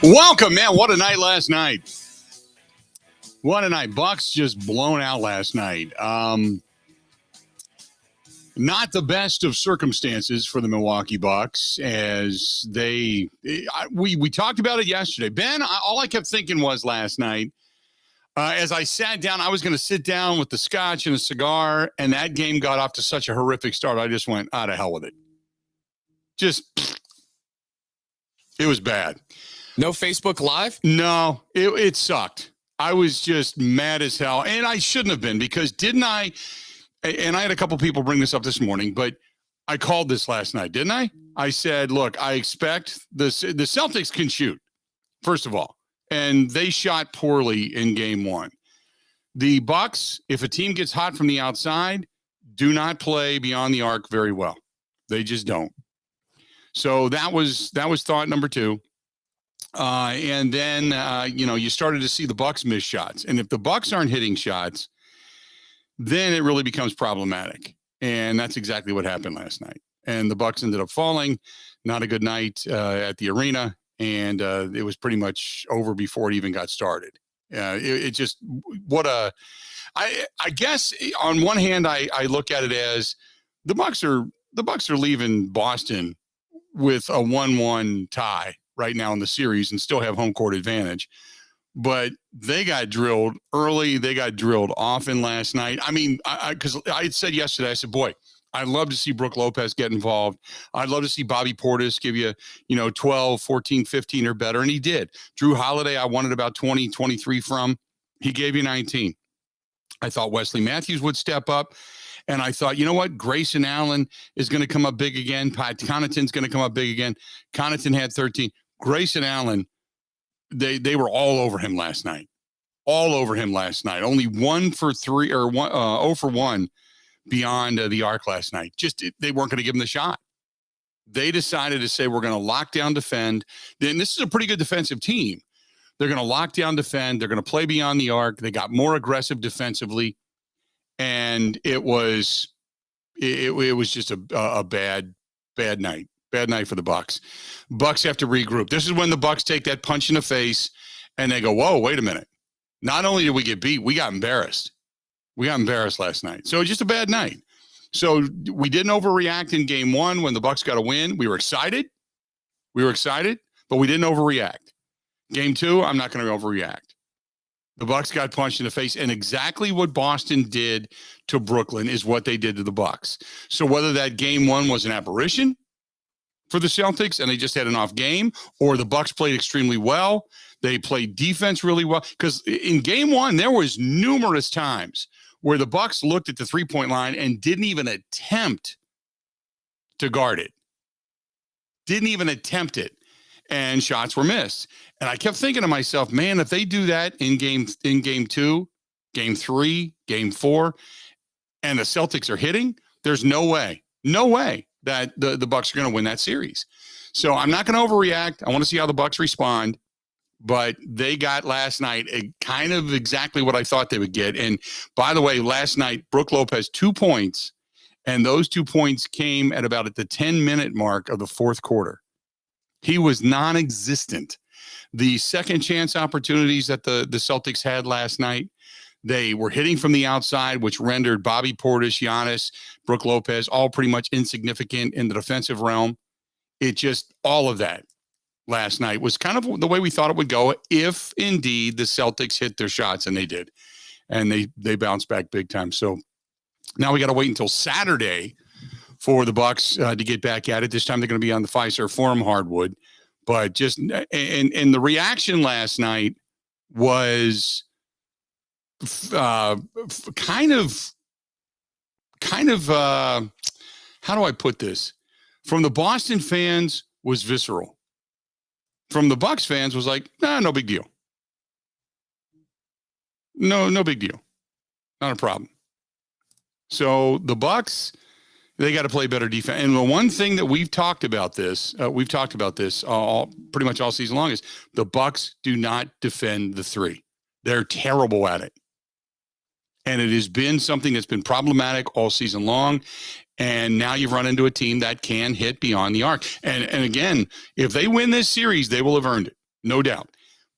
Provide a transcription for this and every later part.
Welcome, man. What a night last night. What a night. Bucks just blown out last night. Not the best of circumstances for the Milwaukee Bucks as we talked about it yesterday. Ben, all I kept thinking was last night, as I sat down, I was going to sit down with the scotch and a cigar, and that game got off to such a horrific start. I just went, to hell with it. It was bad. No Facebook Live? No, it sucked. I was just mad as hell. And I shouldn't have been because didn't I? And I had a couple people bring this up this morning, but I called this last night, didn't I? I said, look, I expect the Celtics can shoot, first of all. And they shot poorly in game one. The Bucks, if a team gets hot from the outside, do not play beyond the arc very well. They just don't. So that was thought number two. And then, you started to see the Bucks miss shots. And if the Bucks aren't hitting shots, then it really becomes problematic. And that's exactly what happened last night. And the Bucks ended up falling. Not a good night at the arena. And it was pretty much over before it even got started. I guess on one hand, I look at it as the Bucks are leaving Boston with a 1-1 tie right now in the series and still have home court advantage. But they got drilled early. They got drilled often last night. I mean, because I had said yesterday, I said, boy, I'd love to see Brook Lopez get involved. I'd love to see Bobby Portis give you, 12, 14, 15 or better. And he did. Drew Holiday, I wanted about 20, 23 from. He gave you 19. I thought Wesley Matthews would step up. And I thought, you know what? Grayson Allen is going to come up big again. Pat Connaughton's going to come up big again. Connaughton had 13. Grayson Allen, they were all over him last night. All over him last night. Only 1 for 3 or 0 for 1 beyond the arc last night. Just they weren't going to give him the shot. They decided to say, we're going to lock down, defend. Then this is a pretty good defensive team. They're going to lock down, defend. They're going to play beyond the arc. They got more aggressive defensively. And it was just a bad night. Bad night for the Bucks. Bucks have to regroup. This is when the Bucks take that punch in the face and they go, whoa, wait a minute. Not only did we get beat, we got embarrassed. We got embarrassed last night. So just a bad night. So we didn't overreact in game one when the Bucks got a win. We were excited, but we didn't overreact. Game two, I'm not going to overreact. The Bucks got punched in the face, and exactly what Boston did to Brooklyn is what they did to the Bucks. So whether that game one was an aberration for the Celtics and they just had an off game, or the Bucks played extremely well, they played defense really well. Because in game one, there was numerous times where the Bucks looked at the three-point line and didn't even attempt to guard it. Didn't even attempt it. And shots were missed. And I kept thinking to myself, man, if they do that in game two, game three, game four, and the Celtics are hitting, there's no way that the Bucks are going to win that series. So I'm not going to overreact. I want to see how the Bucks respond. But they got last night kind of exactly what I thought they would get. And by the way, last night, Brook Lopez, 2 points, and those 2 points came at about at the 10-minute mark of the fourth quarter. He was non-existent. The second chance opportunities that the Celtics had last night, they were hitting from the outside, which rendered Bobby Portis, Giannis, Brook Lopez, all pretty much insignificant in the defensive realm. It just, all of that last night was kind of the way we thought it would go if indeed the Celtics hit their shots, and they did. And they bounced back big time. So now we got to wait until Saturday for the Bucks to get back at it. This time they're going to be on the Fiserv Forum hardwood. But just and the reaction last night was kind of how do I put this? From the Boston fans was visceral. From the Bucks fans was like, no big deal. No big deal. Not a problem. So the Bucks, they got to play better defense. And the one thing that we've talked about this all pretty much all season long is the Bucks do not defend the three. They're terrible at it. And it has been something that's been problematic all season long. And now you've run into a team that can hit beyond the arc. And again, if they win this series, they will have earned it. no doubt.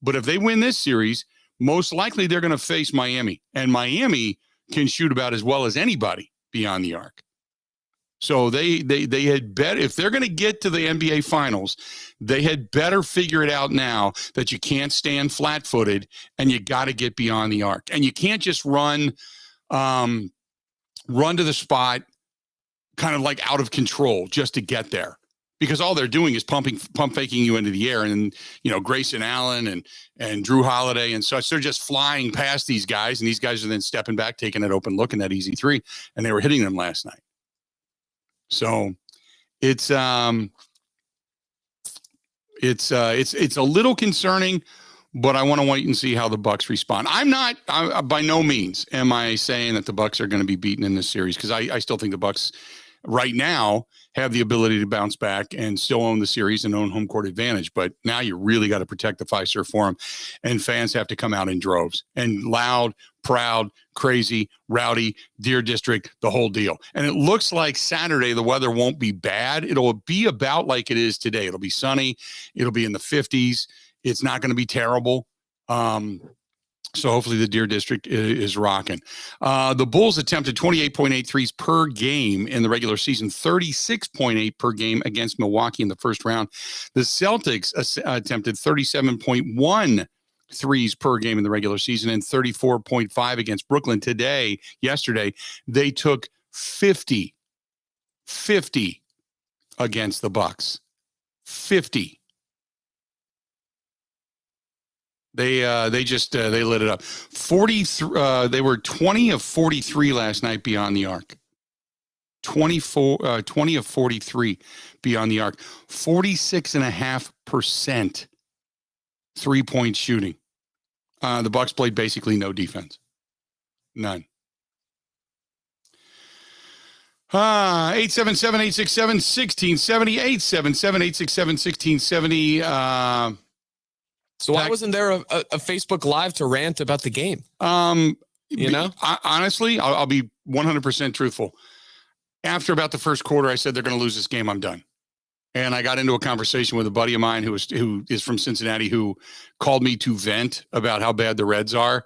But if they win this series, most likely they're going to face Miami, and Miami can shoot about as well as anybody beyond the arc. So they had better, if they're going to get to the NBA Finals, they had better figure it out now that you can't stand flat-footed and you got to get beyond the arc, and you can't just run to the spot, kind of like out of control just to get there, because all they're doing is pump faking you into the air, and Grayson Allen and Drew Holiday and such. They're just flying past these guys, and these guys are then stepping back, taking it open, looking at easy three, and they were hitting them last night. So it's a little concerning, but I want to wait and see how the Bucks respond. By no means am I saying that the Bucks are going to be beaten in this series, because I still think the Bucks right now have the ability to bounce back and still own the series and own home court advantage. But now you really got to protect the Fiserv Forum, and fans have to come out in droves, and loud, proud, crazy, rowdy, Deer District, the whole deal. And it looks like Saturday the weather won't be bad. It'll be about like it is today. It'll be sunny. It'll be in the 50s. It's not going to be terrible. So hopefully the Deer District is rocking. The Bulls attempted 28.8 threes per game in the regular season, 36.8 per game against Milwaukee in the first round. The Celtics attempted 37.1 threes per game in the regular season and 34.5 against Brooklyn. Yesterday, they took 50 against the Bucks. 50. They lit it up. 43. They were 20 of 43 last night beyond the arc. 20 of 43 beyond the arc. 46.5% 3-point shooting. The Bucks played basically no defense. None. 877-867-1670. 877-867-1670. So why wasn't there a Facebook Live to rant about the game? Honestly, I'll be 100% truthful. After about the first quarter, I said they're going to lose this game. I'm done. And I got into a conversation with a buddy of mine who is from Cincinnati, who called me to vent about how bad the Reds are.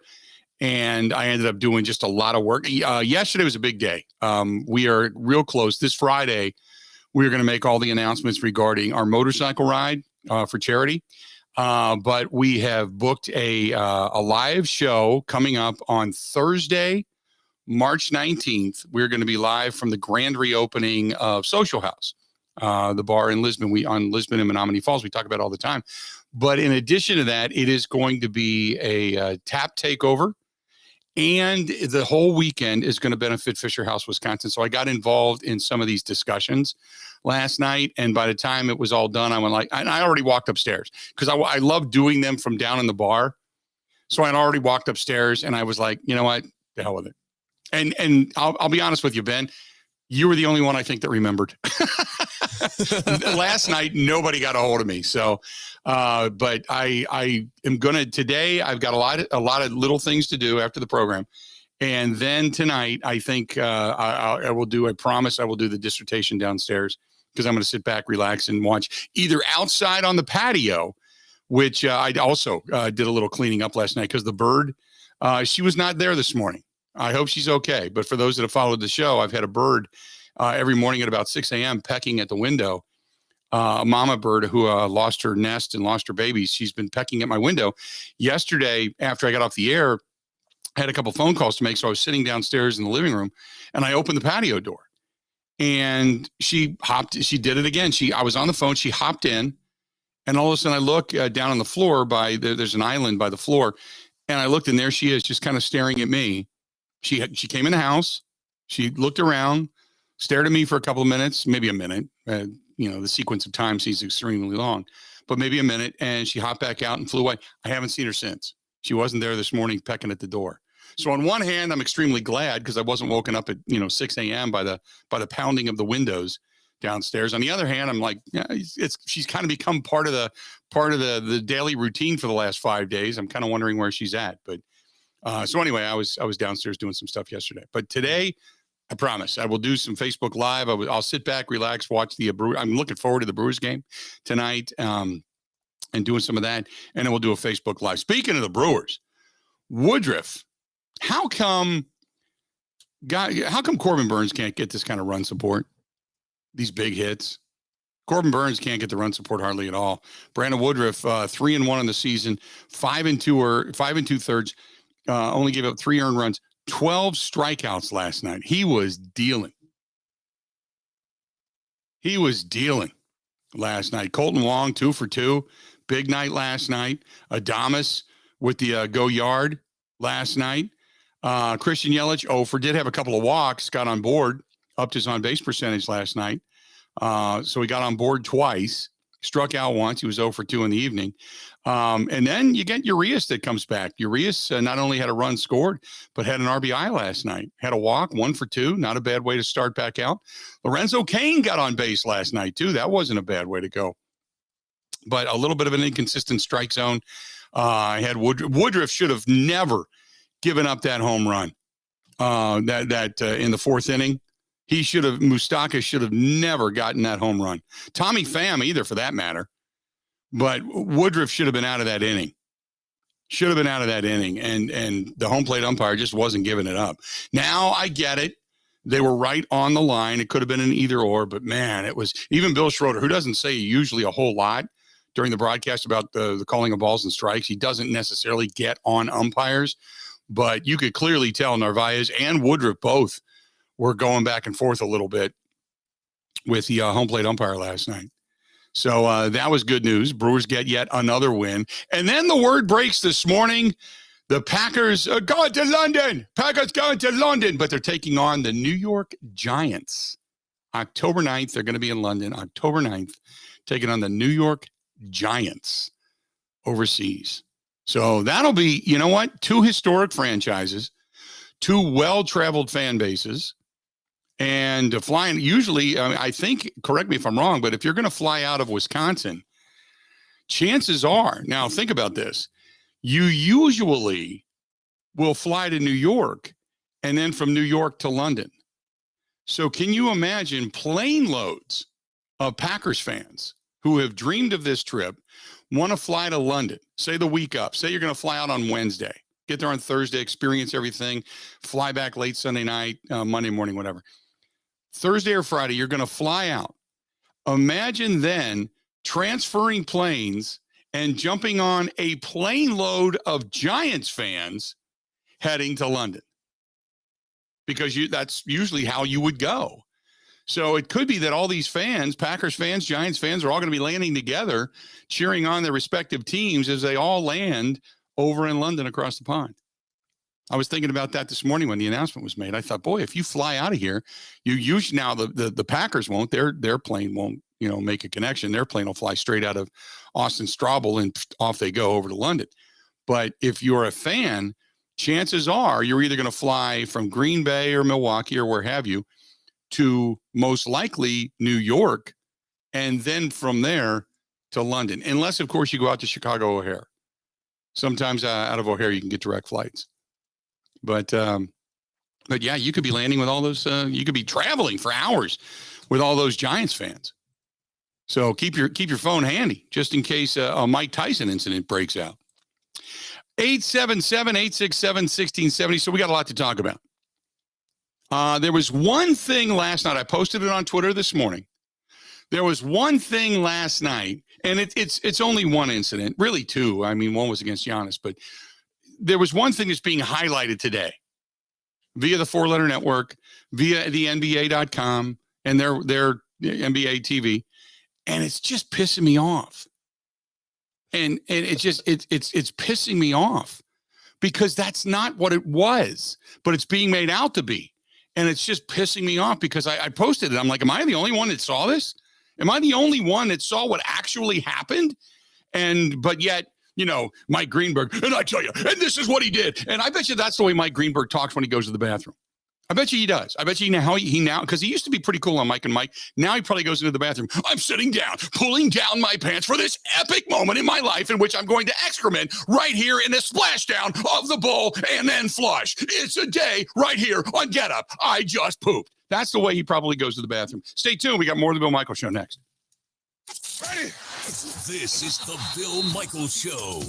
And I ended up doing just a lot of work. Yesterday was a big day. We are real close. This Friday, we're going to make all the announcements regarding our motorcycle ride for charity. But we have booked a live show coming up on Thursday, March 19th. We're going to be live from the grand reopening of Social House, the bar in Lisbon. On Lisbon and Menominee Falls, we talk about it all the time. But in addition to that, it is going to be a tap takeover, and the whole weekend is going to benefit Fisher House, Wisconsin. So I got involved in some of these discussions last night, and by the time it was all done, I went and I already walked upstairs because I love doing them from down in the bar. So I'd already walked upstairs, and I was like, you know what, the hell with it. And I'll be honest with you, Ben, you were the only one I think that remembered. Last night, nobody got a hold of me. So, but I am gonna today. I've got a lot of little things to do after the program. And then tonight, I think I will do. I promise I will do the dissertation downstairs, because I'm going to sit back, relax, and watch either outside on the patio, which I also did a little cleaning up last night because the bird, she was not there this morning. I hope she's okay. But for those that have followed the show, I've had a bird every morning at about 6 a.m. pecking at the window. A mama bird who lost her nest and lost her babies. She's been pecking at my window. Yesterday, after I got off the air, I had a couple phone calls to make. So I was sitting downstairs in the living room, and I opened the patio door, and she did it again. I was on the phone. She hopped in, and all of a sudden I look down on the floor there's an island by the floor. And I looked, and there she is, just kind of staring at me. She came in the house. She looked around, stared at me for a couple of minutes, maybe a minute. The sequence of time seems extremely long, but maybe a minute. And she hopped back out and flew away. I haven't seen her since. She wasn't there this morning pecking at the door. So on one hand, I'm extremely glad because I wasn't woken up at 6 a.m. by the pounding of the windows downstairs. On the other hand, I'm like, yeah, she's kind of become part of the daily routine for the last 5 days. I'm kind of wondering where she's at. But so anyway, I was downstairs doing some stuff yesterday. But today, I promise I will do some Facebook Live. I'll sit back, relax, watch the Brewers. I'm looking forward to the Brewers game tonight. and doing some of that. And then we'll do a Facebook Live. Speaking of the Brewers, Woodruff, how come Corbin Burns can't get this kind of run support? These big hits. Corbin Burns can't get the run support hardly at all. Brandon Woodruff, 3-1 on the season, 5 2/3, only gave up 3 earned runs, 12 strikeouts last night. He was dealing last night. Colton Wong, 2 for 2. Big night last night. Adames with the go yard last night. Christian Yelich, did have a couple of walks, got on board, upped his on-base percentage last night. So he got on board twice, struck out once. He was 0 for 2 in the evening. And then you get Urias that comes back. Urias not only had a run scored, but had an RBI last night. Had a walk, 1 for 2. Not a bad way to start back out. Lorenzo Cain got on base last night, too. That wasn't a bad way to go. But a little bit of an inconsistent strike zone. I had Woodruff should have never given up that home run in the 4th inning. Moustakas should have never gotten that home run. Tommy Pham either, for that matter. But Woodruff should have been out of that inning. And the home plate umpire just wasn't giving it up. Now I get it. They were right on the line. It could have been an either or, but man, it was even Bill Schroeder, who doesn't say usually a whole lot during the broadcast about the calling of balls and strikes. He doesn't necessarily get on umpires, but you could clearly tell Narvaez and Woodruff both were going back and forth a little bit with the home plate umpire last night. So that was good news. Brewers get yet another win. And then the word breaks this morning. The Packers are going to London. But they're taking on the New York Giants. October 9th, they're going to be in London. October 9th, taking on the New York Giants overseas. So that'll be, you know what? 2 historic franchises, 2 well-traveled fan bases. And flying, usually, I think, correct me if I'm wrong, but if you're going to fly out of Wisconsin, chances are, now think about this, you usually will fly to New York and then from New York to London. So can you imagine plane loads of Packers fans who have dreamed of this trip, want to fly to London, say the week up, say you're going to fly out on Wednesday, get there on Thursday, experience everything, fly back late Sunday night, Monday morning, whatever. Thursday or Friday, you're going to fly out. Imagine then transferring planes and jumping on a plane load of Giants fans heading to London. Because that's usually how you would go. So it could be that all these fans, Packers fans, Giants fans, are all going to be landing together, cheering on their respective teams as they all land over in London across the pond. I was thinking about that this morning when the announcement was made. I thought, boy, if you fly out of here, you usually now the Packers won't. Their plane won't, make a connection. Their plane will fly straight out of Austin Straubel and off they go over to London. But if you're a fan, chances are you're either going to fly from Green Bay or Milwaukee or where have you to most likely New York, and then from there to London. Unless, of course, you go out to Chicago O'Hare. Sometimes out of O'Hare, you can get direct flights. But yeah, you could be landing with all those. You could be traveling for hours with all those Giants fans. So keep your phone handy just in case a Mike Tyson incident breaks out. 877-867-1670. So we got a lot to talk about. There was one thing last night. I posted it on Twitter this morning. There was one thing last night, and it's only one incident, really 2. I mean, one was against Giannis, but there was one thing that's being highlighted today via the 4-letter network, via the NBA.com and their NBA TV. And it's just pissing me off. And it's pissing me off because that's not what it was, but it's being made out to be. And it's just pissing me off because I posted it. I'm like, am I the only one that saw this? Am I the only one that saw what actually happened? But yet, Mike Greenberg, and I tell you, and this is what he did. And I bet you that's the way Mike Greenberg talks when he goes to the bathroom. I bet you he does. I bet you he now, because he used to be pretty cool on Mike and Mike. Now he probably goes into the bathroom. I'm sitting down, pulling down my pants for this epic moment in my life in which I'm going to excrement right here in the splashdown of the bowl and then flush. It's a day right here on Get Up. I just pooped. That's the way he probably goes to the bathroom. Stay tuned. We got more of the Bill Michaels Show next. Ready? This is the Bill Michaels Show.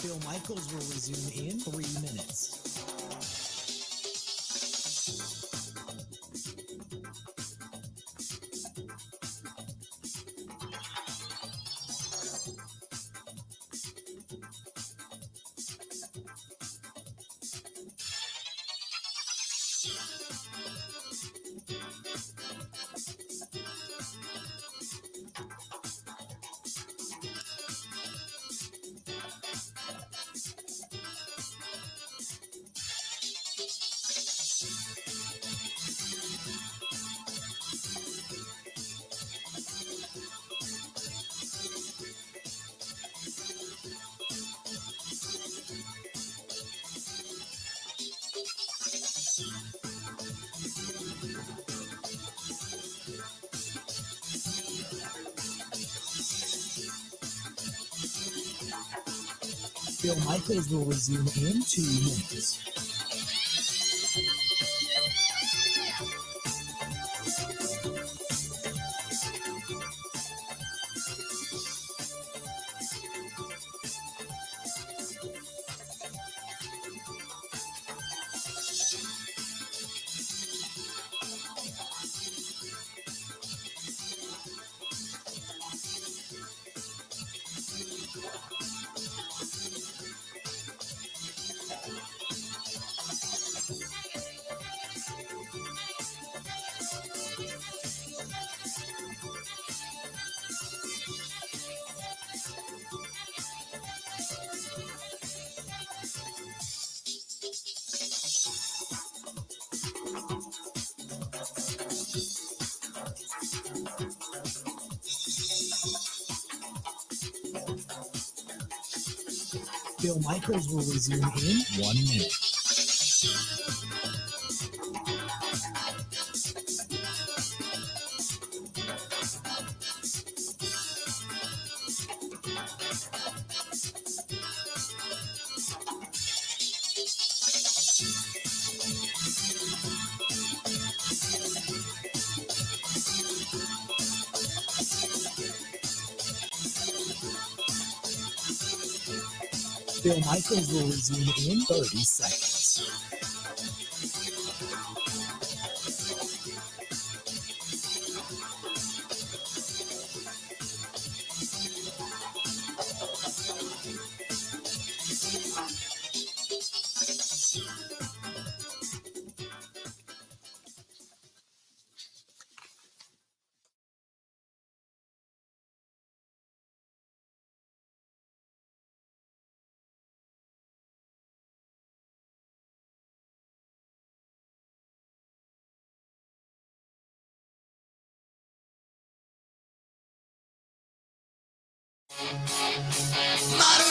Bill Michaels will resume in 3 minutes. Bill Michaels will resume in 2 minutes. Bill Michaels will resume in 1 minute. Bill Michaels will resume in 30 seconds.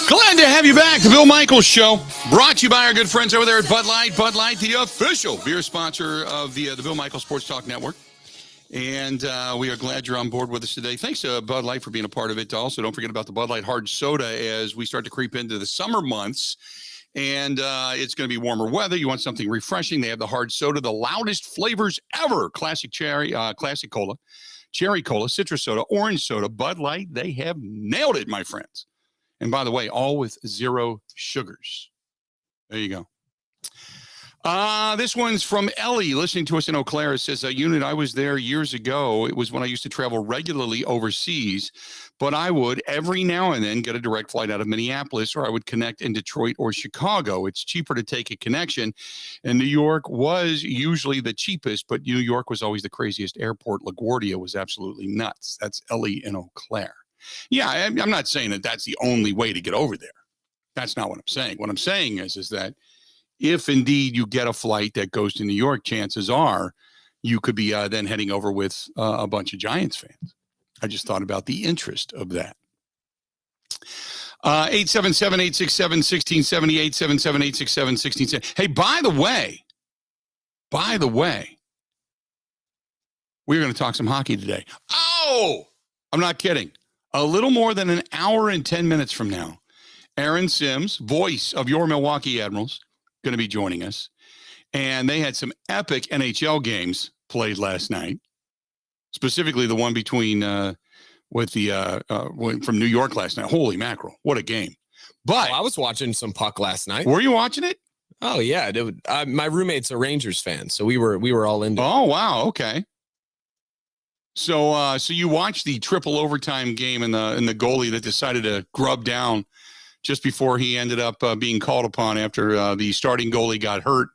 Glad to have you back. The Bill Michaels Show, brought to you by our good friends over there at Bud Light. Bud Light, the official beer sponsor of the Bill Michaels Sports Talk Network. And we are glad you're on board with us today. Thanks to Bud Light for being a part of it. Also, don't forget about the Bud Light Hard Soda as we start to creep into the summer months. And it's going to be warmer weather. You want something refreshing. They have the hard soda, the loudest flavors ever. Classic cherry, classic cola, cherry cola, citrus soda, orange soda, Bud Light. They have nailed it, my friends. And by the way, all with 0 sugars. There you go. This one's from Ellie, listening to us in Eau Claire. It says, Unit, I was there years ago. It was when I used to travel regularly overseas, but I would every now and then get a direct flight out of Minneapolis, or I would connect in Detroit or Chicago. It's cheaper to take a connection, and New York was usually the cheapest, but New York was always the craziest airport. LaGuardia was absolutely nuts. That's Ellie in Eau Claire. Yeah, I'm not saying that that's the only way to get over there. That's not what I'm saying. What I'm saying is that if indeed you get a flight that goes to New York, chances are you could be then heading over with a bunch of Giants fans. I just thought about the interest of that. 877-867-1670, 877-867-1670. Hey, by the way, we're going to talk some hockey today. Oh, I'm not kidding. A little more than an hour and 10 minutes from now, Aaron Sims, voice of your Milwaukee Admirals, going to be joining us. And they had some epic NHL games played last night, specifically the one between from New York last night. Holy mackerel, what a game. But I was watching some puck last night. Were you watching it? Oh, yeah. My roommate's a Rangers fan, so we were all into it. Oh, wow. Okay. So you watched the triple overtime game and the goalie that decided to grub down just before he ended up being called upon after the starting goalie got hurt.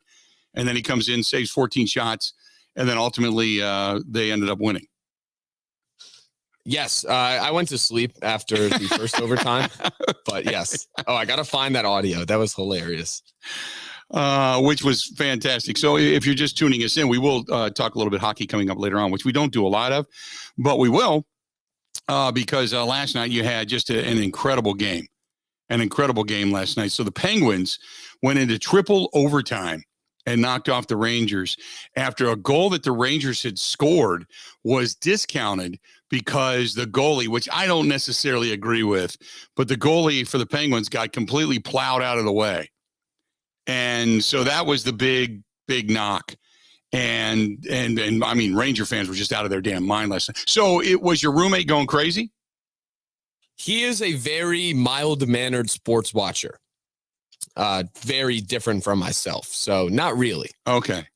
And then he comes in, saves 14 shots, and then ultimately they ended up winning. Yes, I went to sleep after the first overtime, but yes. Oh, I got to find that audio. That was hilarious. Which was fantastic. So if you're just tuning us in, we will talk a little bit hockey coming up later on, which we don't do a lot of, but we will because last night you had just an incredible game last night. So the Penguins went into triple overtime and knocked off the Rangers after a goal that the Rangers had scored was discounted because the goalie, which I don't necessarily agree with, but the goalie for the Penguins got completely plowed out of the way. And so that was the big knock. And I mean, Ranger fans were just out of their damn mind last night. So it was your roommate going crazy? He is a very mild-mannered sports watcher. Very different from myself. So not really. Okay.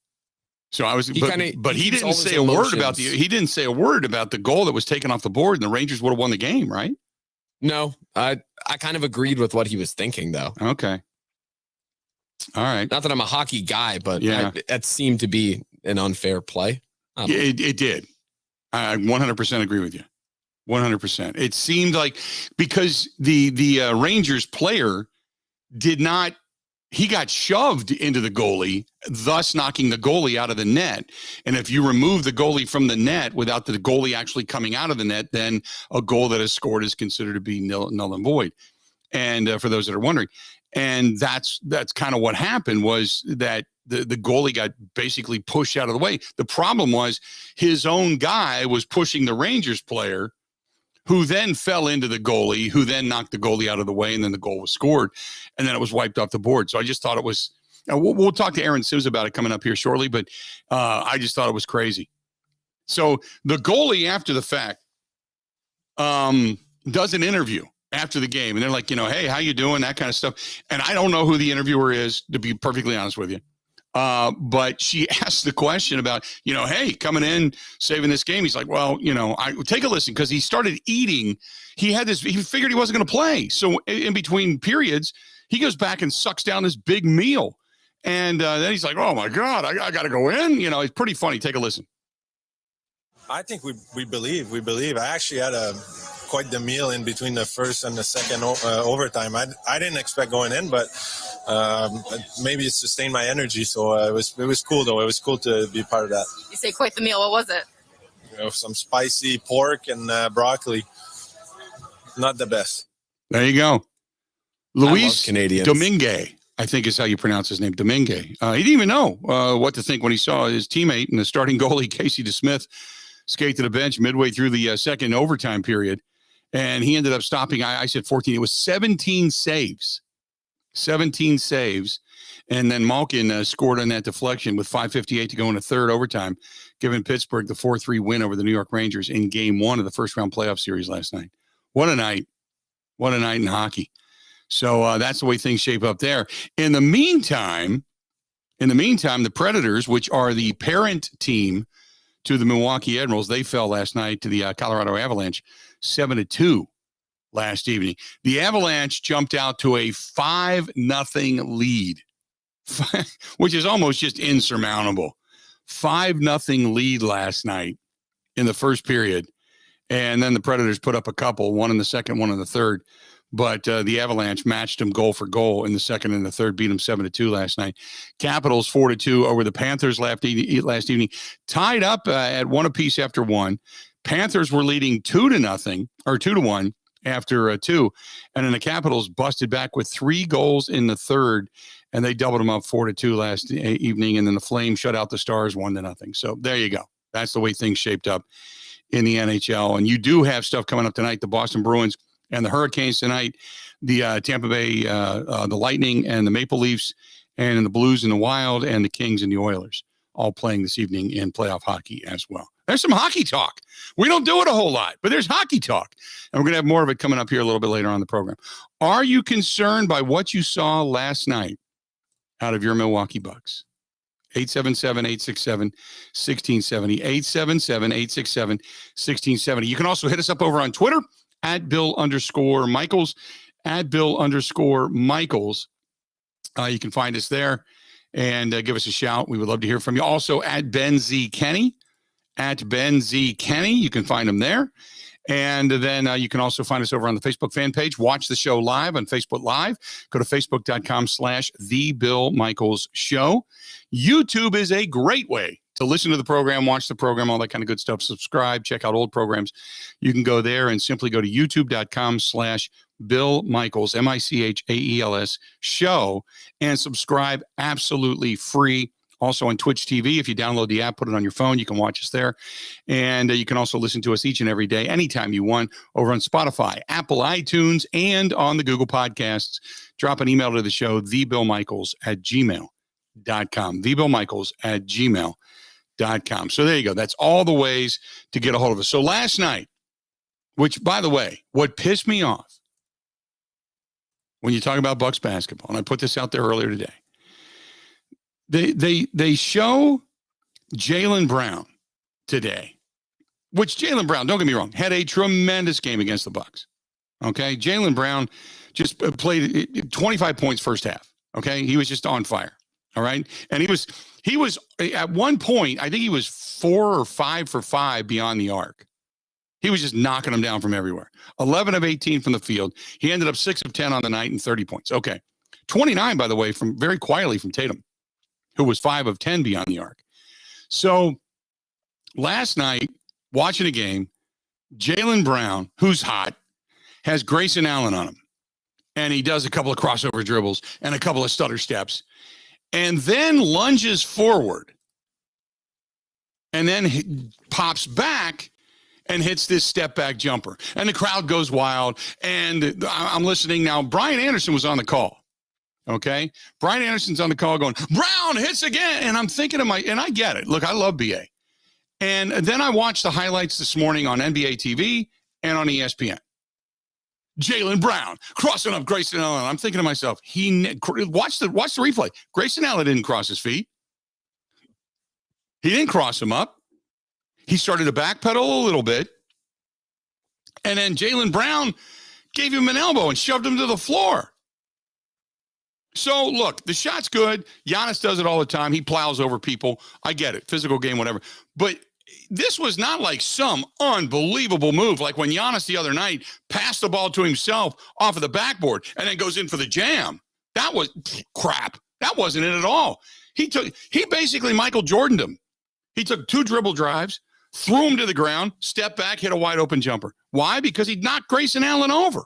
So I was, but he didn't say a emotions. word about he didn't say a word about the goal that was taken off the board and the Rangers would have won the game, right? No, I kind of agreed with what he was thinking though. Okay. All right. Not that I'm a hockey guy, but yeah, that seemed to be an unfair play. It did. I 100% agree with you. 100%. It seemed like because the Rangers player he got shoved into the goalie, thus knocking the goalie out of the net. And if you remove the goalie from the net without the goalie actually coming out of the net, then a goal that is scored is considered to be null and void. And for those that are wondering, and that's kind of what happened was that the goalie got basically pushed out of the way. The problem was his own guy was pushing the Rangers player, who then fell into the goalie, who then knocked the goalie out of the way, and then the goal was scored, and then it was wiped off the board. So I just thought it was, we'll talk to Aaron Sims about it coming up here shortly, but I just thought it was crazy. So the goalie, after the fact, does an interview after the game, and they're like, hey, how you doing? That kind of stuff. And I don't know who the interviewer is, to be perfectly honest with you. But she asked the question about, hey, coming in, saving this game. He's like, well, I take a listen, because he started eating. He figured he wasn't going to play. So in between periods, he goes back and sucks down this big meal. And then he's like, oh my God, I got to go in. It's pretty funny. Take a listen. I think we believe. I actually had quite the meal in between the first and the second overtime. I didn't expect going in, but maybe it sustained my energy. So it was cool, though. It was cool to be part of that. You say quite the meal. What was it? Some spicy pork and broccoli. Not the best. There you go. Luis Canadians. Domingue, I think is how you pronounce his name, Domingue. He didn't even know what to think when he saw his teammate and the starting goalie, Casey DeSmith, skate to the bench midway through the second overtime period. And he ended up stopping, I said 14. It was 17 saves. 17 saves. And then Malkin scored on that deflection with 5:58 to go in the third overtime, giving Pittsburgh the 4-3 win over the New York Rangers in game one of the first round playoff series last night. What a night. What a night in hockey. So that's the way things shape up there. In the meantime, the Predators, which are the parent team to the Milwaukee Admirals, they fell last night to the Colorado Avalanche 7-2 last evening. The Avalanche jumped out to a 5-0 lead, which is almost just insurmountable. 5-0 lead last night in the first period. And then the Predators put up a couple, one in the second, one in the third. But the Avalanche matched them goal for goal in the second and the third, beat them 7-2 last night. Capitals 4-2 over the Panthers last evening, tied up at one apiece after one. Panthers were leading 2-1 after 2. And then the Capitals busted back with 3 goals in the third, and they doubled them up 4-2 last evening. And then the Flames shut out the Stars 1-0. So there you go. That's the way things shaped up in the NHL. And you do have stuff coming up tonight. The Boston Bruins and the Hurricanes tonight, the Tampa Bay, the Lightning and the Maple Leafs, and the Blues and the Wild, and the Kings and the Oilers all playing this evening in playoff hockey as well. There's some hockey talk. We don't do it a whole lot, but there's hockey talk. And we're going to have more of it coming up here a little bit later on in the program. Are you concerned by what you saw last night out of your Milwaukee Bucks? 877-867-1670. 877-867-1670. You can also hit us up over on Twitter at Bill_Michaels, at Bill_Michaels. You can find us there and give us a shout. We would love to hear from you. Also at Ben Z. Kenny, at Ben Z. Kenny. You can find him there. And then you can also find us over on the Facebook fan page. Watch the show live on Facebook Live. Go to facebook.com/The Bill Michaels Show. YouTube is a great way to listen to the program, watch the program, all that kind of good stuff. Subscribe, check out old programs. You can go there and simply go to youtube.com/Bill Michaels, Michaels show, and subscribe absolutely free. Also on Twitch TV, if you download the app, put it on your phone, you can watch us there. And you can also listen to us each and every day, anytime you want, over on Spotify, Apple, iTunes, and on the Google Podcasts. Drop an email to the show, thebillmichaels@gmail.com, thebillmichaels@gmail.com. So there you go. That's all the ways to get a hold of us. So last night, which, by the way, what pissed me off when you talk about Bucks basketball, and I put this out there earlier today, They show Jaylen Brown today, which Jaylen Brown, don't get me wrong, had a tremendous game against the Bucks. Okay, Jaylen Brown just played 25 points first half. Okay, he was just on fire. All right, and he was at one point, I think he was 4 or 5 for 5 beyond the arc. He was just knocking them down from everywhere. 11 of 18 from the field. He ended up 6 of 10 on the night and 30 points. Okay, 29, by the way, from very quietly from Tatum, who was 5 of 10 beyond the arc. So last night, watching a game, Jaylen Brown, who's hot, has Grayson Allen on him. And he does a couple of crossover dribbles and a couple of stutter steps. And then lunges forward. And then he pops back and hits this step back jumper. And the crowd goes wild. And I'm listening now. Brian Anderson was on the call. Okay. Brian Anderson's on the call going, Brown hits again. And I'm thinking and I get it. Look, I love BA. And then I watched the highlights this morning on NBA TV and on ESPN. Jaylen Brown crossing up Grayson Allen. I'm thinking to myself, watch the replay. Grayson Allen didn't cross his feet. He didn't cross him up. He started to backpedal a little bit. And then Jaylen Brown gave him an elbow and shoved him to the floor. So, look, the shot's good. Giannis does it all the time. He plows over people. I get it. Physical game, whatever. But this was not like some unbelievable move, like when Giannis the other night passed the ball to himself off of the backboard and then goes in for the jam. That was crap. That wasn't it at all. He basically Michael Jordaned him. He took 2 dribble drives, threw him to the ground, stepped back, hit a wide open jumper. Why? Because he knocked Grayson Allen over.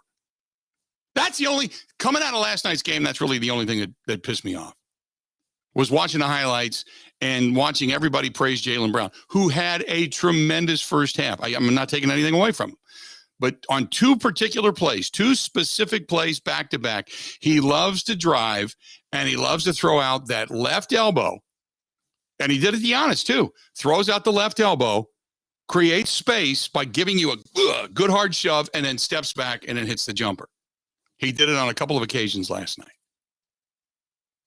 That's the only, coming out of last night's game, that's really the only thing that pissed me off, was watching the highlights and watching everybody praise Jaylen Brown, who had a tremendous first half. I'm not taking anything away from him. But on 2 particular plays, 2 specific plays back-to-back, he loves to drive and he loves to throw out that left elbow. And he did it to Giannis, too. Throws out the left elbow, creates space by giving you a good hard shove, and then steps back and then hits the jumper. He did it on a couple of occasions last night.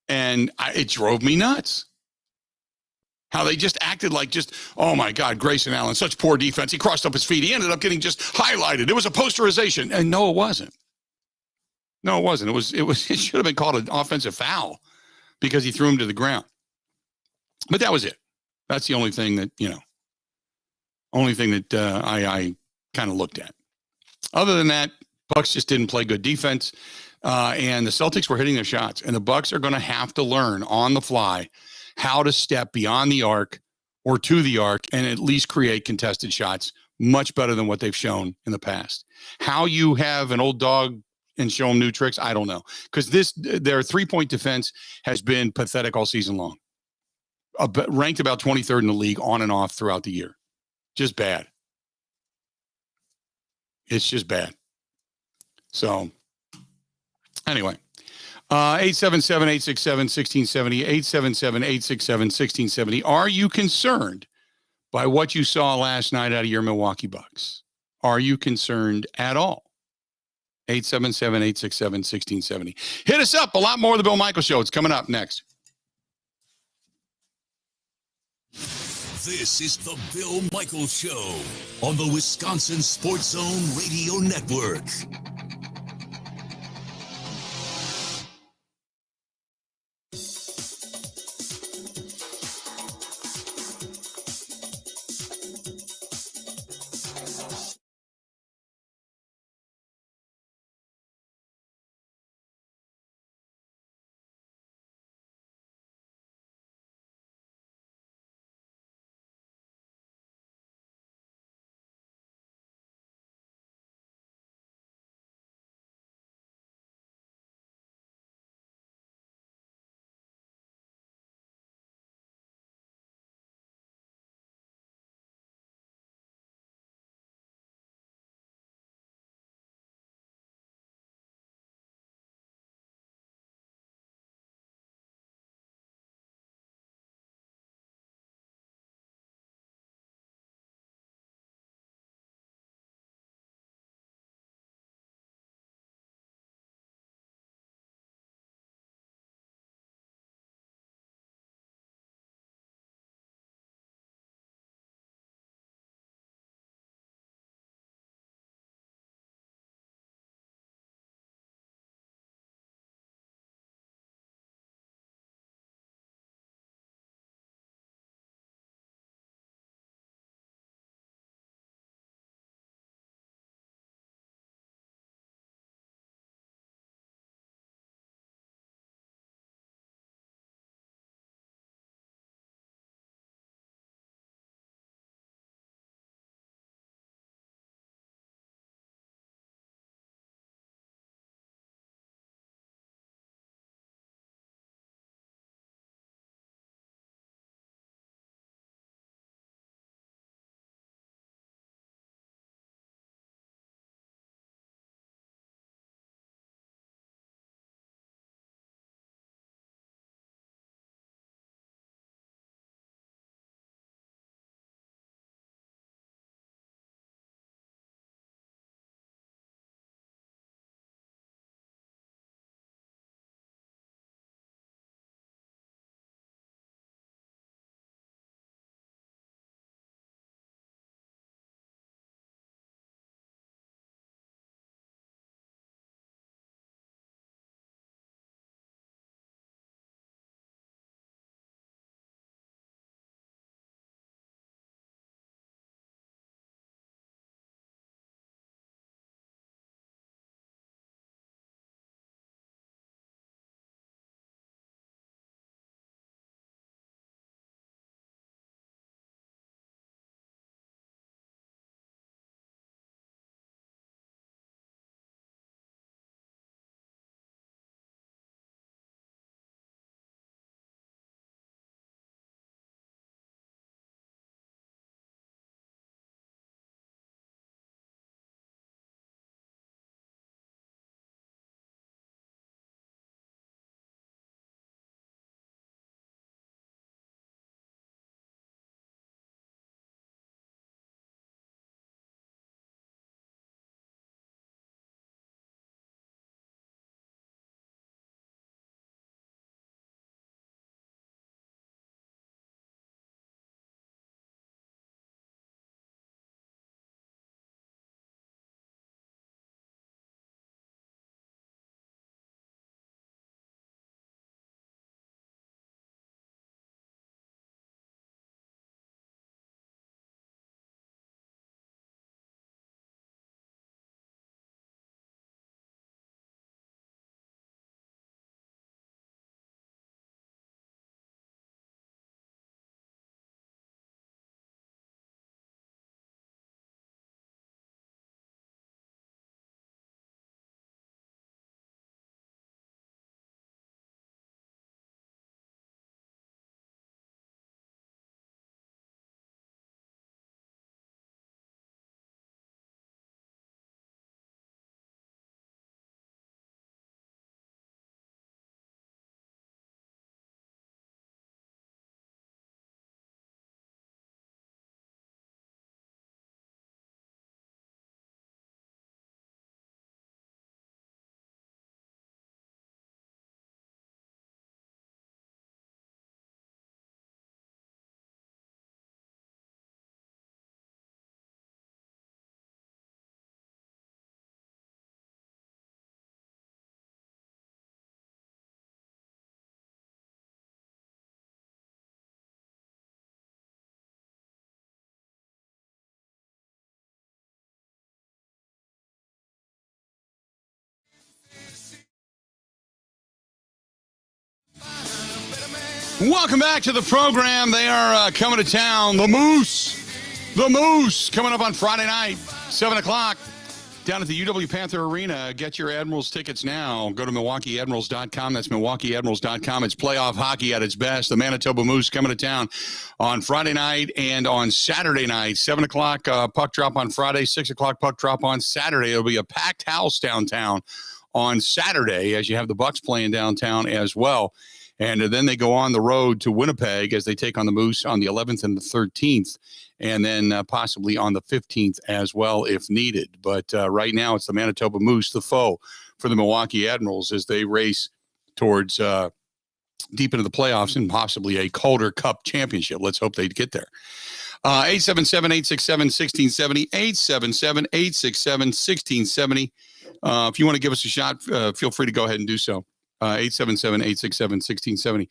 And it drove me nuts. How they just acted like oh my God, Grayson Allen, such poor defense. He crossed up his feet. He ended up getting just highlighted. It was a posterization. And no, it wasn't. No, it wasn't. It should have been called an offensive foul because he threw him to the ground. But that was it. That's the only thing that, I kind of looked at. Other than that, Bucks just didn't play good defense, and the Celtics were hitting their shots. And the Bucks are going to have to learn on the fly how to step beyond the arc or to the arc and at least create contested shots much better than what they've shown in the past. How you have an old dog and show them new tricks, I don't know. Because their 3-point defense has been pathetic all season long. Ranked about 23rd in the league on and off throughout the year. Just bad. It's just bad. So, anyway. 877-867-1670, 877-867-1670. Are you concerned by what you saw last night out of your Milwaukee Bucks? Are you concerned at all? 877-867-1670. Hit us up. A lot more of the Bill Michaels Show. It's coming up next. This is the Bill Michaels Show on the Wisconsin Sports Zone Radio Network. Welcome back to the program. They are coming to town. The Moose coming up on Friday night, 7 o'clock down at the UW Panther Arena. Get your Admirals tickets now. Go to MilwaukeeAdmirals.com. That's MilwaukeeAdmirals.com. It's playoff hockey at its best. The Manitoba Moose coming to town on Friday night and on Saturday night, 7 o'clock puck drop on Friday, 6 o'clock puck drop on Saturday. It'll be a packed house downtown on Saturday as you have the Bucks playing downtown as well. And then they go on the road to Winnipeg as they take on the Moose on the 11th and the 13th, and then possibly on the 15th as well if needed. But right now it's the Manitoba Moose, the foe for the Milwaukee Admirals as they race towards deep into the playoffs and possibly a Calder Cup championship. Let's hope they get there. 877-867-1670, 877-867-1670. If you want to give us a shot, feel free to go ahead and do so. 877-867-1670.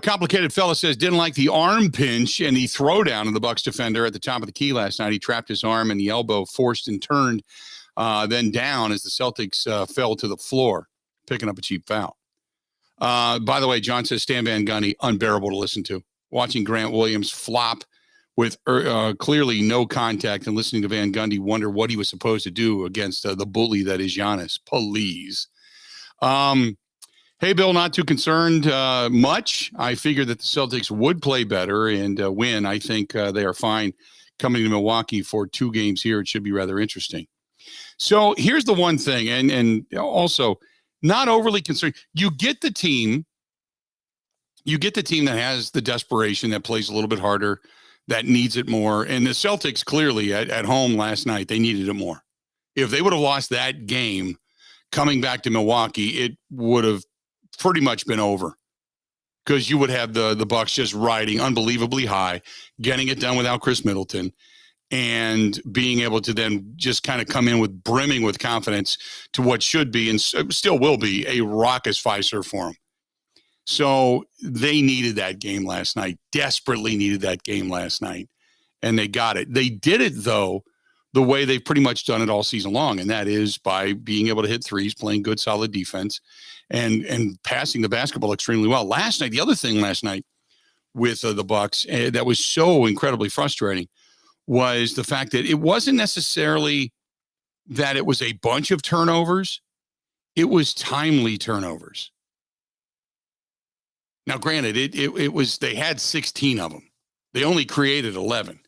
Complicated fella says didn't like the arm pinch and the throwdown of the Bucks defender at the top of the key last night. He trapped his arm and the elbow forced and turned then down as the Celtics fell to the floor, picking up a cheap foul. By the way, John says Stan Van Gundy, unbearable to listen to. Watching Grant Williams flop with clearly no contact and listening to Van Gundy wonder what he was supposed to do against the bully that is Giannis. Please. Hey, Bill, not too concerned much. I figured that the Celtics would play better and win. I think they are fine coming to Milwaukee for 2 games here. It should be rather interesting. So here's the one thing, and also not overly concerned. You get the team that has the desperation, that plays a little bit harder, that needs it more. And the Celtics clearly at home last night, they needed it more. If they would have lost that game, coming back to Milwaukee, it would have pretty much been over because you would have the Bucks just riding unbelievably high, getting it done without Chris Middleton, and being able to then just kind of come in with brimming with confidence to what should be and still will be a raucous Fiserv for them. So they needed that game last night, desperately needed that game last night, and they got it. They did it, though, the way they've pretty much done it all season long, and that is by being able to hit threes, playing good, solid defense, and passing the basketball extremely well. Last night, the other thing last night with the Bucks that was so incredibly frustrating was the fact that it wasn't necessarily that it was a bunch of turnovers. It was timely turnovers. Now, granted, it was they had 16 of them. They only created 11.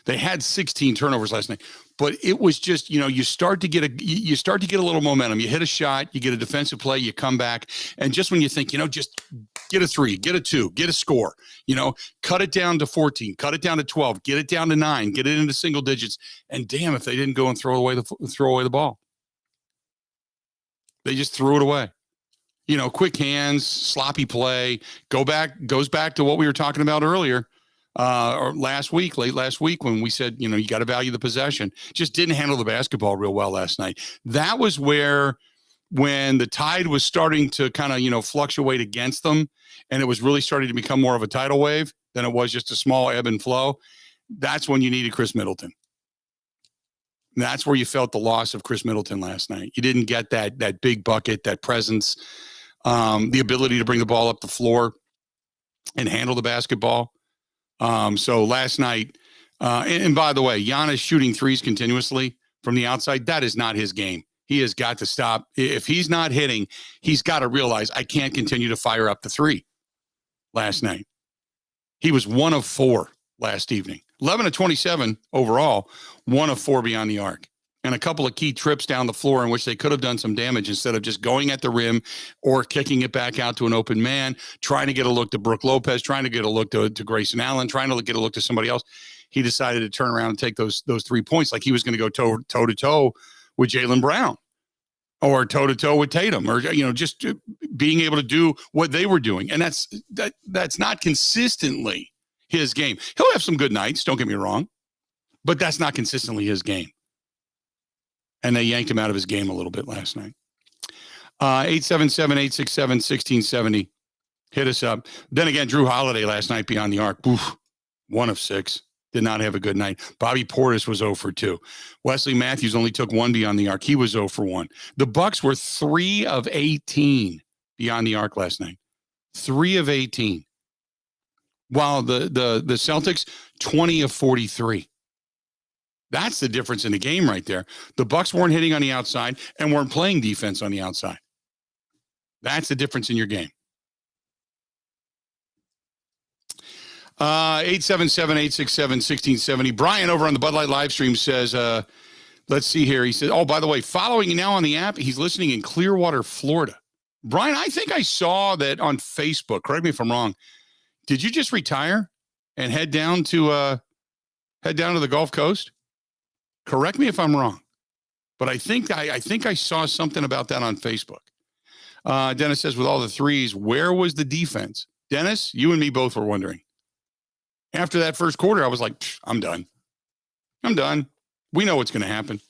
They had 16 turnovers last night, but it was just, you start to get a little momentum. You hit a shot, you get a defensive play, you come back, and just when you think, just get a 3, get a 2, get a score, cut it down to 14, cut it down to 12, get it down to 9, get it into single digits, and damn if they didn't go and throw away the ball. They just threw it away. Quick hands, sloppy play, goes back to what we were talking about earlier. Or late last week, when we said, you got to value the possession, just didn't handle the basketball real well last night. That was where, when the tide was starting to kind of, fluctuate against them, and it was really starting to become more of a tidal wave than it was just a small ebb and flow. That's when you needed Chris Middleton. That's where you felt the loss of Chris Middleton last night. You didn't get that big bucket, that presence, the ability to bring the ball up the floor and handle the basketball. So last night, and by the way, Giannis shooting threes continuously from the outside, that is not his game. He has got to stop. If he's not hitting, he's got to realize I can't continue to fire up the 3 last night. He was 1 of 4 last evening, 11 of 27 overall, 1 of 4 beyond the arc, and a couple of key trips down the floor in which they could have done some damage instead of just going at the rim or kicking it back out to an open man, trying to get a look to Brook Lopez, trying to get a look to Grayson Allen, trying to get a look to somebody else. He decided to turn around and take those 3 points like he was going to go toe-to-toe with Jaylen Brown or toe-to-toe with Tatum, or just being able to do what they were doing. And that's not consistently his game. He'll have some good nights, don't get me wrong, but that's not consistently his game. And they yanked him out of his game a little bit last night. 877-867-1670. Hit us up. Then again, Drew Holiday last night beyond the arc. Oof, 1 of 6. Did not have a good night. Bobby Portis was 0 for 2. Wesley Matthews only took 1 beyond the arc. He was 0 for 1. The Bucks were 3 of 18 beyond the arc last night. 3 of 18. while the Celtics 20 of 43. That's the difference in the game right there. The Bucks weren't hitting on the outside and weren't playing defense on the outside. That's the difference in your game. 877-867-1670. Brian over on the Bud Light live stream says, let's see here. He said, oh, by the way, following you now on the app, he's listening in Clearwater, Florida. Brian, I think I saw that on Facebook. Correct me if I'm wrong. Did you just retire and head down to the Gulf Coast? Correct me if I'm wrong, but I think I saw something about that on Facebook. Dennis says, with all the threes, where was the defense? Dennis, you and me both were wondering. After that first quarter, I was like, I'm done. I'm done. We know what's going to happen.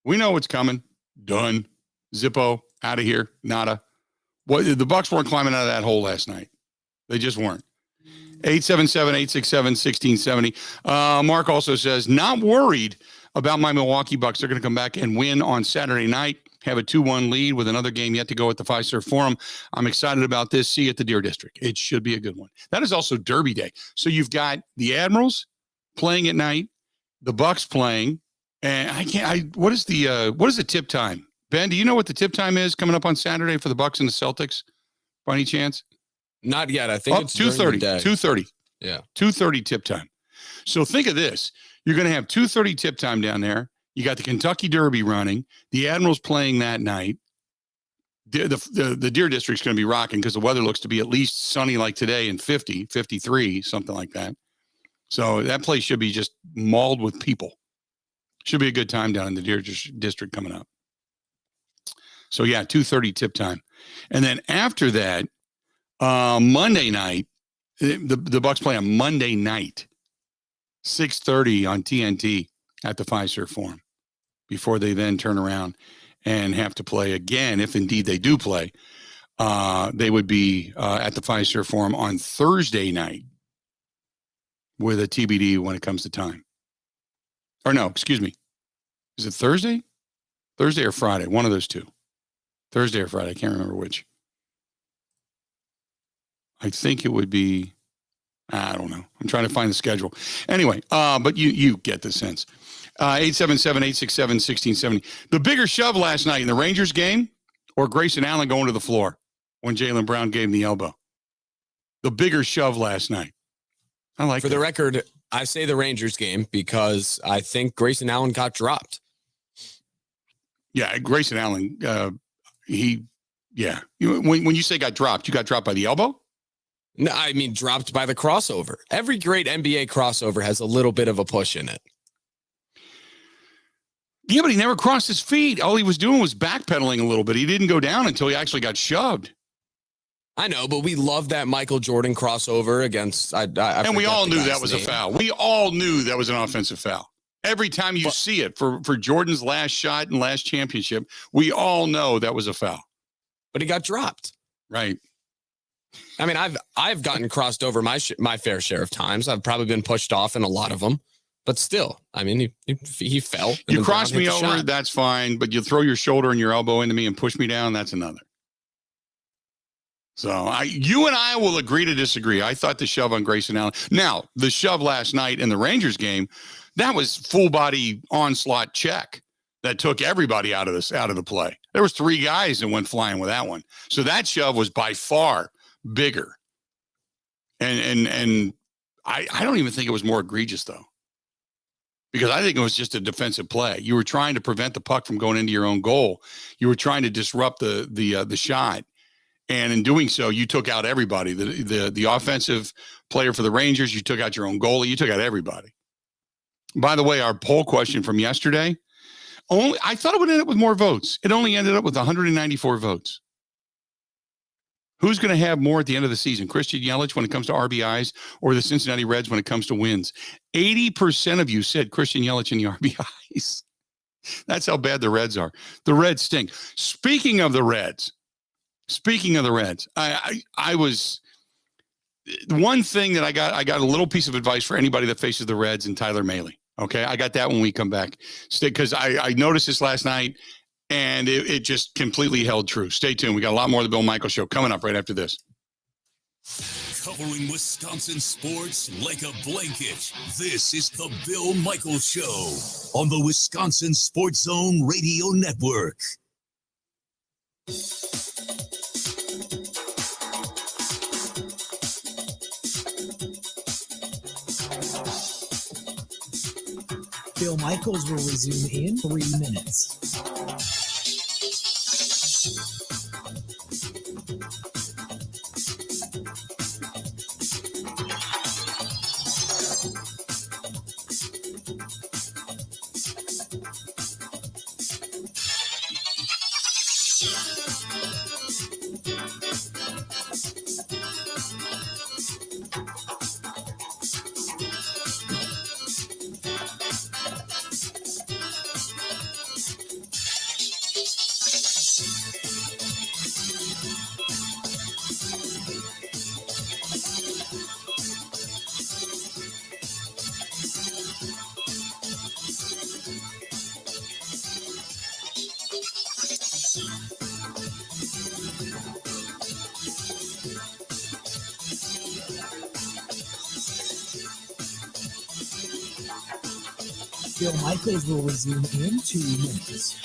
We know what's coming. Done. Zippo, out of here. Nada. The Bucks weren't climbing out of that hole last night. They just weren't. 877-867-1670. Mark also says, not worried about my Milwaukee Bucks. They're going to come back and win on Saturday night, have a 2-1 lead with another game yet to go at the Fiserv Forum. I'm excited about this. See you at the Deer District. It should be a good one. That is also Derby Day. So you've got the Admirals playing at night, the Bucks playing, and what is the tip time? Ben, do you know what the tip time is coming up on Saturday for the Bucks and the Celtics by any chance? Not yet. I think it's 2:30. 2:30. Yeah. 2:30 tip time. So think of this. You're going to have 2:30 tip time down there. You got the Kentucky Derby running. The Admirals playing that night. The Deer District's going to be rocking because the weather looks to be at least sunny like today and 50, 53, something like that. So that place should be just mauled with people. Should be a good time down in the Deer District coming up. So, yeah, 2:30 tip time. And then after that, Monday night, the Bucks play on Monday night, 6:30 on TNT at the Fiserv Forum before they then turn around and have to play again. If indeed they do play, they would be at the Fiserv Forum on Thursday night with a TBD when it comes to time. Or no, excuse me. Is it Thursday? Thursday or Friday? One of those two. Thursday or Friday. I can't remember which. I think it would be, I don't know. I'm trying to find the schedule. Anyway, but you get the sense. 877-867-1670. The bigger shove last night in the Rangers game or Grayson Allen going to the floor when Jaylen Brown gave him the elbow? The bigger shove last night. I like For the record, I say the Rangers game because I think Grayson Allen got dropped. Yeah, Grayson Allen, when you say got dropped, you got dropped by the elbow? No, I mean dropped by the crossover. Every great NBA crossover has a little bit of a push in it. Yeah, but he never crossed his feet. All he was doing was backpedaling a little bit. He didn't go down until he actually got shoved. I know, but we love that Michael Jordan crossover against. And we all knew that was a foul. We all knew that was an offensive foul. Every time you see it for Jordan's last shot and last championship, we all know that was a foul. But he got dropped. Right. I mean, I've gotten crossed over my fair share of times. I've probably been pushed off in a lot of them. But still, I mean, he fell. You cross me over, that's fine. But you throw your shoulder and your elbow into me and push me down, that's another. So you and I will agree to disagree. I thought the shove on Grayson Allen. Now, the shove last night in the Rangers game, that was full body onslaught check that took everybody out of the play. There was 3 guys that went flying with that one. So that shove was by far bigger. And I don't even think it was more egregious though. Because I think it was just a defensive play. You were trying to prevent the puck from going into your own goal. You were trying to disrupt the shot. And in doing so, you took out everybody. The offensive player for the Rangers, you took out your own goalie, you took out everybody. By the way, our poll question from yesterday, I thought it would end up with more votes. It only ended up with 194 votes. Who's going to have more at the end of the season? Christian Yelich when it comes to RBIs or the Cincinnati Reds when it comes to wins? 80% of you said Christian Yelich in the RBIs. That's how bad the Reds are. The Reds stink. Speaking of the Reds, I was one thing that I got a little piece of advice for anybody that faces the Reds and Tyler Mahle. Okay. I got that when we come back because I noticed this last night and it just completely held true. Stay tuned. We got a lot more of the Bill Michaels Show coming up right after this. Covering Wisconsin sports like a blanket. This is the Bill Michaels Show on the Wisconsin Sports Zone Radio Network. Bill Michaels will resume in 3 minutes. Bill Michaels will resume in 2 minutes.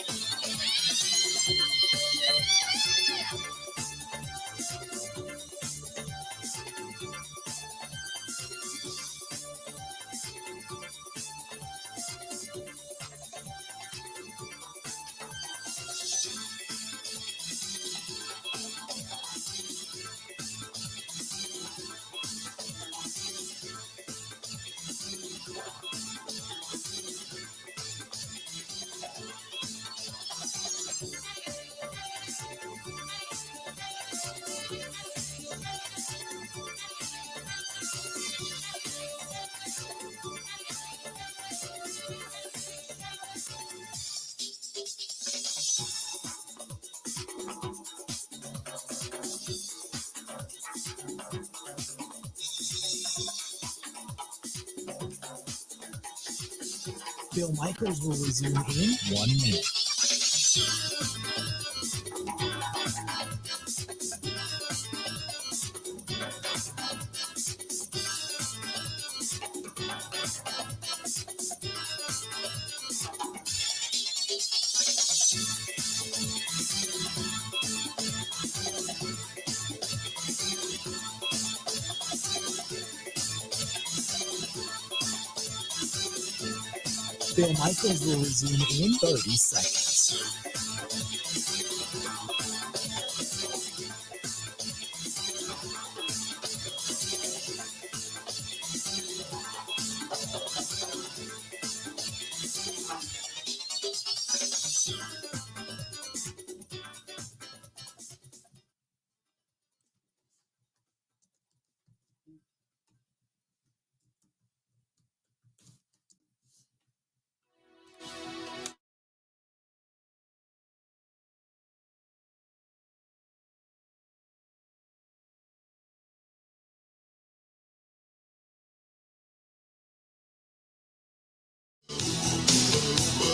Bill Michaels will resume in 1 minute. Bill Michaels will resume in 30 seconds.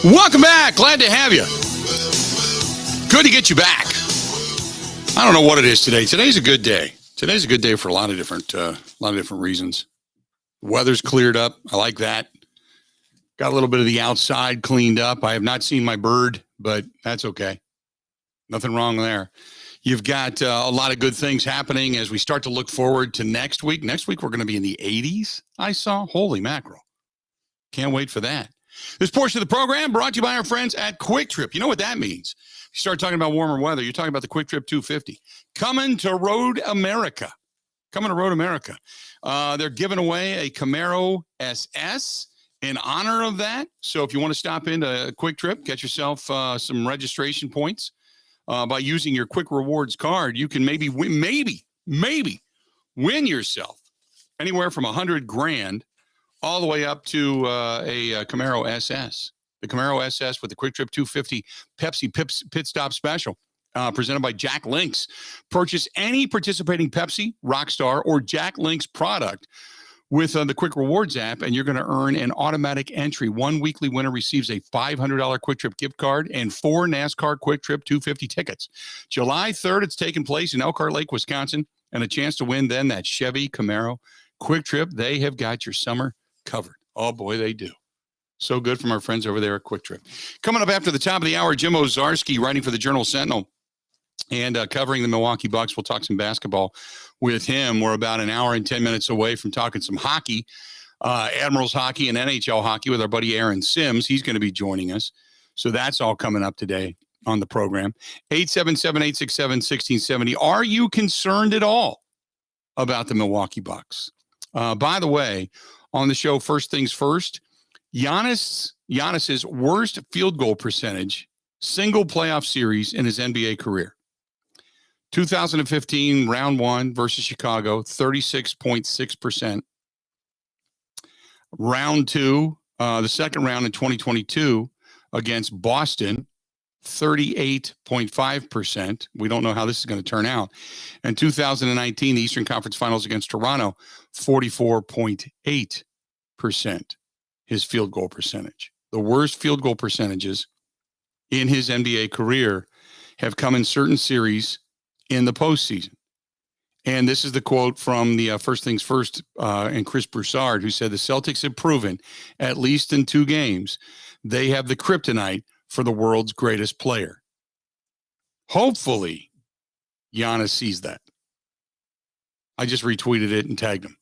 Welcome back. Glad to have you. Good to get you back. I don't know what it is today. Today's a good day. Today's a good day for a lot of different reasons. Weather's cleared up. I like that. Got a little bit of the outside cleaned up. I have not seen my bird, but that's okay. Nothing wrong there. You've got a lot of good things happening as we start to look forward to next week. Next week, we're going to be in the 80s, I saw. Holy mackerel. Can't wait for that. This portion of the program brought to you by our friends at Quick Trip. You know what that means. You start talking about warmer weather, you're talking about the Quick Trip 250. Coming to Road America. They're giving away a Camaro SS in honor of that. So if you want to stop into Quick Trip, get yourself some registration points by using your Quick Rewards card. You can maybe win yourself anywhere from $100,000 all the way up to a Camaro SS. The Camaro SS with the Quick Trip 250 Pepsi Pit Stop Special, presented by Jack Links. Purchase any participating Pepsi, Rockstar, or Jack Links product with the Quick Rewards app, and you're going to earn an automatic entry. One weekly winner receives a $500 Quick Trip gift card and 4 NASCAR Quick Trip 250 tickets. July 3rd, it's taking place in Elkhart Lake, Wisconsin. and a chance to win then that Chevy Camaro Quick Trip. They have got your summer covered. Oh, boy, they do. So good from our friends over there at Quick Trip. Coming up after the top of the hour, Jim Ozarski, writing for the Journal-Sentinel and covering the Milwaukee Bucks. We'll talk some basketball with him. We're about an hour and 10 minutes away from talking some hockey, Admirals hockey and NHL hockey with our buddy Aaron Sims. He's going to be joining us. So that's all coming up today on the program. 877-867-1670. Are you concerned at all about the Milwaukee Bucks? By the way, on the show, first things first, Giannis's worst field goal percentage, single playoff series in his NBA career. 2015, round one versus Chicago, 36.6%. Round two, the second round in 2022 against Boston, 38.5%. We don't know how this is going to turn out. And 2019, the Eastern Conference Finals against Toronto, 44.8%. His field goal percentage. The worst field goal percentages in his NBA career have come in certain series in the postseason. And this is the quote from the First Things First and Chris Broussard, who said the Celtics have proven, at least in 2 games, they have the kryptonite for the world's greatest player. Hopefully, Giannis sees that. I just retweeted it and tagged him.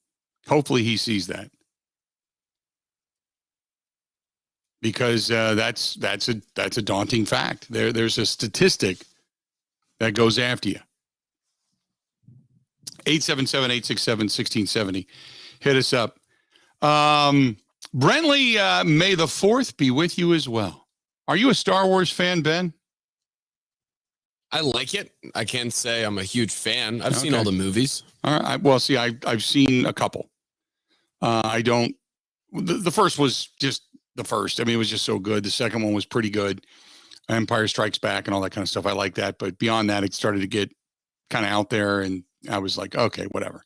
Hopefully he sees that. Because that's a daunting fact. There's a statistic that goes after you. 877-867-1670. Hit us up. Brentley, may the 4th be with you as well. Are you a Star Wars fan, Ben? I like it. I can't say I'm a huge fan. I've seen all the movies. All right. Well, see, I've seen a couple. I don't. The first was just the first. I mean, it was just so good. The second one was pretty good. Empire Strikes Back and all that kind of stuff. I like that. But beyond that, it started to get kind of out there, and I was like, okay, whatever.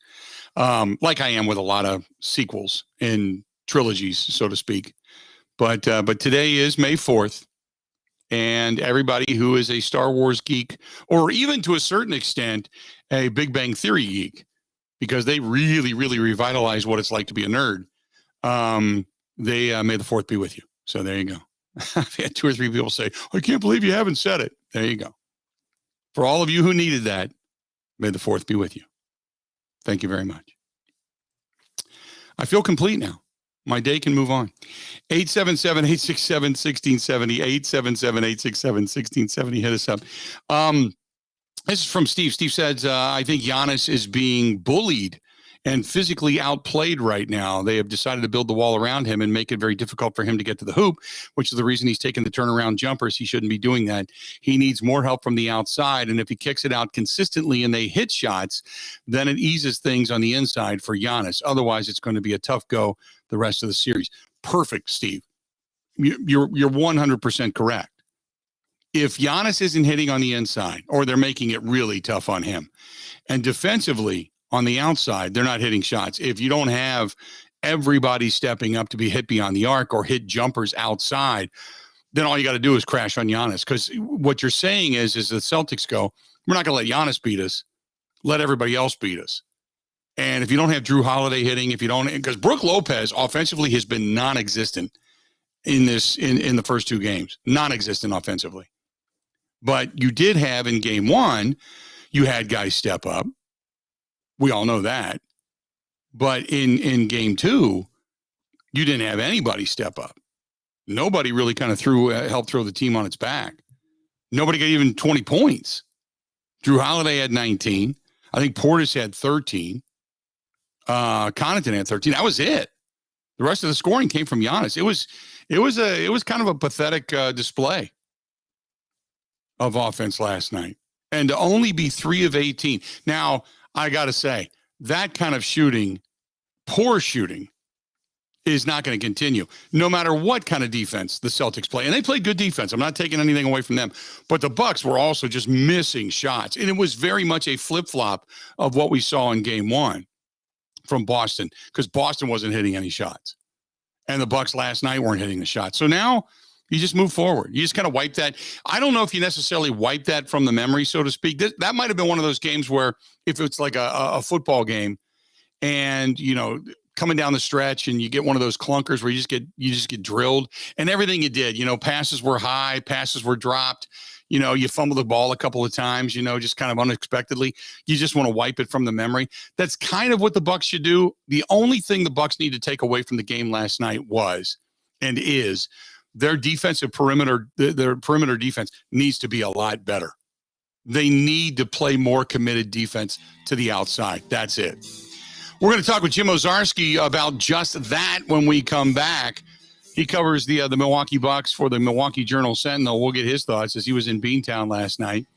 Like I am with a lot of sequels and trilogies, so to speak. But today is May 4th, and everybody who is a Star Wars geek, or even to a certain extent, a Big Bang Theory geek, because they really, really revitalize what it's like to be a nerd. They may the 4th be with you. So there you go. I've had 2 or 3 people say, I can't believe you haven't said it. There you go. For all of you who needed that, may the 4th be with you. Thank you very much. I feel complete now. My day can move on. 877-867-1670, 877-867-1670. Hit us up. This is from Steve. Steve says, I think Giannis is being bullied and physically outplayed right now. They have decided to build the wall around him and make it very difficult for him to get to the hoop, which is the reason he's taking the turnaround jumpers. He shouldn't be doing that. He needs more help from the outside, and if he kicks it out consistently and they hit shots, then it eases things on the inside for Giannis. Otherwise, it's going to be a tough go the rest of the series. Perfect, Steve. You're 100% correct. If Giannis isn't hitting on the inside, or they're making it really tough on him, and defensively, on the outside, they're not hitting shots. If you don't have everybody stepping up to be hit beyond the arc or hit jumpers outside, then all you got to do is crash on Giannis. Because what you're saying is the Celtics go, we're not going to let Giannis beat us. Let everybody else beat us. And if you don't have Drew Holiday hitting, if you don't, because Brook Lopez offensively has been non-existent in the first 2 games, non-existent offensively. But you did have in game 1, you had guys step up. We all know that. But in game 2, you didn't have anybody step up. Nobody really kind of helped throw the team on its back. Nobody got even 20 points. Drew Holiday had 19. I think Portis had 13. Connaughton had 13. That was it. The rest of the scoring came from Giannis. It was kind of a pathetic display of offense last night. And to only be 3 of 18. Now, I got to say, that kind of shooting, poor shooting, is not going to continue, no matter what kind of defense the Celtics play. And they played good defense. I'm not taking anything away from them. But the Bucks were also just missing shots. And it was very much a flip-flop of what we saw in game 1 from Boston, because Boston wasn't hitting any shots. And the Bucks last night weren't hitting the shots. So now You just move forward. You just kind of wipe that. I don't know if you necessarily wipe that from the memory, so to speak. That might have been one of those games where if it's like a football game and, coming down the stretch and you get one of those clunkers where you just get drilled and everything you did, passes were high, passes were dropped, you fumbled the ball a couple of times, just kind of unexpectedly. You just want to wipe it from the memory. That's kind of what the Bucs should do. The only thing the Bucs need to take away from the game last night was and is their defensive perimeter, their perimeter defense needs to be a lot better. They need to play more committed defense to the outside. That's it. We're going to talk with Jim Owczarski about just that when we come back. He covers the Milwaukee Bucks for the Milwaukee Journal-Sentinel. We'll get his thoughts as he was in Beantown last night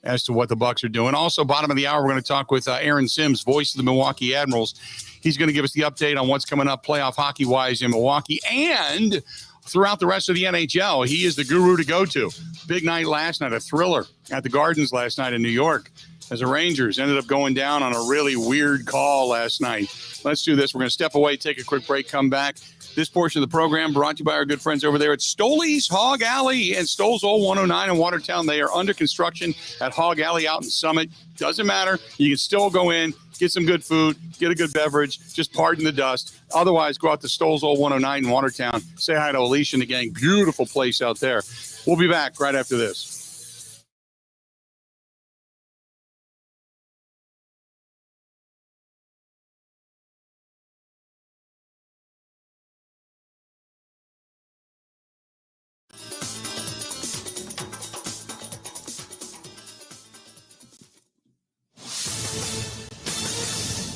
as to what the Bucks are doing. Also, bottom of the hour, we're going to talk with Aaron Sims, voice of the Milwaukee Admirals. He's going to give us the update on what's coming up playoff hockey-wise in Milwaukee and throughout the rest of the NHL. He is the guru to go to. Big night last night, a thriller at the Gardens last night in New York as the Rangers ended up going down on a really weird call last night. Let's do this. We're going to step away, take a quick break, come back. This portion of the program brought to you by our good friends over there at Stoley's Hog Alley and Stoll's Old 109 in Watertown. They are under construction at Hog Alley out in Summit. Doesn't matter. You can still go in, get some good food, get a good beverage, just pardon the dust. Otherwise, go out to Stoll's Old 109 in Watertown. Say hi to Alicia and the gang. Beautiful place out there. We'll be back right after this.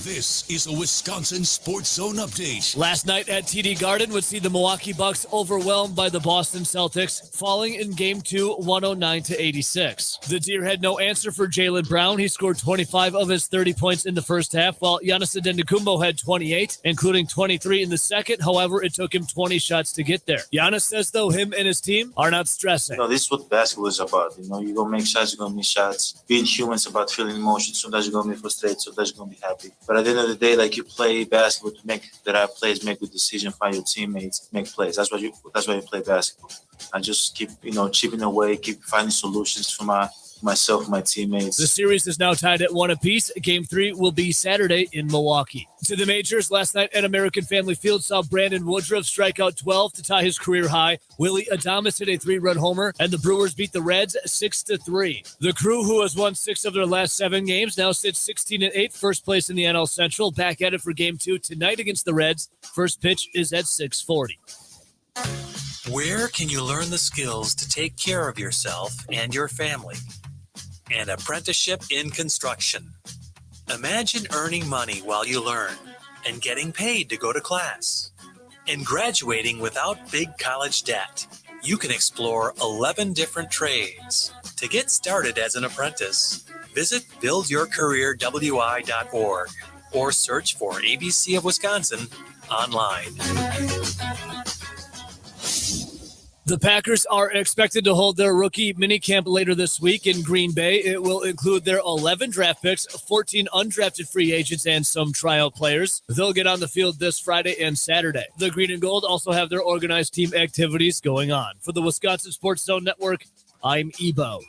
This is a Wisconsin Sports Zone update. Last night at TD Garden would see the Milwaukee Bucks overwhelmed by the Boston Celtics, falling in Game 2, 109-86. The Deer had no answer for Jaylen Brown. He scored 25 of his 30 points in the first half, while Giannis Antetokounmpo had 28, including 23 in the second. However, it took him 20 shots to get there. Giannis says, though, him and his team are not stressing. This is what basketball is about. You're going to make shots, you're going to miss shots. Being human is about feeling emotions. Sometimes you're going to be frustrated, sometimes you're going to be happy. But at the end of the day, you play basketball to make the right plays, make good decisions, find your teammates, make plays. That's why you play basketball. I just keep, chipping away, keep finding solutions for myself, my teammates. The series is now tied at 1 apiece. Game 3 will be Saturday in Milwaukee. To the majors, last night at American Family Field saw Brandon Woodruff strike out 12 to tie his career high. Willie Adames hit a 3-run homer, and the Brewers beat the Reds 6-3. The Crew, who has won 6 of their last 7 games, now sits 16-8, first place in the NL Central. Back at it for Game 2 tonight against the Reds. First pitch is at 6:40. Where can you learn the skills to take care of yourself and your family? An apprenticeship in construction. Imagine earning money while you learn and getting paid to go to class and graduating without big college debt. You can explore 11 different trades. To get started as an apprentice, visit buildyourcareerwi.org or search for ABC of Wisconsin online. The Packers are expected to hold their rookie minicamp later this week in Green Bay. It will include their 11 draft picks, 14 undrafted free agents, and some tryout players. They'll get on the field this Friday and Saturday. The Green and Gold also have their organized team activities going on. For the Wisconsin Sports Zone Network, I'm Ebo.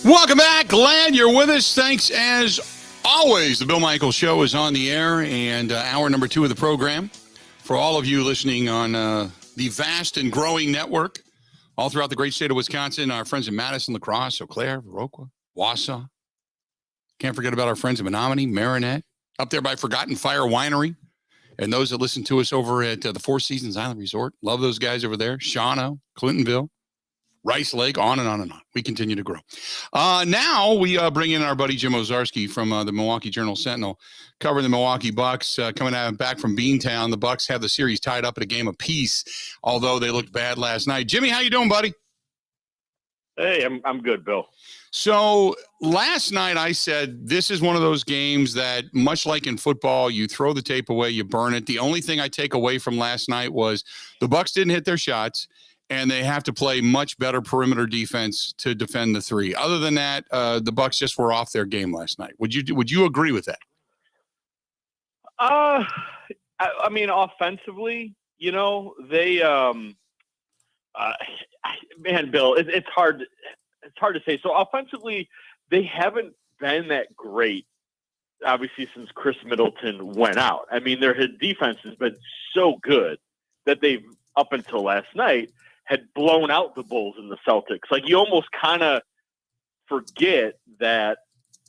Welcome back. Glad you're with us. Thanks as always. The Bill Michaels Show is on the air, and hour number 2 of the program. For all of you listening on the vast and growing network all throughout the great state of Wisconsin, our friends in Madison, La Crosse, Eau Claire, Viroqua, Wausau. Can't forget about our friends in Menominee, Marinette, up there by Forgotten Fire Winery, and those that listen to us over at the Four Seasons Island Resort. Love those guys over there. Shawano, Clintonville, Rice Lake, on and on and on. We continue to grow. Now we bring in our buddy Jim Owczarski from the Milwaukee Journal-Sentinel, covering the Milwaukee Bucks. Coming back from Beantown, the Bucks have the series tied up at a game apiece, although they looked bad last night. Jimmy, how you doing, buddy? Hey, I'm good, Bill. So last night I said this is one of those games that, much like in football, you throw the tape away, you burn it. The only thing I take away from last night was the Bucs didn't hit their shots, and they have to play much better perimeter defense to defend the three. Other than that, the Bucs just were off their game last night. Would you agree with that? I mean, offensively, they man, Bill, it's hard. It's hard to say. So offensively, they haven't been that great, obviously, since Chris Middleton went out. I mean, their defense has been so good that they've, up until last night, had blown out the Bulls and the Celtics. Like, you almost kind of forget that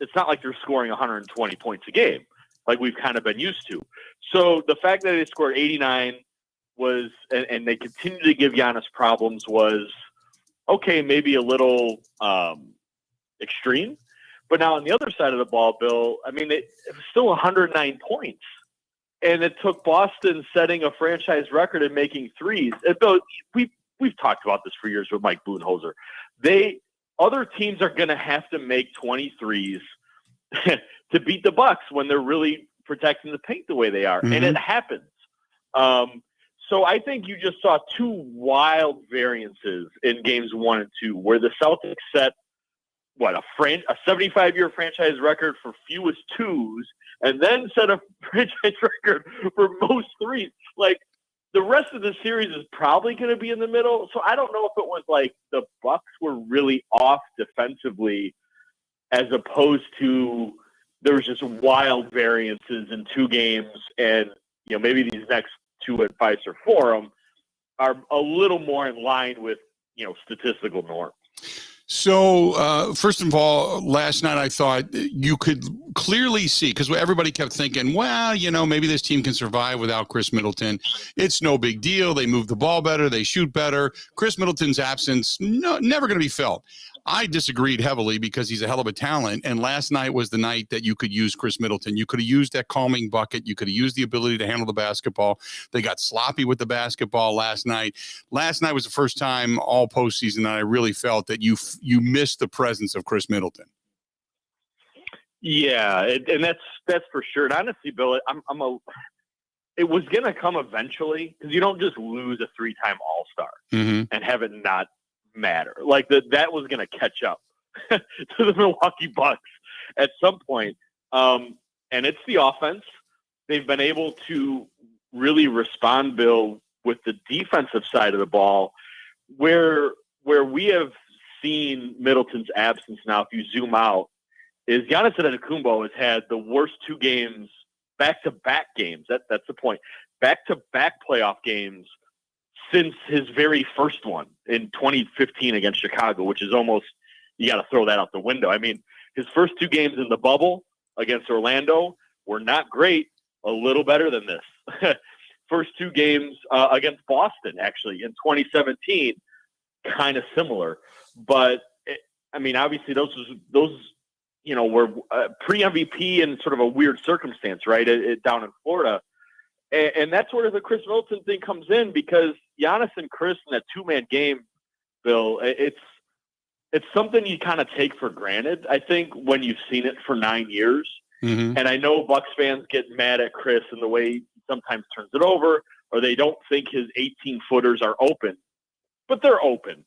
it's not like they're scoring 120 points a game, like we've kind of been used to. So the fact that they scored 89 was, and they continue to give Giannis problems, was okay, maybe a little extreme. But now on the other side of the ball, Bill, I mean, it was still 109 points. And it took Boston setting a franchise record and making threes. And Bill, we've talked about this for years with Mike Budenholzer. Other teams are going to have to make 23s to beat the Bucs when they're really protecting the paint the way they are. Mm-hmm. And it happens. So I think you just saw two wild variances in games 1 and 2, where the Celtics set a 75-year franchise record for fewest twos, and then set a franchise record for most threes. Like, the rest of the series is probably going to be in the middle. So I don't know if it was like the Bucs were really off defensively, as opposed to there was just wild variances in 2 games, and maybe these next 2 at Fiserv Forum are a little more in line with, statistical norms. So, first of all, last night I thought you could clearly see, because everybody kept thinking, well, maybe this team can survive without Chris Middleton. It's no big deal. They move the ball better. They shoot better. Chris Middleton's absence, never going to be felt. I disagreed heavily because he's a hell of a talent. And last night was the night that you could use Chris Middleton. You could have used that calming bucket. You could have used the ability to handle the basketball. They got sloppy with the basketball last night. Last night was the first time all postseason that I really felt that you missed the presence of Chris Middleton. Yeah, and that's for sure. And honestly, Bill, it was going to come eventually, because you don't just lose a 3-time All-Star and have it not matter. Like, that was going to catch up to the Milwaukee Bucks at some point. And it's the offense. They've been able to really respond, Bill, with the defensive side of the ball, where we have seen Middleton's absence now, if you zoom out, is Giannis Antetokounmpo has had the worst 2 games, back-to-back games. That's the point. Back-to-back playoff games since his very first one in 2015 against Chicago, which is almost, you got to throw that out the window. I mean, his first 2 games in the bubble against Orlando were not great, a little better than this. First 2 games against Boston, actually, in 2017, kind of similar. But, obviously those were pre-MVP in sort of a weird circumstance, right, down in Florida. And that's where the Chris Middleton thing comes in, because Giannis and Chris in that 2-man game, Bill, it's something you kind of take for granted, I think, when you've seen it for 9 years. Mm-hmm. And I know Bucs fans get mad at Chris and the way he sometimes turns it over, or they don't think his 18-footers are open. But they're open.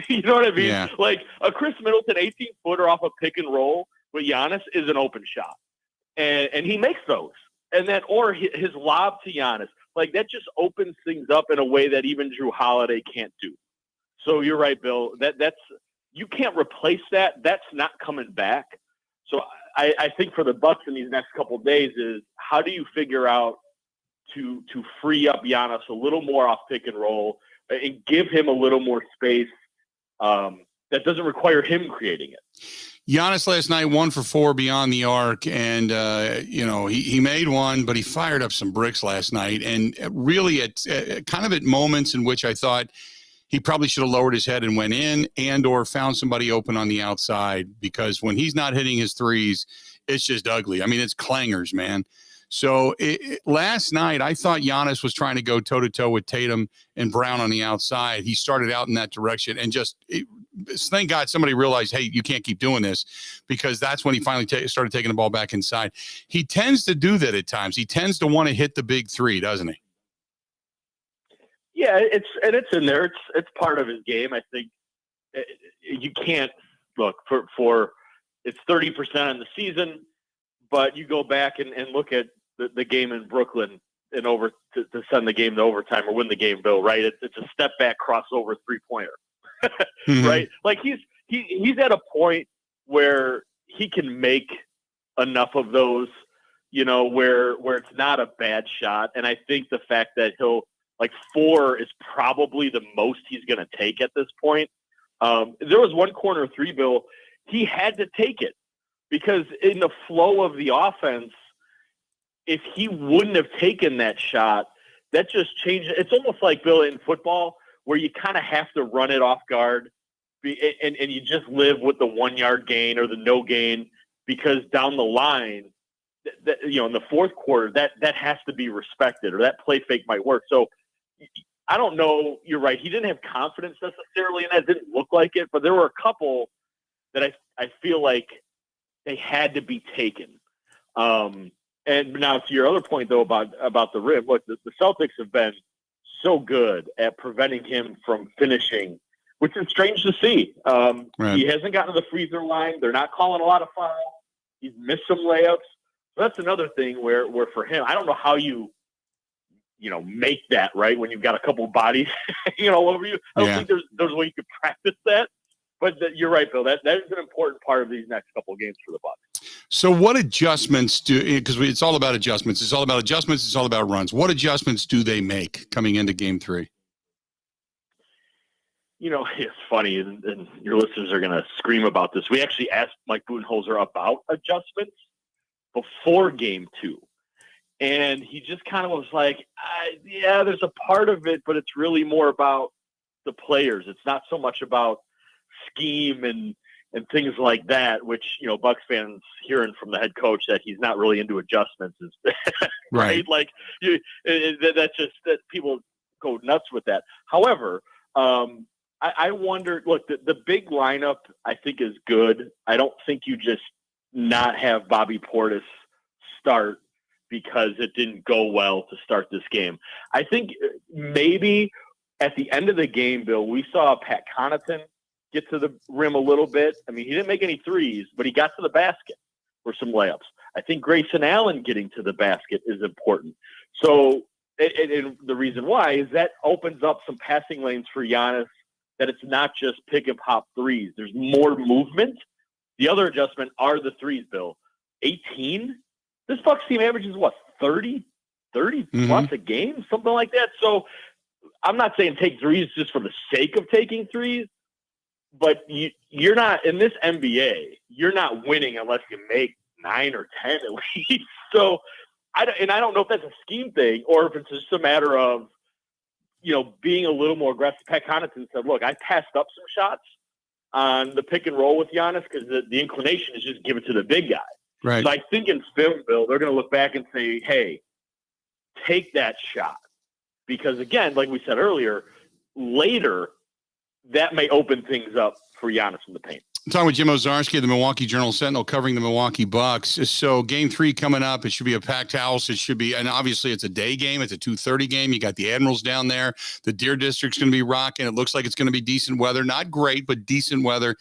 You know what I mean? Yeah. Like, a Chris Middleton 18-footer off a pick and roll with Giannis is an open shot. And he makes those. And then, or his lob to Giannis, like, that just opens things up in a way that even Drew Holiday can't do. So you're right, Bill. That's you can't replace that. That's not coming back. So I think for the Bucs in these next couple of days is, how do you figure out to free up Giannis a little more off pick and roll and give him a little more space that doesn't require him creating it? Giannis last night 1 for 4 beyond the arc, and he made one, but he fired up some bricks last night, and really at kind of at moments in which I thought he probably should have lowered his head and went in, and or found somebody open on the outside, because when he's not hitting his threes, it's just ugly. I mean, it's clangers, man. So last night, I thought Giannis was trying to go toe-to-toe with Tatum and Brown on the outside. He started out in that direction and just thank God somebody realized, hey, you can't keep doing this, because that's when he finally started taking the ball back inside. He tends to do that at times. He tends to want to hit the big three, doesn't he? Yeah, it's in there. It's part of his game. I think you can't look for it's 30% in the season, but you go back and look at the game in Brooklyn and over to send the game to overtime or win the game, Bill, right? It's a step back crossover 3-pointer, right? Like he's at a point where he can make enough of those, where it's not a bad shot. And I think the fact that he'll, like, 4 is probably the most he's going to take at this point. There was one corner 3, Bill, he had to take it because in the flow of the offense, if he wouldn't have taken that shot, that just changed. It's almost like, Bill, in football where you kind of have to run it off guard and you just live with the 1-yard gain or the no gain, because down the line, in the fourth quarter, that has to be respected, or that play fake might work. So I don't know. You're right. He didn't have confidence necessarily, and that didn't look like it. But there were a couple that I feel like they had to be taken. And now to your other point, though, about the rim, look, the Celtics have been so good at preventing him from finishing, which is strange to see. Right. He hasn't gotten to the free throw line. They're not calling a lot of fouls. He's missed some layups. So that's another thing where for him, I don't know how you make that, right, when you've got a couple of bodies, over you. I don't think there's a way you could practice that. But you're right, Bill. That is an important part of these next couple of games for the Bucks. So what adjustments because it's all about adjustments. It's all about adjustments. It's all about runs. What adjustments do they make coming into game 3? It's funny, and your listeners are going to scream about this. We actually asked Mike Budenholzer about adjustments before game 2. And he just kind of was like, yeah, there's a part of it, but it's really more about the players. It's not so much about scheme and things like that, which, Bucks fans hearing from the head coach that he's not really into adjustments is right. Like that's just that people go nuts with that. However, I wonder, look, the big lineup I think is good. I don't think you just not have Bobby Portis start because it didn't go well to start this game. I think maybe at the end of the game, Bill, we saw Pat Connaughton get to the rim a little bit. I mean, he didn't make any threes, but he got to the basket for some layups. I think Grayson Allen getting to the basket is important. So, and the reason why is that opens up some passing lanes for Giannis, that it's not just pick and pop threes. There's more movement. The other adjustment are the threes, Bill. 18? This Bucks team averages, what, 30 plus a game? Something like that. So I'm not saying take threes just for the sake of taking threes, but you're not, in this NBA, you're not winning unless you make 9 or 10 at least. So I don't know if that's a scheme thing or if it's just a matter of, being a little more aggressive. Pat Connaughton said, look, I passed up some shots on the pick and roll with Giannis because the inclination is just give it to the big guy. Right. So I think in film, Bill, they're going to look back and say, hey, take that shot. Because, again, like we said earlier, later that may open things up for Giannis in the paint. I'm talking with Jim Ozarski of the Milwaukee Journal-Sentinel covering the Milwaukee Bucks. So game 3 coming up. It should be a packed house. It should be, and obviously it's a day game. It's a 2:30 game. You got the Admirals down there. The Deer District's going to be rocking. It looks like it's going to be decent weather. Not great, but decent weather.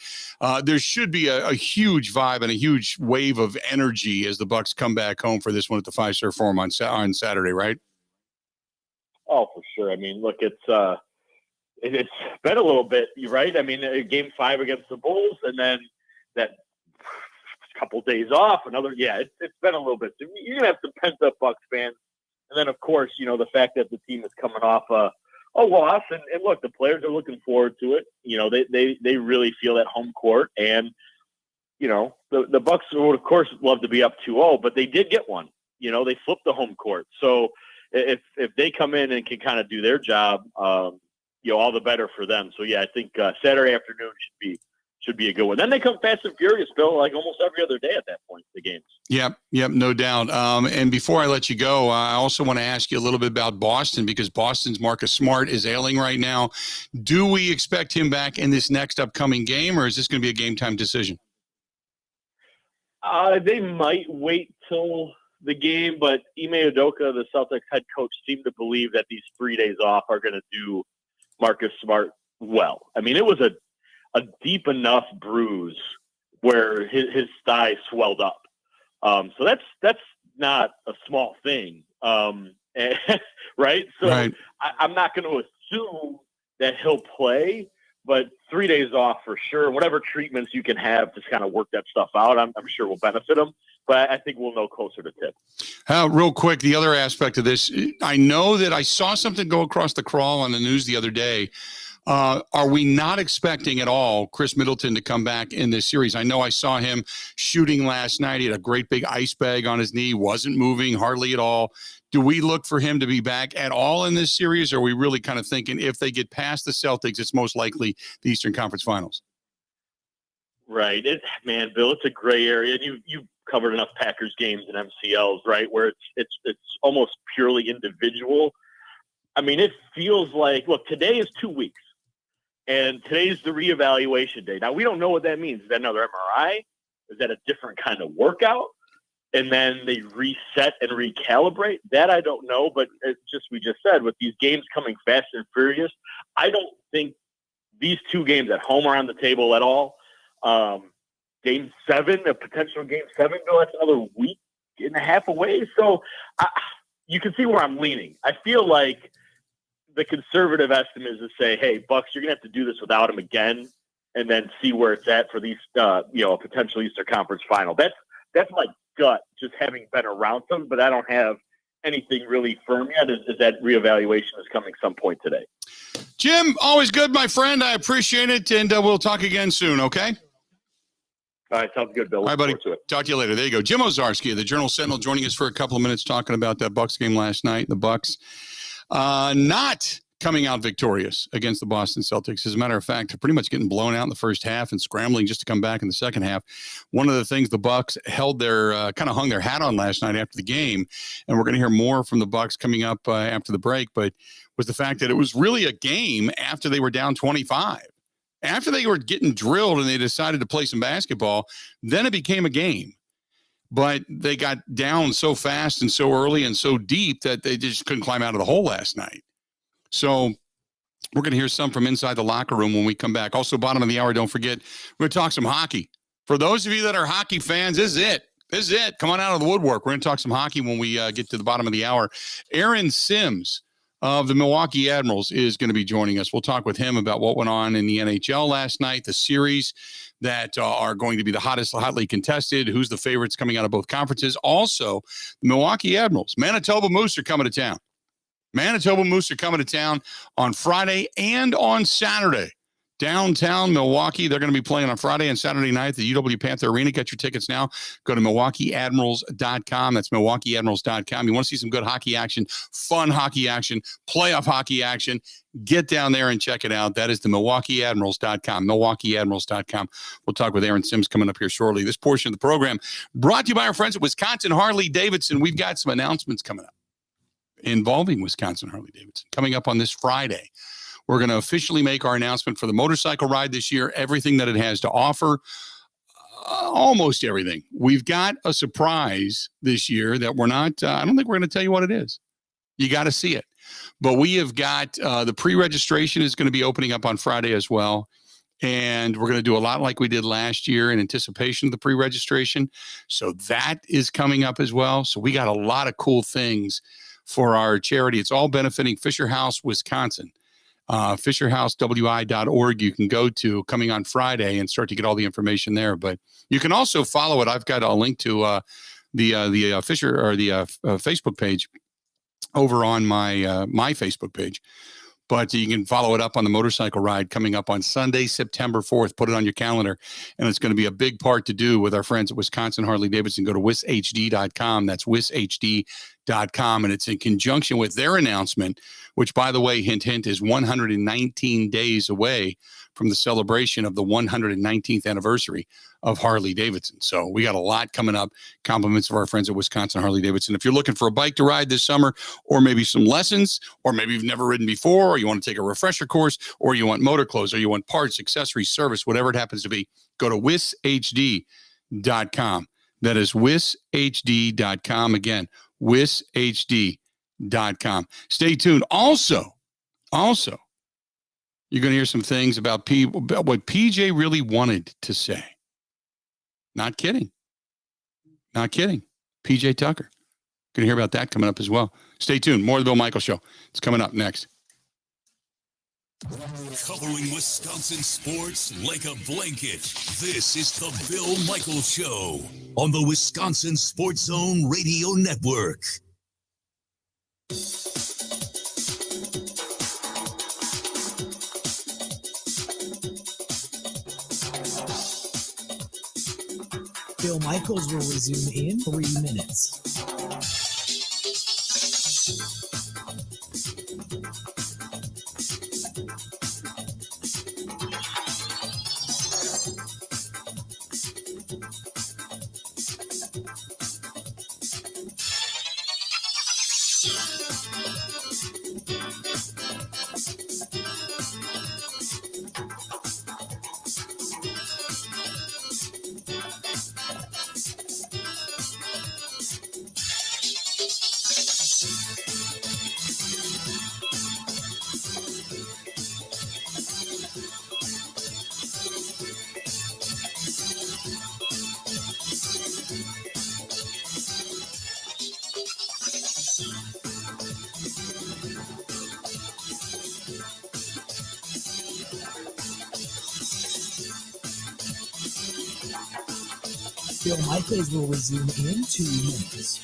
There should be a huge vibe and a huge wave of energy as the Bucks come back home for this one at the Fiserv Forum on Saturday, right? Oh, for sure. I mean, look, it's been a little bit, right? I mean, game 5 against the Bulls, and then that couple days off. It's been a little bit. You're gonna have some pent up Bucks fans, and then of course, the fact that the team is coming off a loss, and look, the players are looking forward to it. They really feel that home court, and the Bucks would of course love to be up 2-0, but they did get one. They flipped the home court, so if they come in and can kind of do their job. All the better for them. So, yeah, I think Saturday afternoon should be a good one. Then they come fast and furious, Bill, like almost every other day at that point, the games. Yep, no doubt. And before I let you go, I also want to ask you a little bit about Boston, because Boston's Marcus Smart is ailing right now. Do we expect him back in this next upcoming game, or is this going to be a game-time decision? They might wait till the game, but Ime Udoka, the Celtics head coach, seemed to believe that these 3 days off are going to do Marcus Smart well. I mean, it was a deep enough bruise where his thigh swelled up. So that's not a small thing, right? So right. I'm not going to assume that he'll play, but 3 days off for sure. Whatever treatments you can have to kind of work that stuff out, I'm sure will benefit him. But I think we'll know closer to tip. Real quick, the other aspect of this, I know that I saw something go across the crawl on the news the other day. Are we not expecting at all Chris Middleton to come back in this series? I know I saw him shooting last night. He had a great big ice bag on his knee, wasn't moving hardly at all. Do we look for him to be back at all in this series? Or are we really kind of thinking if they get past the Celtics, it's most likely the Eastern Conference Finals? Right. Man, Bill, it's a gray area. And you covered enough Packers games and MCLs, right, where it's almost purely individual. I mean, it feels like, look, today is 2 weeks. And today's the reevaluation day. Now, we don't know what that means. Is that another MRI? Is that a different kind of workout? And then they reset and recalibrate? That I don't know. But it's just, we just said, with these games coming fast and furious, I don't think these two games at home are on the table at all. Game 7, a potential Game 7, Bill, that's another week and a half away. So you can see where I'm leaning. I feel like the conservative estimate is to say, hey, Bucks, you're going to have to do this without him again and then see where it's at for these, a potential Eastern Conference final. That's my gut, just having been around them, but I don't have anything really firm yet. Is that reevaluation is coming some point today. Jim, always good, my friend. I appreciate it, and we'll talk again soon, okay? All right, sounds good, Bill. All right, buddy. Talk to you later. There you go. Jim Owczarski of the Journal Sentinel joining us for a couple of minutes talking about that Bucks game last night. The Bucks not coming out victorious against the Boston Celtics. As a matter of fact, they're pretty much getting blown out in the first half and scrambling just to come back in the second half. One of the things the Bucks held their kind of hung their hat on last night after the game, and we're going to hear more from the Bucks coming up after the break, but was the fact that it was really a game after they were down 25. After they were getting drilled and they decided to play some basketball, then it became a game. But they got down so fast and so early and so deep that they just couldn't climb out of the hole last night. So we're going to hear some from inside the locker room when we come back. Also, bottom of the hour, don't forget, we're going to talk some hockey. For those of you that are hockey fans, this is it. This is it. Come on out of the woodwork. We're going to talk some hockey when we get to the bottom of the hour. Aaron Sims of the Milwaukee Admirals is going to be joining us. We'll talk with him about what went on in the NHL last night, the series that are going to be the hotly contested, who's the favorites coming out of both conferences. Also, the Milwaukee Admirals, Manitoba Moose are coming to town. Manitoba Moose are coming to town on Friday and on Saturday. Downtown Milwaukee, they're going to be playing on Friday and Saturday night at the UW Panther Arena. Get your tickets now. Go to MilwaukeeAdmirals.com. That's MilwaukeeAdmirals.com. You want to see some good hockey action, fun hockey action, playoff hockey action, get down there and check it out. That is the MilwaukeeAdmirals.com. MilwaukeeAdmirals.com. We'll talk with Aaron Sims coming up here shortly. This portion of the program brought to you by our friends at Wisconsin Harley-Davidson. We've got some announcements coming up involving Wisconsin Harley-Davidson coming up on this Friday. We're going to officially make our announcement for the motorcycle ride this year, everything that it has to offer, almost everything. We've got a surprise this year that we're not, I don't think we're going to tell you what it is. You got to see it. But we have got the pre-registration is going to be opening up on Friday as well. And we're going to do a lot like we did last year in anticipation of the pre-registration. So that is coming up as well. So we got a lot of cool things for our charity. It's all benefiting Fisher House, Wisconsin. FisherHouseWI.org you can go to coming on Friday and start to get all the information there. But you can also follow it. I've got a link to the Fisher or the Facebook page over on my my Facebook page. But you can follow it up on the motorcycle ride coming up on Sunday, September 4th. Put it on your calendar. And it's going to be a big part to do with our friends at Wisconsin Harley-Davidson. Go to wishd.com. That's wishd.com. and it's in conjunction with their announcement, which, by the way, hint, hint, is 119 days away from the celebration of the 119th anniversary of Harley Davidson. So we got a lot coming up. Compliments of our friends at Wisconsin Harley Davidson. If you're looking for a bike to ride this summer, or maybe some lessons, or maybe you've never ridden before, or you want to take a refresher course, or you want motor clothes, or you want parts, accessories, service, whatever it happens to be, go to wishd.com. That is wishd.com. Again, wishd.com. Stay tuned. Also, you're going to hear some things about what PJ really wanted to say. Not kidding. PJ Tucker. Going to hear about that coming up as well. Stay tuned. More of the Bill Michaels Show. It's coming up next. Covering Wisconsin sports like a blanket. This is the Bill Michaels Show on the Wisconsin Sports Zone Radio Network. Bill Michaels will resume in 3 minutes. Bill Michaels will resume in 2 minutes.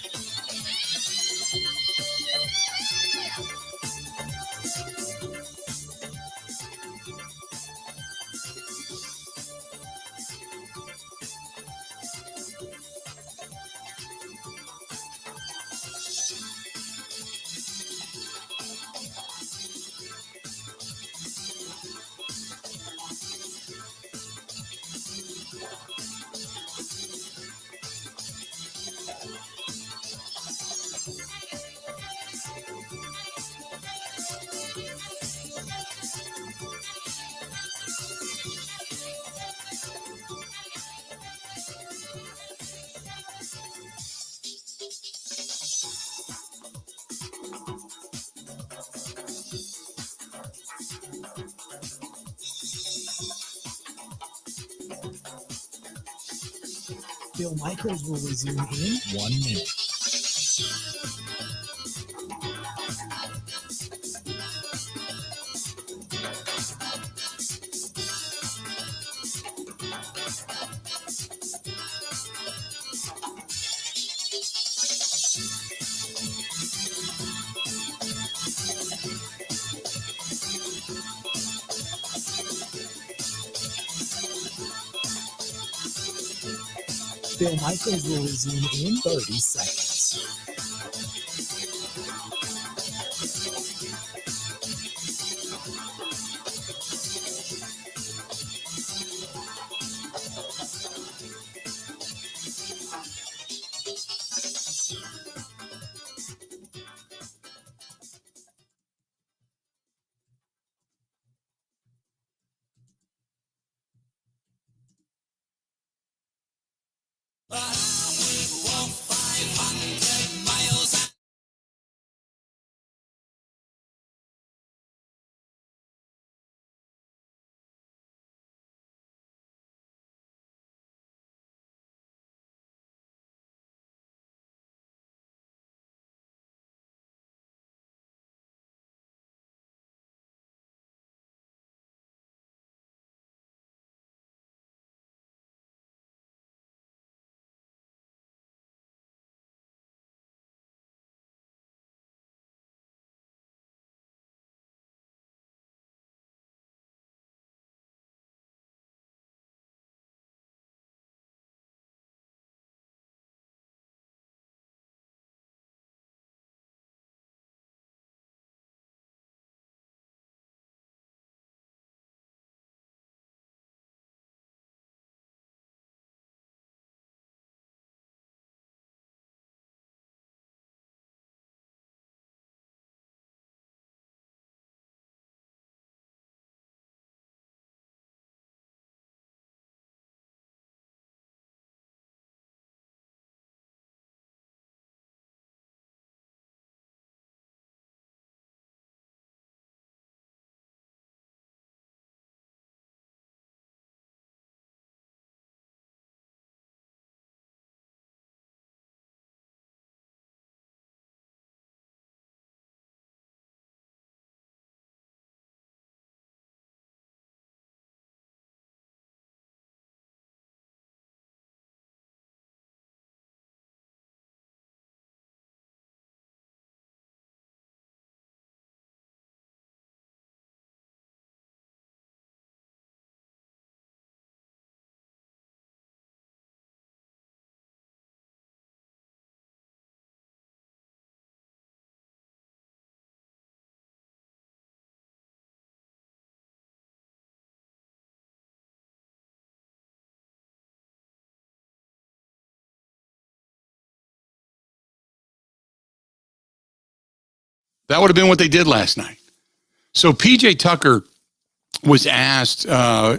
Bill Michaels will resume in 1 minute. Bill Michaels will resume in 30 seconds. That would have been what they did last night. So PJ Tucker was asked,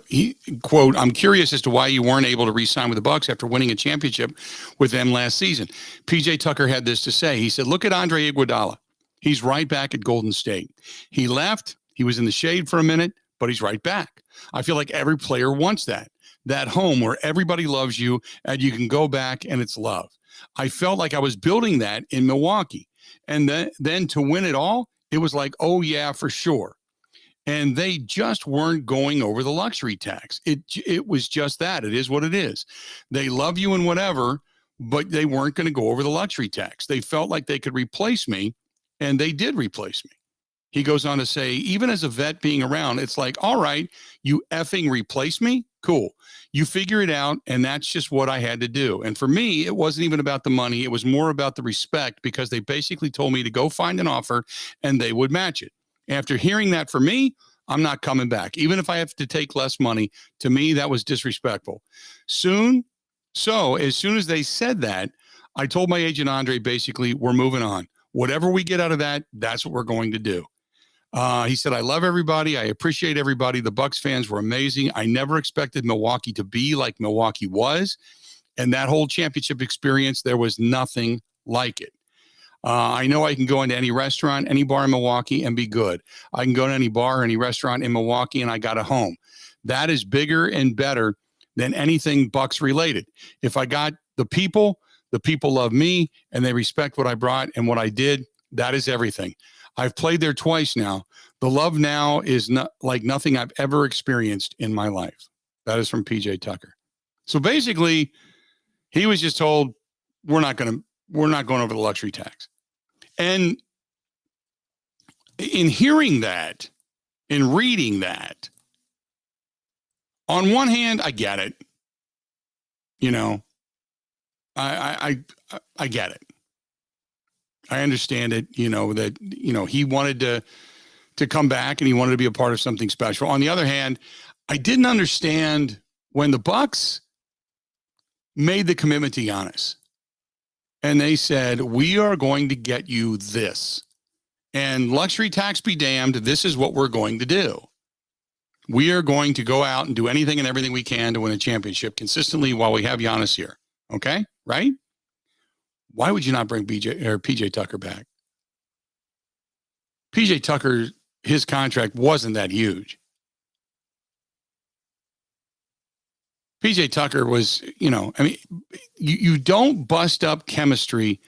he quote, "I'm curious as to why you weren't able to re-sign with the Bucks after winning a championship with them last season." PJ Tucker had this to say. He said, "Look at Andre Iguodala. He's right back at Golden State. He left. He was in the shade for a minute, but he's right back. I feel like every player wants that home where everybody loves you and you can go back and it's love. I felt like I was building that in Milwaukee. And then to win it all, it was like, oh yeah, for sure." And they just weren't going over the luxury tax. It was just that. It is what it is. They love you and whatever, but they weren't going to go over the luxury tax. They felt like they could replace me, and they did replace me. He goes on to say, even as a vet being around, it's like, all right, you effing replace me? Cool. You figure it out, and that's just what I had to do. And for me, it wasn't even about the money. It was more about the respect, because they basically told me to go find an offer, and they would match it. After hearing that, for me, I'm not coming back. Even if I have to take less money, to me, that was disrespectful. So as soon as they said that, I told my agent, Andre, basically, we're moving on. Whatever we get out of that, that's what we're going to do. He said, I love everybody. I appreciate everybody. The Bucks fans were amazing. I never expected Milwaukee to be like Milwaukee was. And that whole championship experience, there was nothing like it. I know I can go into any restaurant, any bar in Milwaukee and be good. I can go to any bar, any restaurant in Milwaukee, and I got a home. That is bigger and better than anything Bucks related. If I got the people love me and they respect what I brought and what I did. That is everything. I've played there twice now. The love now is not like nothing I've ever experienced in my life. That is from PJ Tucker. So basically, he was just told, we're not going over the luxury tax. And in hearing that, in reading that, on one hand, I get it. You know, I get it. I understand it, that, he wanted to come back and he wanted to be a part of something special. On the other hand, I didn't understand when the Bucks made the commitment to Giannis and they said, we are going to get you this, and luxury tax be damned. This is what we're going to do. We are going to go out and do anything and everything we can to win a championship consistently while we have Giannis here. Okay. Right. Why would you not bring PJ Tucker back? PJ Tucker, his contract wasn't that huge. PJ Tucker was, you don't bust up chemistry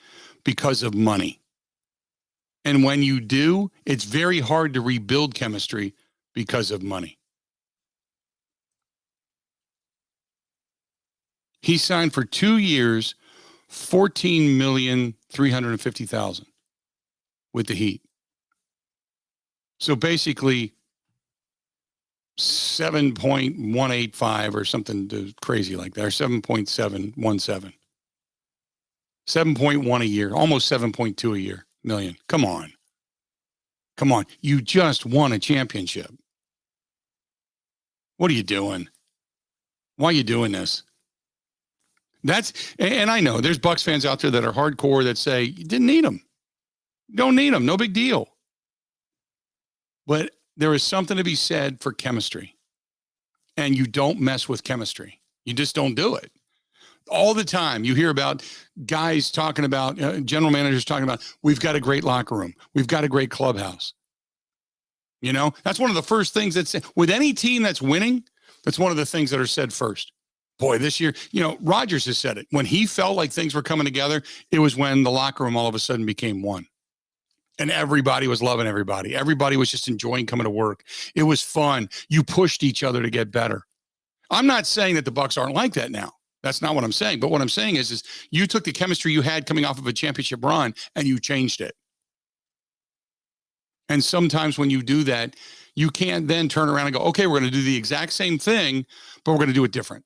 because of money. And when you do, it's very hard to rebuild chemistry because of money. He signed for 2 years, $14,350,000 with the Heat. So basically 7.185 or something crazy like that, or 7.717. 7.1 a year, almost 7.2 a year million. Come on. You just won a championship. What are you doing? Why are you doing this? And I know there's Bucks fans out there that are hardcore that say you didn't need them. Don't need them. No big deal. But there is something to be said for chemistry, and you don't mess with chemistry. You just don't do it. All the time you hear about guys talking about, general managers talking about, we've got a great locker room. We've got a great clubhouse. That's one of the first things that's with any team that's winning. That's one of the things that are said first. Boy, this year, Rodgers has said it. When he felt like things were coming together, it was when the locker room all of a sudden became one. And everybody was loving everybody. Everybody was just enjoying coming to work. It was fun. You pushed each other to get better. I'm not saying that the Bucks aren't like that now. That's not what I'm saying. But what I'm saying is you took the chemistry you had coming off of a championship run and you changed it. And sometimes when you do that, you can't then turn around and go, okay, we're going to do the exact same thing, but we're going to do it different.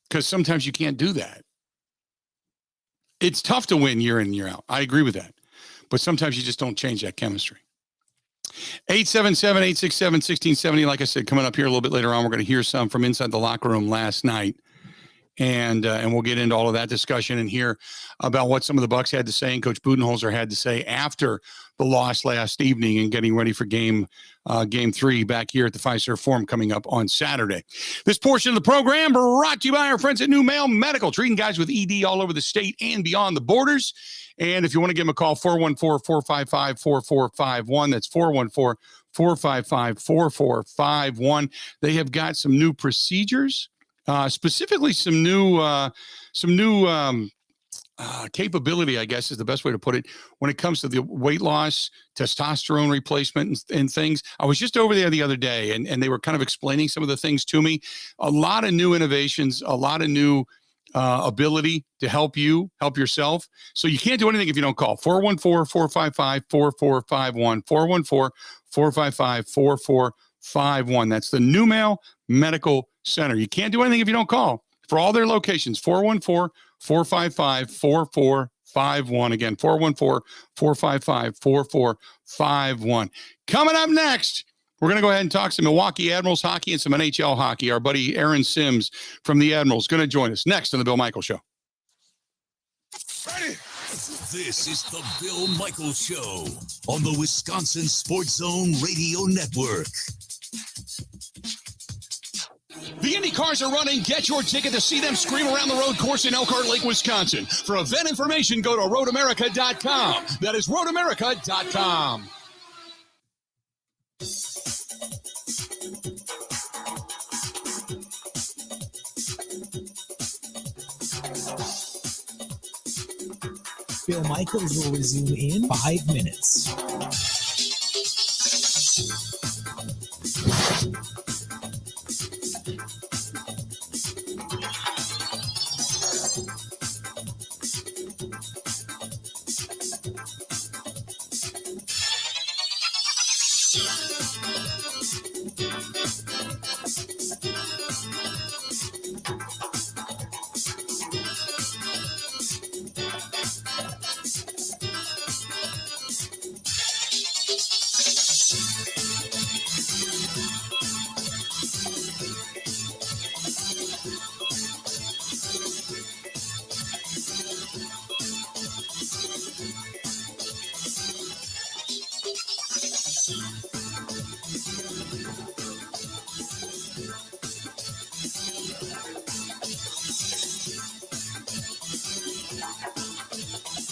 Because sometimes you can't do that. It's tough to win year in, year out. I agree with that. But sometimes you just don't change that chemistry. 877-867-1670. Like I said, coming up here a little bit later on, we're going to hear some from inside the locker room last night. And we'll get into all of that discussion and hear about what some of the Bucks had to say and Coach Budenholzer had to say after the loss last evening and getting ready for game 3 back here at the Fiserv Forum coming up on Saturday. This portion of the program brought to you by our friends at New Mail Medical, treating guys with ED all over the state and beyond the borders. And if you want to give them a call, 414-455-4451. That's 414-455-4451. They have got some new procedures. Specifically, some new capability, I guess is the best way to put it, when it comes to the weight loss, testosterone replacement and things. I was just over there the other day, and they were kind of explaining some of the things to me. A lot of new innovations, a lot of new ability to help yourself. So you can't do anything if you don't call. 414-455-4451, 414-455-4451. That's the New Mail Medical Center. You can't do anything if you don't call. For all their locations, 414-455-4451. Again, 414-455-4451. Coming up next, we're going to go ahead and talk some Milwaukee Admirals hockey and some NHL hockey. Our buddy Aaron Sims from the Admirals going to join us next on the Bill Michaels Show. Ready? This is the Bill Michaels Show on the Wisconsin Sports Zone Radio Network. The Indy cars are running. Get your ticket to see them scream around the road course in Elkhart Lake, Wisconsin. For event information, go to roadamerica.com. That is roadamerica.com. Bill Michaels will resume in 5 minutes.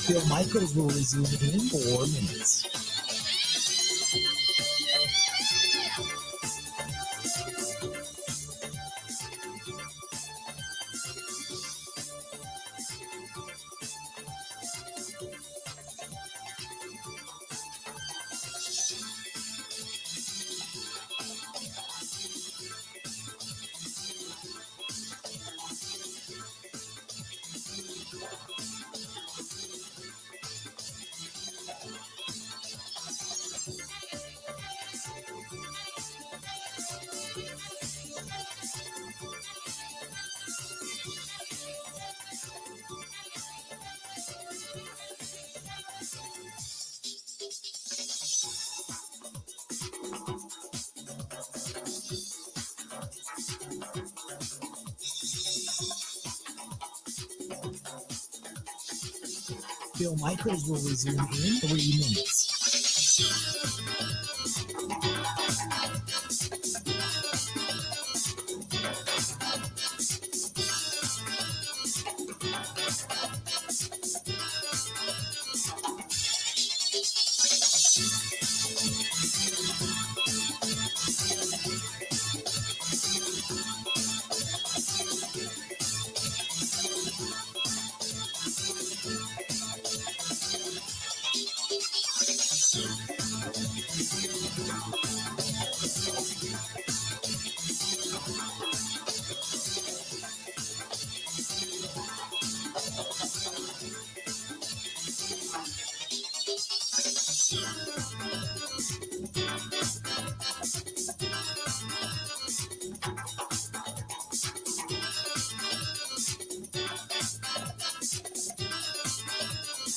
Bill Michaels will resume in 4 minutes. Bill Michaels will resume in 3 minutes.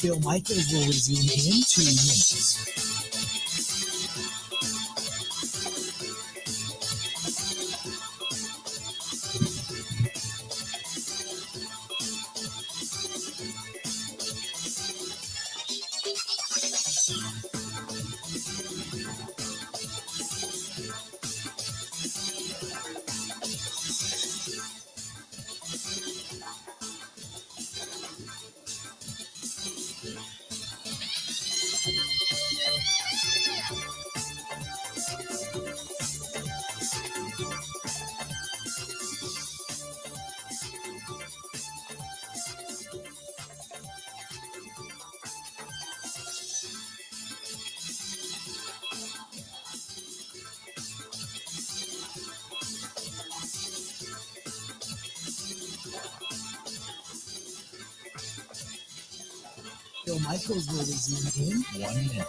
Bill Michaels will resume in 2 minutes. Bill Michaels will resume in 1 minute.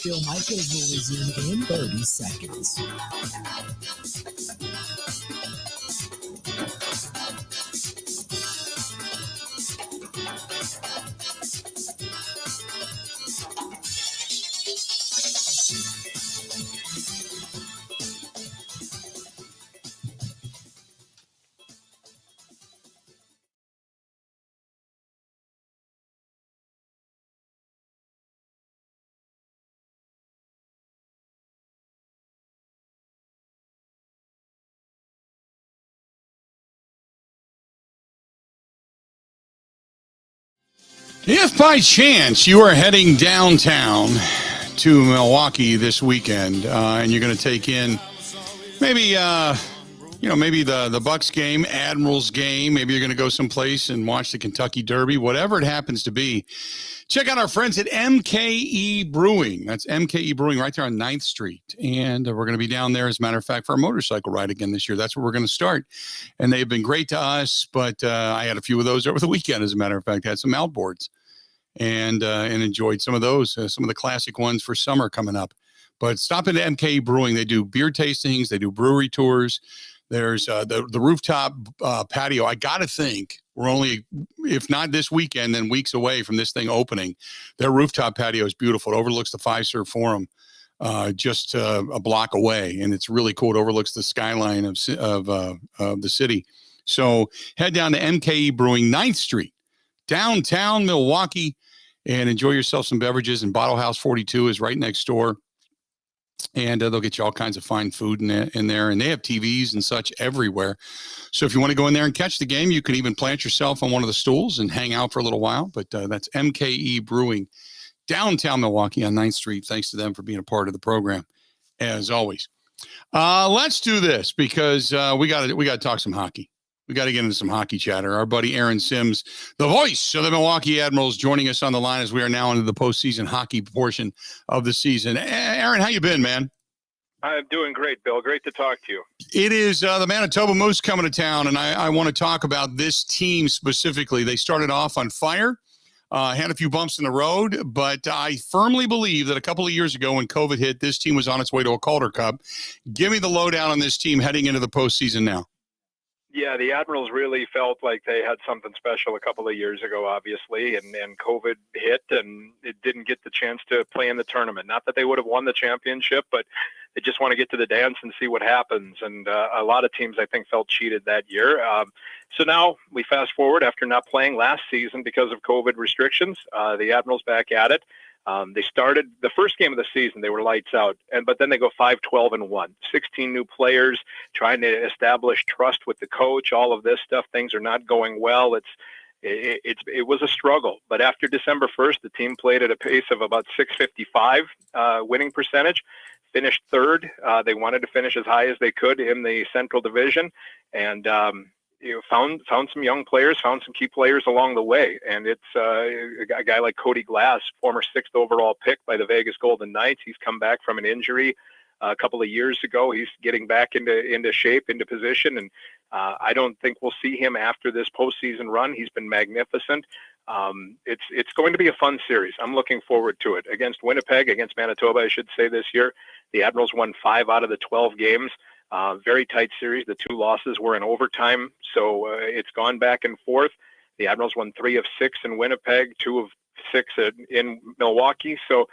Bill Michaels will resume in 30 seconds. If by chance you are heading downtown to Milwaukee this weekend, and you're going to take in maybe maybe the Bucks game, Admirals game, maybe you're going to go someplace and watch the Kentucky Derby, whatever it happens to be, check out our friends at MKE Brewing. That's MKE Brewing right there on 9th Street. And we're going to be down there, as a matter of fact, for a motorcycle ride again this year. That's where we're going to start. And they've been great to us, but I had a few of those over the weekend, as a matter of fact. I had some outboards and enjoyed some of those, some of the classic ones for summer coming up. But stop into MKE Brewing. They do beer tastings. They do brewery tours. There's the rooftop patio. I got to think we're only, if not this weekend, then weeks away from this thing opening. Their rooftop patio is beautiful. It overlooks the Fiserv Forum just a block away, and it's really cool. It overlooks the skyline of the city. So head down to MKE Brewing, 9th Street, downtown Milwaukee, and enjoy yourself some beverages. And Bottle House 42 is right next door. And they'll get you all kinds of fine food in there. And they have TVs and such everywhere. So if you want to go in there and catch the game, you can even plant yourself on one of the stools and hang out for a little while. But that's MKE Brewing, downtown Milwaukee on 9th Street. Thanks to them for being a part of the program, as always. Let's do this because we got to talk some hockey. We got to get into some hockey chatter. Our buddy Aaron Sims, the voice of the Milwaukee Admirals, joining us on the line as we are now into the postseason hockey portion of the season. Aaron, how you been, man? I'm doing great, Bill. Great to talk to you. It is the Manitoba Moose coming to town, and I want to talk about this team specifically. They started off on fire, had a few bumps in the road, but I firmly believe that a couple of years ago when COVID hit, this team was on its way to a Calder Cup. Give me the lowdown on this team heading into the postseason now. Yeah, the Admirals really felt like they had something special a couple of years ago, obviously, and COVID hit, and it didn't get the chance to play in the tournament. Not that they would have won the championship, but they just want to get to the dance and see what happens. And a lot of teams, I think, felt cheated that year. So now we fast forward after not playing last season because of COVID restrictions. The Admirals back at it. They started the first game of the season, they were lights out, but then they go 5-12-1, 16 new players trying to establish trust with the coach, all of this stuff. Things are not going well. It was a struggle, but after December 1st, the team played at a pace of about .655 winning percentage, finished third. They wanted to finish as high as they could in the Central Division, and found some young players, found some key players along the way. And it's a guy like Cody Glass, former 6th overall pick by the Vegas Golden Knights. He's come back from an injury a couple of years ago. He's getting back into shape, into position. And I don't think we'll see him after this postseason run. He's been magnificent. It's going to be a fun series. I'm looking forward to it. Against Winnipeg, against Manitoba, I should say, this year, the Admirals won 5 out of the 12 games. Very tight series. The 2 losses were in overtime, so it's gone back and forth. The Admirals won 3 of 6 in Winnipeg, 2 of 6 in Milwaukee. So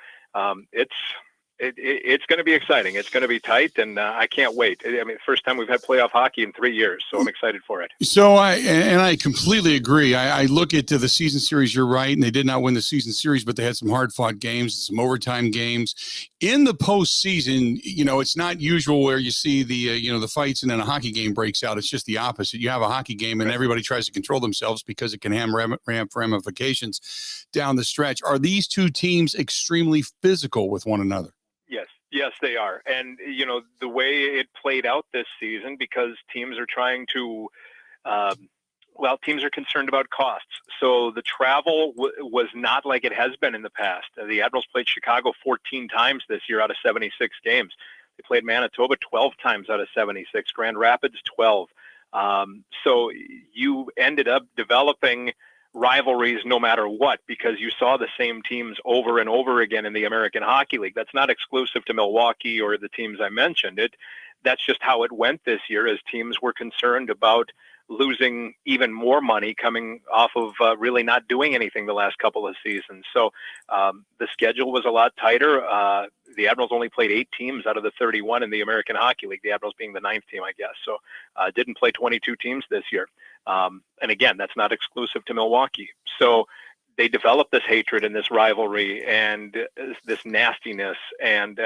it's going to be exciting. It's going to be tight, and I can't wait. I mean, first time we've had playoff hockey in 3 years, so I'm excited for it. So I completely agree. I look at the season series. You're right, and they did not win the season series, but they had some hard fought games, some overtime games. In the postseason, it's not usual where you see the fights and then a hockey game breaks out. It's just the opposite. You have a hockey game and everybody tries to control themselves because it can have ramifications down the stretch. Are these two teams extremely physical with one another? Yes, they are. And, the way it played out this season, because teams are trying to, teams are concerned about costs. So the travel was not like it has been in the past. The Admirals played Chicago 14 times this year out of 76 games. They played Manitoba 12 times out of 76, Grand Rapids 12. So you ended up developing rivalries no matter what, because you saw the same teams over and over again in the American Hockey League. That's not exclusive to Milwaukee or the teams I mentioned. That's just how it went this year, as teams were concerned about losing even more money coming off of really not doing anything the last couple of seasons. So the schedule was a lot tighter. The Admirals only played 8 teams out of the 31 in the American Hockey League, the Admirals being the 9th team, I guess. So didn't play 22 teams this year. And again, that's not exclusive to Milwaukee. So they developed this hatred and this rivalry and this nastiness. And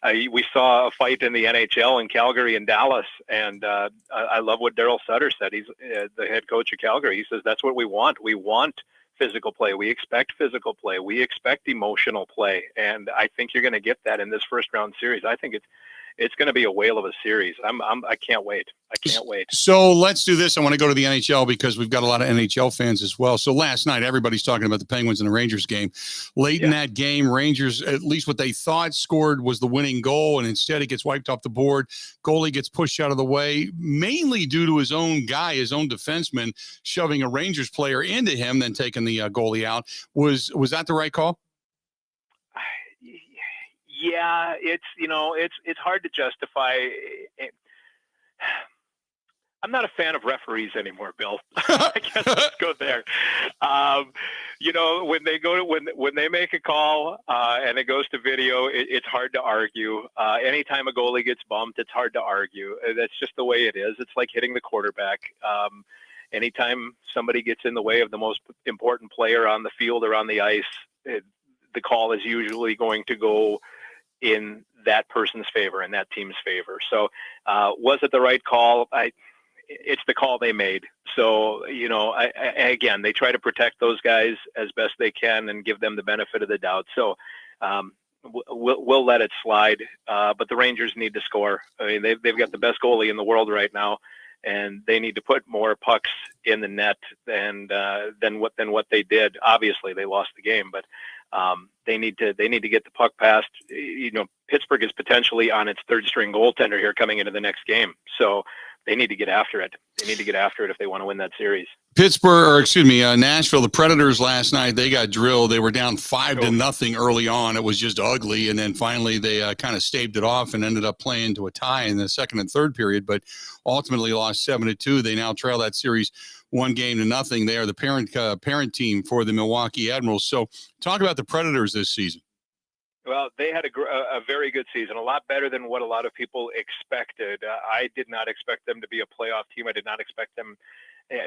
we saw a fight in the NHL in Calgary and Dallas. And I love what Darryl Sutter said. He's the head coach of Calgary. He says, that's what we want. We want physical play. We expect physical play. We expect emotional play. And I think you're going to get that in this first round series. I think it's going to be a whale of a series. I can't wait. I can't wait. So let's do this. I want to go to the NHL because we've got a lot of NHL fans as well. So last night, everybody's talking about the Penguins and the Rangers game. Late in that game, Rangers, at least what they thought scored was the winning goal, and instead it gets wiped off the board. Goalie gets pushed out of the way, mainly due to his own guy, his own defenseman, shoving a Rangers player into him, then taking the goalie out. Was that the right call? Yeah, it's hard to justify. I'm not a fan of referees anymore, Bill. I guess let's go there. When they make a call and it goes to video, it's hard to argue. Anytime a goalie gets bumped, it's hard to argue. That's just the way it is. It's like hitting the quarterback. Anytime somebody gets in the way of the most important player on the field or on the ice, the call is usually going to go in that person's favor and that team's favor. So was it the right call? It's the call they made. So, again, they try to protect those guys as best they can and give them the benefit of the doubt. So we'll let it slide. But the Rangers need to score. I mean, they've got the best goalie in the world right now, and they need to put more pucks in the net than what they did. Obviously, they lost the game, but they need to get the puck past. Pittsburgh is potentially on its third string goaltender here coming into the next game, so they need to get after it. They need to get after it if they want to win that series. Nashville, the Predators last night, they got drilled. They were down 5-0 early on. It was just ugly. And then finally they kind of staved it off and ended up playing to a tie in the second and third period, but ultimately lost 7-2. They now trail that series 1-0. They are the parent team for the Milwaukee Admirals. So talk about the Predators this season. Well, they had a very good season, a lot better than what a lot of people expected. I did not expect them to be a playoff team. I did not expect them.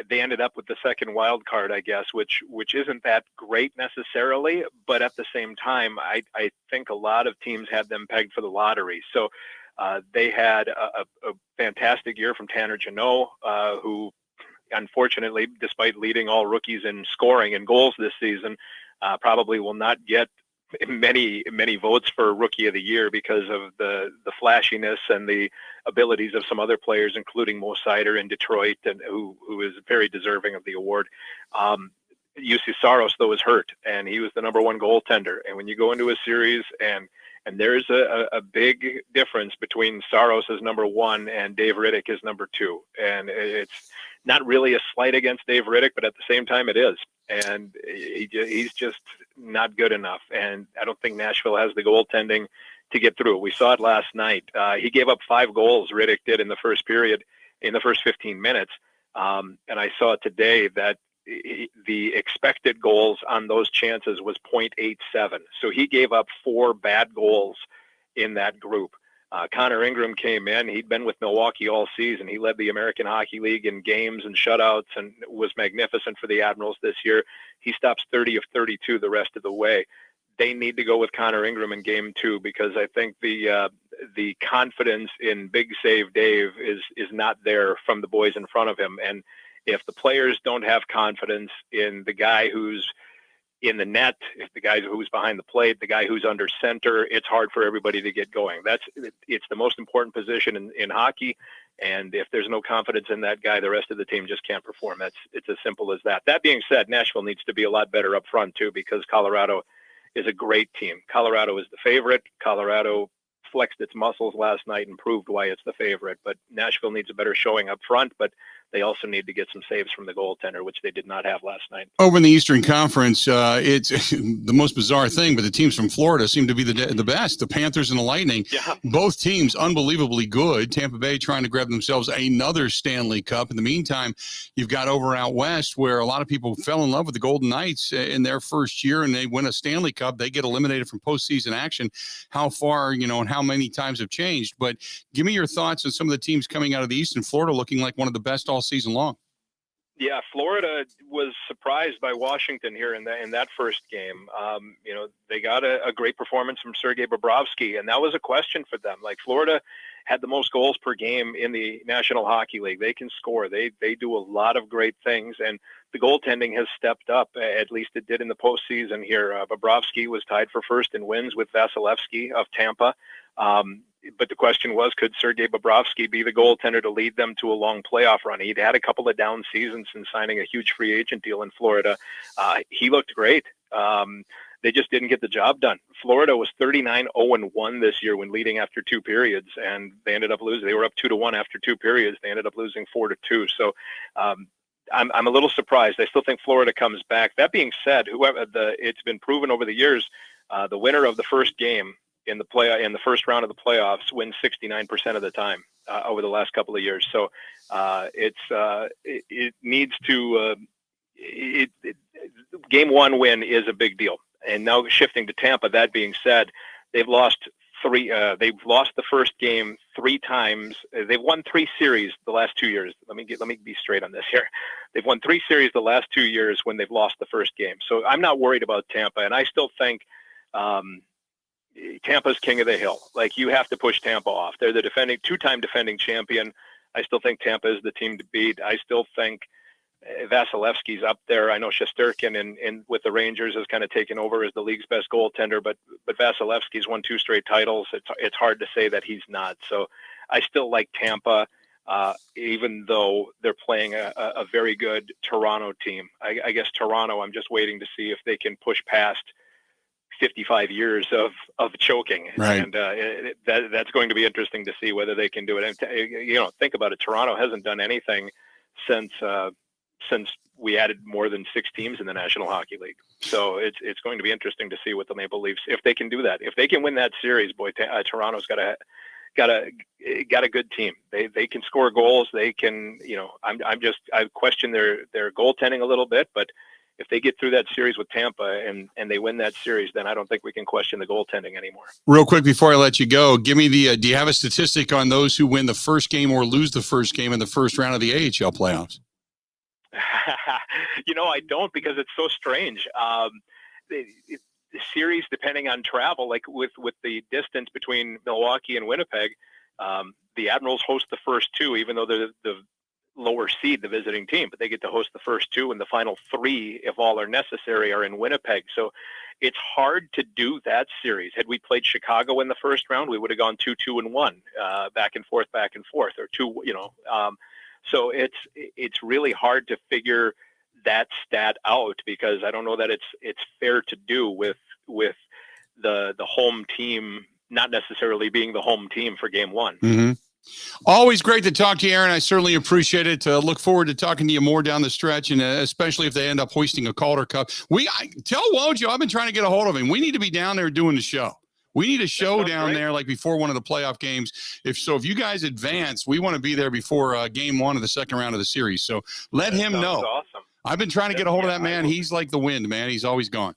They ended up with the second wild card, I guess, which isn't that great necessarily. But at the same time, I think a lot of teams had them pegged for the lottery. So they had a fantastic year from Tanner Jeannot, who unfortunately, despite leading all rookies in scoring and goals this season, probably will not get many votes for Rookie of the Year because of the flashiness and the abilities of some other players, including Mo Seider in Detroit, and who is very deserving of the award. Jussi Saros, though, is hurt, and he was the number one goaltender. And when you go into a series and there's a big difference between Saros as number one and Dave Riddick as number two. And it's not really a slight against Dave Riddick, but at the same time it is. And he's just not good enough. And I don't think Nashville has the goaltending to get through. We saw it last night. He gave up 5 goals, Riddick did, in the first period, in the first 15 minutes. And I saw today that the expected goals on those chances was 0.87. So he gave up 4 bad goals in that group. Connor Ingram came in. He'd been with Milwaukee all season. He led the American Hockey League in games and shutouts and was magnificent for the Admirals this year. He stops 30 of 32 the rest of the way. They need to go with Connor Ingram in game 2 because I think the confidence in Big Save Dave is not there from the boys in front of him. And if the players don't have confidence in the guy who's in the net, if the guy who's behind the plate, the guy who's under center, it's hard for everybody to get going. It's the most important position in hockey. And if there's no confidence in that guy, the rest of the team just can't perform. It's as simple as that. That being said, Nashville needs to be a lot better up front too, because Colorado is a great team. Colorado is the favorite. Colorado flexed its muscles last night and proved why it's the favorite. But Nashville needs a better showing up front, but they also need to get some saves from the goaltender, which they did not have last night. Over in the Eastern Conference, it's the most bizarre thing, but the teams from Florida seem to be the best. The Panthers and the Lightning, both teams unbelievably good. Tampa Bay trying to grab themselves another Stanley Cup. In the meantime, you've got over out west where a lot of people fell in love with the Golden Knights in their first year, and they win a Stanley Cup. They get eliminated from postseason action. How far, and how many times have changed. But give me your thoughts on some of the teams coming out of the East, and Florida looking like one of the best all season long. Yeah, Florida was surprised by Washington here in that first game. They got a great performance from Sergei Bobrovsky, and that was a question for them. Like, Florida had the most goals per game in the National Hockey League. They can score. They do a lot of great things, and the goaltending has stepped up. At least it did in the postseason here. Bobrovsky was tied for first in wins with Vasilevsky of Tampa. But the question was, could Sergei Bobrovsky be the goaltender to lead them to a long playoff run? He'd had a couple of down seasons since signing a huge free agent deal in Florida. He looked great. They just didn't get the job done. Florida was 39-0-1 this year when leading after 2 periods, and they ended up losing. They were up 2-1 after 2 periods. They ended up losing 4-2. So I'm a little surprised. I still think Florida comes back. That being said, it's been proven over the years, the winner of the first game in the first round of the playoffs wins 69% of the time over the last couple of years. So it needs to game 1 win is a big deal. And now shifting to Tampa, that being said, they've lost the first game 3 times. They've won 3 series the last 2 years. Let me be straight on this here. They've won 3 series the last 2 years when they've lost the first game. So I'm not worried about Tampa, and I still think Tampa's king of the hill. Like, you have to push Tampa off. They're the 2-time defending champion. I still think Tampa is the team to beat. I still think Vasilevsky's up there. I know Shesterkin in with the Rangers has kind of taken over as the league's best goaltender, but Vasilevsky's won 2 straight titles. It's hard to say that he's not. So I still like Tampa, even though they're playing a very good Toronto team. I guess Toronto, I'm just waiting to see if they can push past 55 years of choking. Right. And that's going to be interesting to see whether they can do it. And think about it. Toronto hasn't done anything since we added more than 6 teams in the National Hockey League. So it's going to be interesting to see what the Maple Leafs, if they can do that. If they can win that series, boy, Toronto's got a good team. They can score goals. They can, I question their goaltending a little bit, but if they get through that series with Tampa and they win that series, then I don't think we can question the goaltending anymore. Real quick before I let you go, give me do you have a statistic on those who win the first game or lose the first game in the first round of the AHL playoffs? I don't, because it's so strange. The series, depending on travel, like with the distance between Milwaukee and Winnipeg, the Admirals host the first 2, even though they're the lower seed, the visiting team, but they get to host the first 2, and the final 3, if all are necessary, are in Winnipeg. So it's hard to do that series. Had we played Chicago in the first round, we would have gone 2-2-1, back and forth, or 2, so it's really hard to figure that stat out, because I don't know that it's fair to do with the home team not necessarily being the home team for game 1. Mm-hmm. Always great to talk to you, Aaron. I certainly appreciate it. Look forward to talking to you more down the stretch, and especially if they end up hoisting a Calder Cup. Tell Woj, I've been trying to get a hold of him. We need to be down there doing the show. We need a show down there like before one of the playoff games. If you guys advance, we want to be there before game 1 of the second round of the series. So let him know. Awesome. I've been trying to get a hold of that man. He's like the wind, man. He's always gone.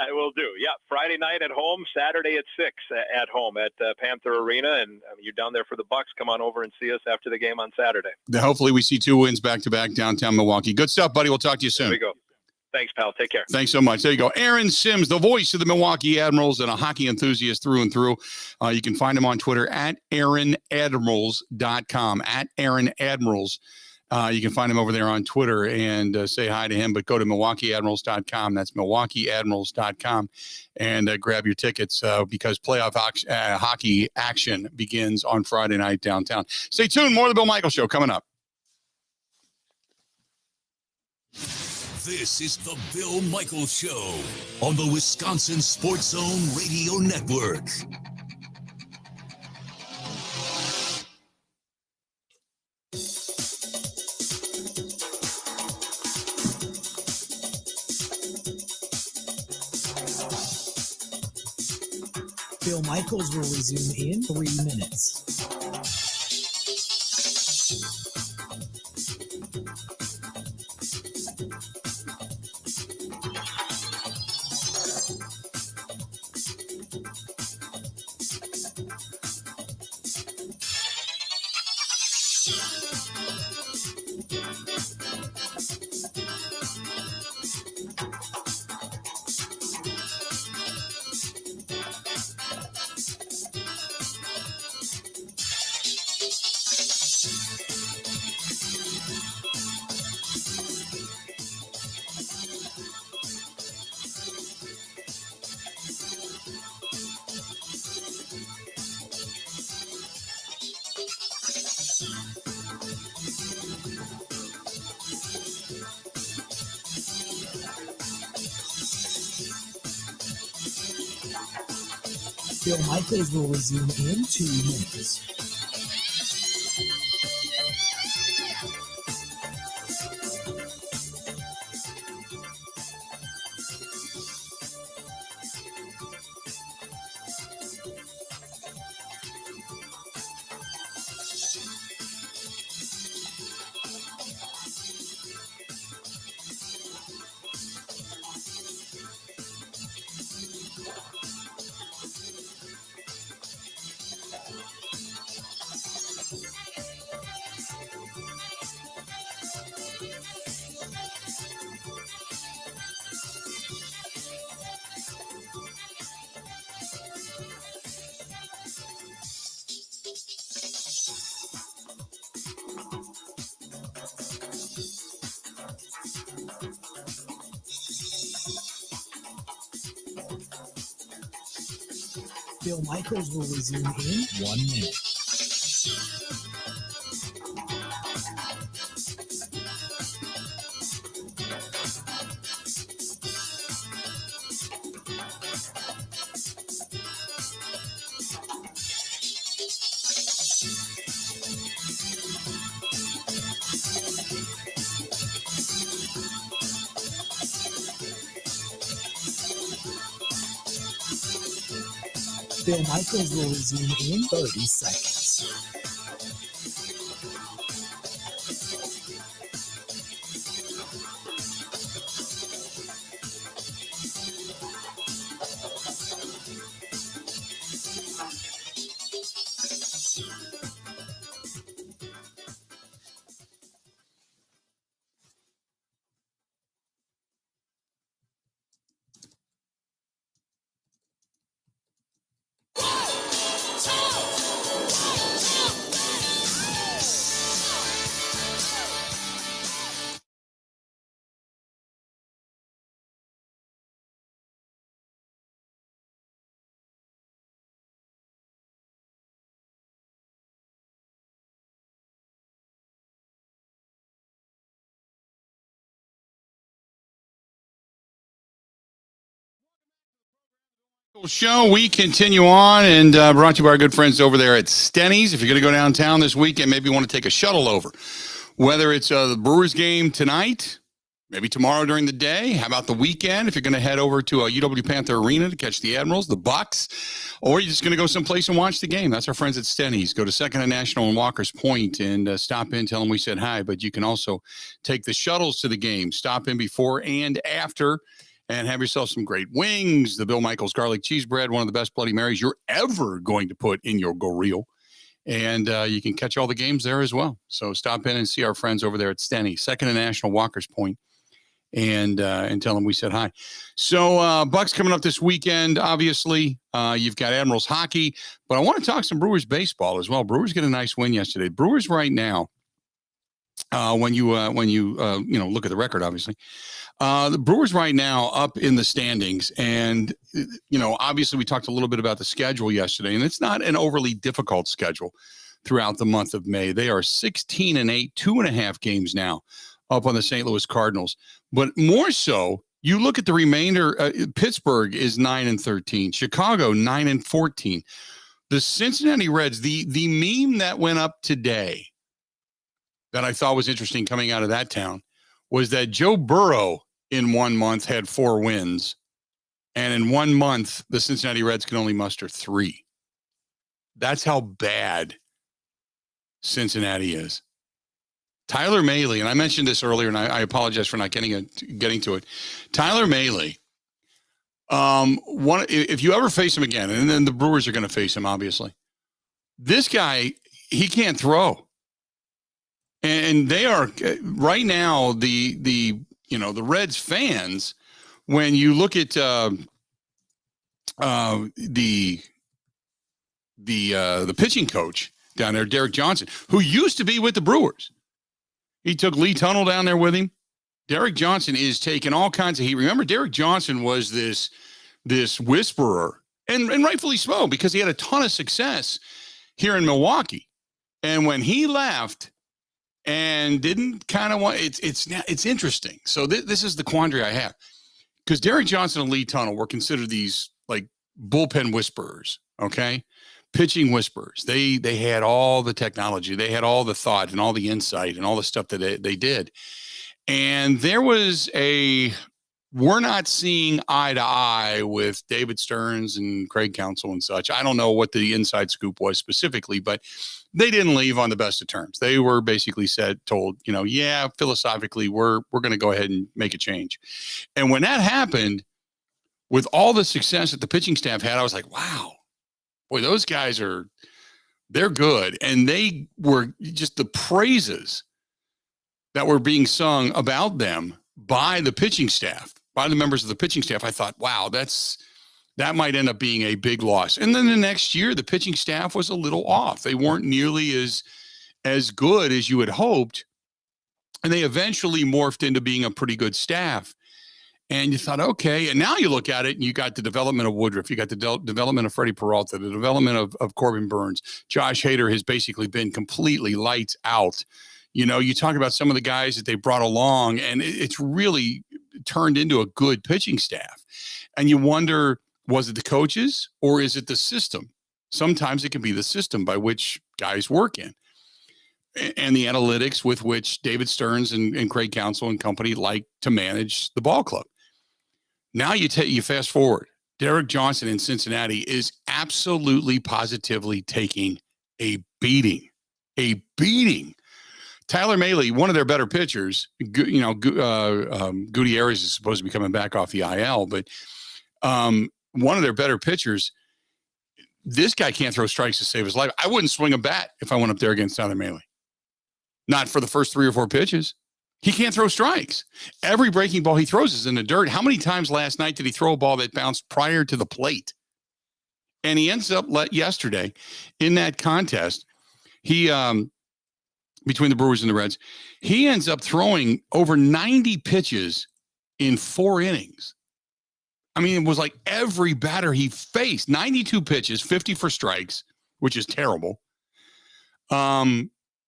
I will do. Yeah, Friday night at home, Saturday at 6 at home at Panther Arena, and you're down there for the Bucks. Come on over and see us after the game on Saturday. Hopefully we see 2 wins back-to-back downtown Milwaukee. Good stuff, buddy. We'll talk to you soon. There we go. Thanks, pal. Take care. Thanks so much. There you go. Aaron Sims, the voice of the Milwaukee Admirals and a hockey enthusiast through and through. You can find him on Twitter at AaronAdmirals.com, at AaronAdmirals. You can find him over there on Twitter and say hi to him, but go to MilwaukeeAdmirals.com. That's MilwaukeeAdmirals.com and grab your tickets because playoff hockey action begins on Friday night downtown. Stay tuned. More of the Bill Michaels Show coming up. This is the Bill Michaels Show on the Wisconsin Sports Zone Radio Network. Bill Michaels will resume in 3 minutes. Bill Michaels will resume in 2 minutes. Bill Michaels will resume in 1 minute. Bill Michaels will resume in 30 seconds. Show. We continue on and brought to you by our good friends over there at Stenny's. If you're going to go downtown this weekend, maybe you want to take a shuttle over. Whether it's the Brewers game tonight Maybe tomorrow during the day. How about the weekend? If you're going to head over to a UW Panther Arena to catch the Admirals, the Bucks, or you're just going to go someplace and watch the game. That's our friends at Stenny's. Go to 2nd and National and Walker's Point and stop in, tell them we said hi. But you can also take the shuttles to the game. Stop in before and after and have yourself some great wings. The Bill Michaels garlic cheese bread, one of the best Bloody Marys you're ever going to put in your gorilla. And you can catch all the games there as well. So stop in and see our friends over there at Stenny's, 2nd and National, Walker's Point. And tell them we said hi. So Bucks coming up this weekend. Obviously, you've got Admirals hockey, but I want to talk some Brewers baseball as well. Brewers get a nice win yesterday. Brewers right now, when you look at the record, obviously, the Brewers right now up in the standings, and obviously we talked a little bit about the schedule yesterday, and it's not an overly difficult schedule throughout the month of May. They are 16-8, 2.5 games now up on the St. Louis Cardinals. But more so, you look at the remainder. Pittsburgh is 9-13. Chicago 9-14. The Cincinnati Reds, the meme that went up today that I thought was interesting coming out of that town was that Joe Burrow in 1 month had 4 wins. And in 1 month, the Cincinnati Reds can only muster 3. That's how bad Cincinnati is. Tyler Mahle, and I mentioned this earlier, and I apologize for not getting to it. Tyler Mahle, if you ever face him again, and then the Brewers are going to face him, obviously. This guy, he can't throw, and they are right now the Reds fans. When you look at the pitching coach down there, Derek Johnson, who used to be with the Brewers. He took Lee Tunnell down there with him. Derek Johnson is taking all kinds of heat. Remember, Derek Johnson was this whisperer, and rightfully so, because he had a ton of success here in Milwaukee. And when he left and didn't kind of want, it's interesting. So this is the quandary I have, because Derek Johnson and Lee Tunnell were considered these like bullpen whisperers. Okay. Pitching whisperers. They had all the technology. They had all the thought and all the insight and all the stuff that they did. And there was we're not seeing eye to eye with David Stearns and Craig Counsell and such. I don't know what the inside scoop was specifically, but they didn't leave on the best of terms. They were basically told, philosophically, we're going to go ahead and make a change. And when that happened, with all the success that the pitching staff had, I was like, wow. Boy, those guys they're good. And they were just the praises that were being sung about them by the pitching staff, by the members of the pitching staff. I thought, wow, that might end up being a big loss. And then the next year, the pitching staff was a little off. They weren't nearly as good as you had hoped. And they eventually morphed into being a pretty good staff. And you thought, okay. And now you look at it and you got the development of Woodruff. You got the development of Freddie Peralta, the development of Corbin Burns. Josh Hader has basically been completely lights out. You talk about some of the guys that they brought along, and it's really turned into a good pitching staff. And you wonder, was it the coaches or is it the system? Sometimes it can be the system by which guys work in, and the analytics with which David Stearns and Craig Counsell and company like to manage the ball club. Now you fast forward. Derek Johnson in Cincinnati is absolutely positively taking a beating. Tyler Mahle, one of their better pitchers, Gutierrez is supposed to be coming back off the IL, but one of their better pitchers, this guy can't throw strikes to save his life. I wouldn't swing a bat if I went up there against Tyler Mahle. Not for the first 3 or 4 pitches. He can't throw strikes. Every breaking ball he throws is in the dirt. How many times last night did he throw a ball that bounced prior to the plate? And he ends up yesterday in that contest. He, between the Brewers and the Reds, he ends up throwing over 90 pitches in 4 innings. I mean, it was like every batter he faced, 92 pitches, 50 for strikes, which is terrible.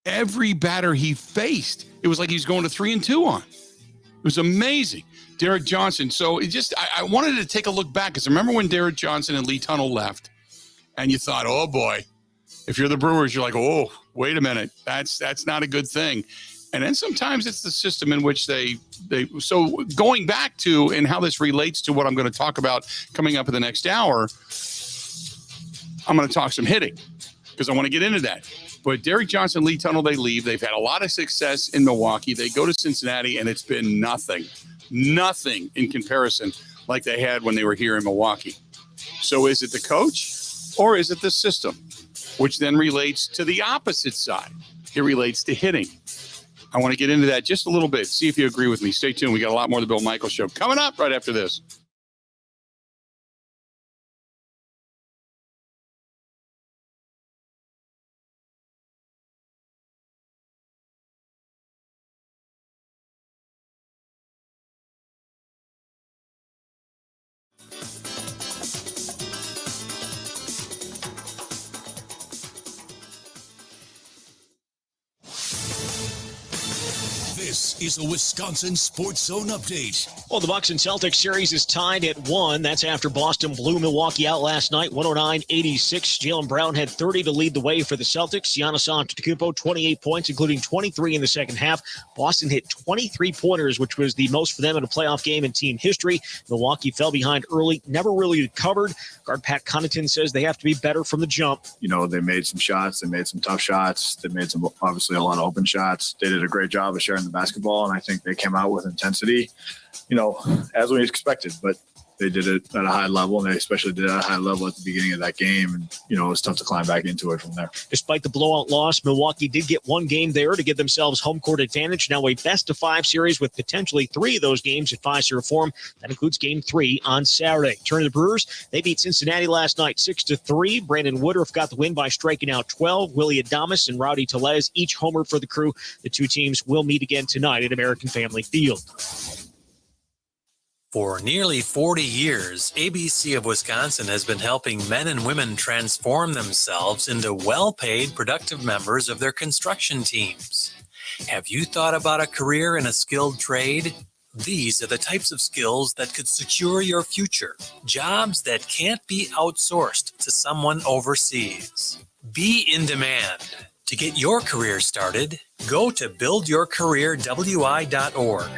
Every batter he faced, it was like he was going to 3-2 on. It was amazing. Derek Johnson. So I wanted to take a look back, because remember when Derek Johnson and Lee Tunnell left, and you thought, oh boy, if you're the Brewers, you're like, oh, wait a minute, that's not a good thing. And then sometimes it's the system in which they so going back to and how this relates to what I'm going to talk about coming up in the next hour, I'm going to talk some hitting because I want to get into that. But Derek Johnson, Lee Tunnell, they leave. They've had a lot of success in Milwaukee. They go to Cincinnati, and it's been nothing in comparison like they had when they were here in Milwaukee. So is it the coach or is it the system, which then relates to the opposite side? It relates to hitting. I want to get into that just a little bit. See if you agree with me. Stay tuned. We got a lot more of the Bill Michaels Show coming up right after this. This is a Wisconsin Sports Zone update. Well, the Bucks and Celtics series is tied at 1. That's after Boston blew Milwaukee out last night, 109-86. Jaylen Brown had 30 to lead the way for the Celtics. Giannis Antetokounmpo, 28 points, including 23 in the second half. Boston hit 23 pointers, which was the most for them in a playoff game in team history. Milwaukee fell behind early, never really recovered. Guard Pat Connaughton says they have to be better from the jump. You know, they made some shots. They made some tough shots. They made some, obviously, a lot of open shots. They did a great job of sharing the basketball, and I think they came out with intensity, you know, as we expected, but they did it at a high level, and they especially did it at a high level at the beginning of that game, and, you know, it was tough to climb back into it from there. Despite the blowout loss, Milwaukee did get one game there to give themselves home court advantage. Now a best-of-5 series with potentially 3 of those games at Fiserv Forum. That includes Game 3 on Saturday. Turn to the Brewers. They beat Cincinnati last night 6-3. Brandon Woodruff got the win by striking out 12. Willie Adames and Rowdy Tellez each homered for the Crew. The two teams will meet again tonight at American Family Field. For nearly 40 years, ABC of Wisconsin has been helping men and women transform themselves into well-paid, productive members of their construction teams. Have you thought about a career in a skilled trade? These are the types of skills that could secure your future. Jobs that can't be outsourced to someone overseas. Be in demand. To get your career started, go to buildyourcareerwi.org.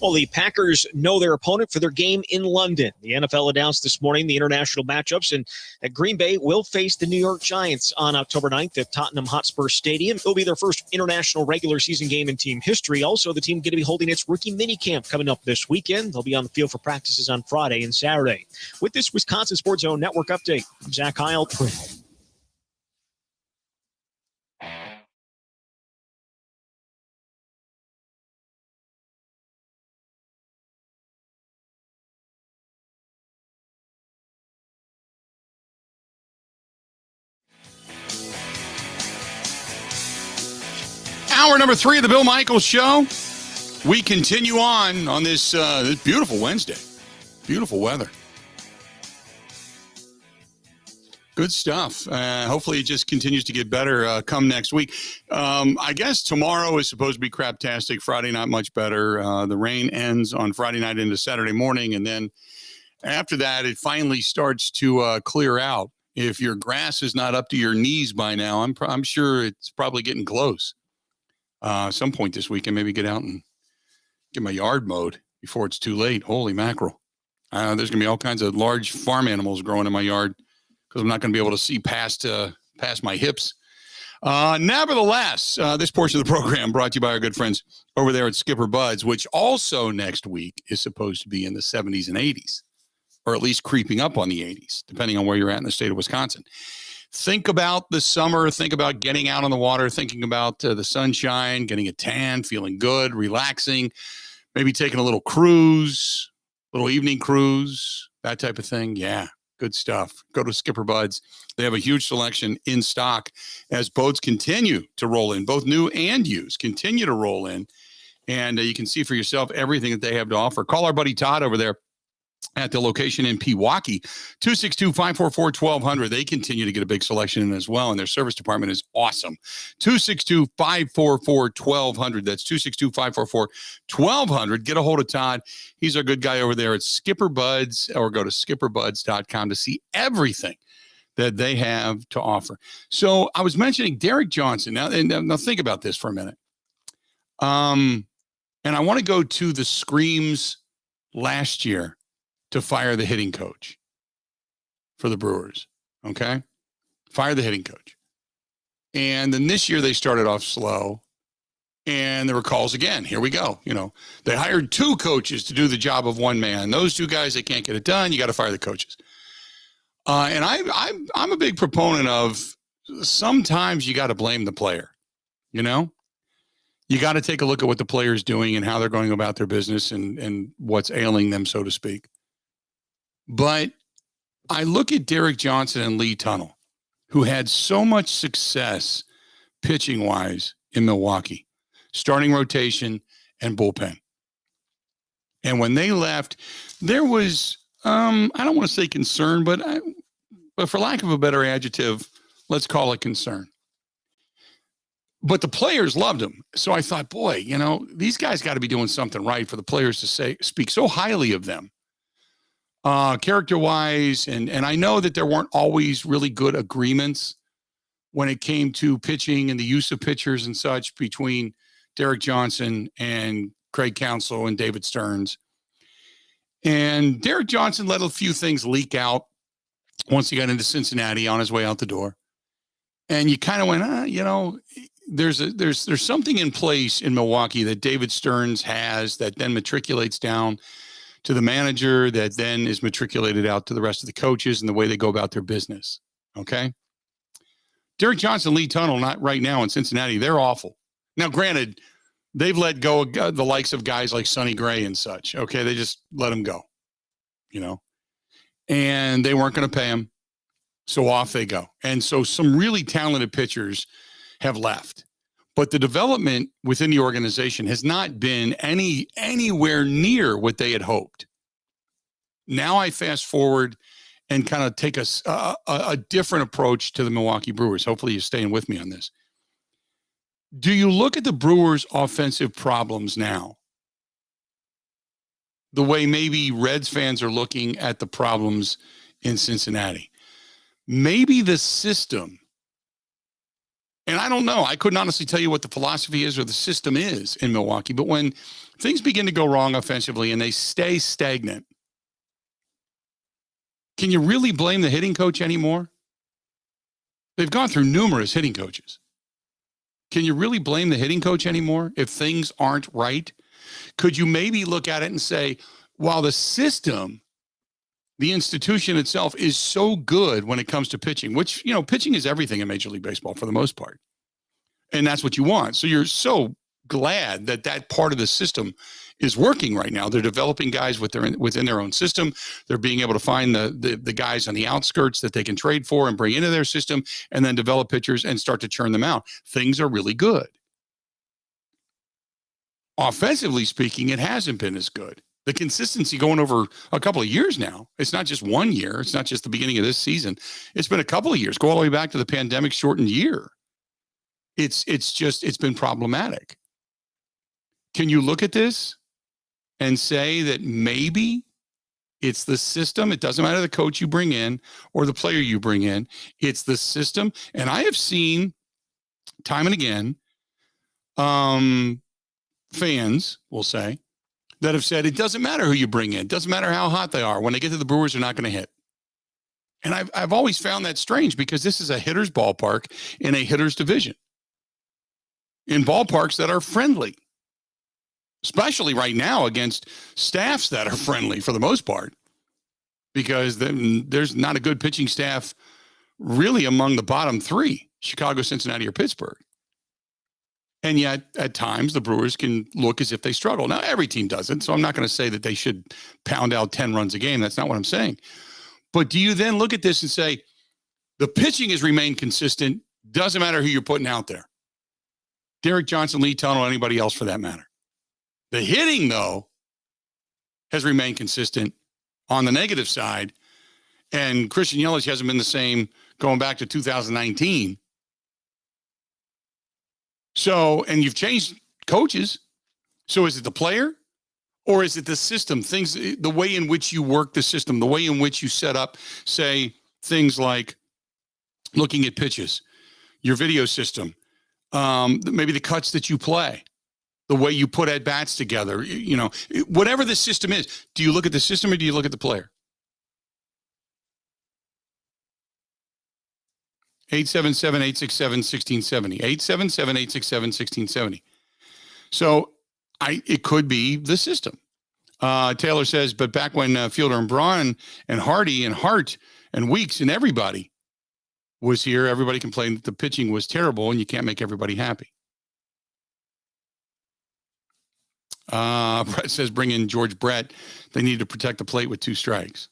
Well, the Packers know their opponent for their game in London. The NFL announced this morning the international matchups, and that Green Bay will face the New York Giants on October 9th at Tottenham Hotspur Stadium. It'll be their first international regular season game in team history. Also, the team going to be holding its rookie minicamp coming up this weekend. They'll be on the field for practices on Friday and Saturday. With this Wisconsin Sports Zone Network update, I'm Zach Heil. Hour number 3 of the Bill Michaels Show. We continue on this beautiful Wednesday. Beautiful weather. Good stuff. Hopefully it just continues to get better come next week. I guess tomorrow is supposed to be craptastic. Friday, not much better. The rain ends on Friday night into Saturday morning. And then after that, it finally starts to clear out. If your grass is not up to your knees by now, I'm sure it's probably getting close. Some point this weekend, maybe get out and get my yard mowed before it's too late. Holy mackerel. There's going to be all kinds of large farm animals growing in my yard because I'm not going to be able to see past my hips. Nevertheless, this portion of the program brought to you by our good friends over there at Skipper Buds, which also next week is supposed to be in the 70s and 80s, or at least creeping up on the 80s, depending on where you're at in the state of Wisconsin. Think about the summer. Think about getting out on the water, thinking about the sunshine, getting a tan, feeling good, relaxing, maybe taking a little cruise, little evening cruise, that type of thing. Yeah, good stuff. Go to Skipper Buds. They have a huge selection in stock as boats continue to roll in, both new and used, continue to roll in. And you can see for yourself everything that they have to offer. Call our buddy Todd over there at the location in Pewaukee, 262-544-1200. They continue to get a big selection in as well, and their service department is awesome. 262-544-1200. That's 262-544-1200. Get a hold of Todd. He's our good guy over there at Skipper Buds, or go to skipperbuds.com to see everything that they have to offer. So I was mentioning Derek Johnson. Now think about this for a minute. And I want to go to the screams last year to fire the hitting coach for the Brewers. Okay. Fire the hitting coach. And then this year they started off slow. And there were calls again. Here we go. They hired 2 coaches to do the job of one man. Those 2 guys, they can't get it done. You got to fire the coaches. And I'm a big proponent of sometimes you got to blame the player. You got to take a look at what the player's doing and how they're going about their business and what's ailing them, so to speak. But I look at Derek Johnson and Lee Tunnell, who had so much success pitching-wise in Milwaukee. Starting rotation and bullpen. And when they left, there was, I don't want to say concern, but for lack of a better adjective, let's call it concern. But the players loved him. So I thought, boy, these guys got to be doing something right for the players to speak so highly of them. Character-wise, and I know that there weren't always really good agreements when it came to pitching and the use of pitchers and such between Derek Johnson and Craig Counsell and David Stearns. And Derek Johnson let a few things leak out once he got into Cincinnati on his way out the door. And you kind of went, there's something in place in Milwaukee that David Stearns has that then matriculates down to the manager, that then is matriculated out to the rest of the coaches and the way they go about their business. Okay. Derek Johnson, Lee Tunnell, not right now in Cincinnati, they're awful. Now, granted, they've let go of the likes of guys like Sonny Gray and such. Okay, they just let them go, and they weren't going to pay him, so off they go. And so some really talented pitchers have left, but the development within the organization has not been anywhere near what they had hoped. Now I fast forward and kind of take a different approach to the Milwaukee Brewers. Hopefully you're staying with me on this. Do you look at the Brewers' offensive problems now the way maybe Reds fans are looking at the problems in Cincinnati? Maybe the system, and I don't know, I couldn't honestly tell you what the philosophy is or the system is in Milwaukee, but when things begin to go wrong offensively and they stay stagnant, can you really blame the hitting coach anymore? They've gone through numerous hitting coaches. Can you really blame the hitting coach anymore if things aren't right? Could you maybe look at it and say, while the system, the institution itself is so good when it comes to pitching, which, pitching is everything in Major League Baseball for the most part. And that's what you want. So you're so glad that part of the system is working right now. They're developing guys within their own system. They're being able to find the guys on the outskirts that they can trade for and bring into their system and then develop pitchers and start to churn them out. Things are really good. Offensively speaking, it hasn't been as good. The consistency going over a couple of years now. It's not just 1 year. It's not just the beginning of this season. It's been a couple of years. Go all the way back to the pandemic shortened year. It's been problematic. Can you look at this and say that maybe it's the system? It doesn't matter the coach you bring in or the player you bring in. It's the system. And I have seen time and again, fans will say, that have said it doesn't matter who you bring in. It doesn't matter how hot they are. When they get to the Brewers, they're not going to hit. And I've always found that strange because this is a hitter's ballpark in a hitter's division. In ballparks that are friendly. Especially right now against staffs that are friendly for the most part. Because there's not a good pitching staff really among the bottom 3. Chicago, Cincinnati, or Pittsburgh. And yet, at times, the Brewers can look as if they struggle. Now, every team doesn't, so I'm not going to say that they should pound out 10 runs a game. That's not what I'm saying. But do you then look at this and say, the pitching has remained consistent, doesn't matter who you're putting out there. Derek Johnson, Lee Tunnell, anybody else for that matter. The hitting, though, has remained consistent on the negative side, and Christian Yelich hasn't been the same going back to 2019. So, and you've changed coaches. So is it the player or is it the system? Things, the way in which you work the system, the way in which you set up, say, things like looking at pitches, your video system, maybe the cuts that you play, the way you put at-bats together, whatever the system is. Do you look at the system or do you look at the player? 877-867-1670. 877-867-1670. So it could be the system. Taylor says, but back when Fielder and Braun and Hardy and Hart and Weeks and everybody was here, everybody complained that the pitching was terrible and you can't make everybody happy. Brett says, bring in George Brett. They need to protect the plate with 2 strikes.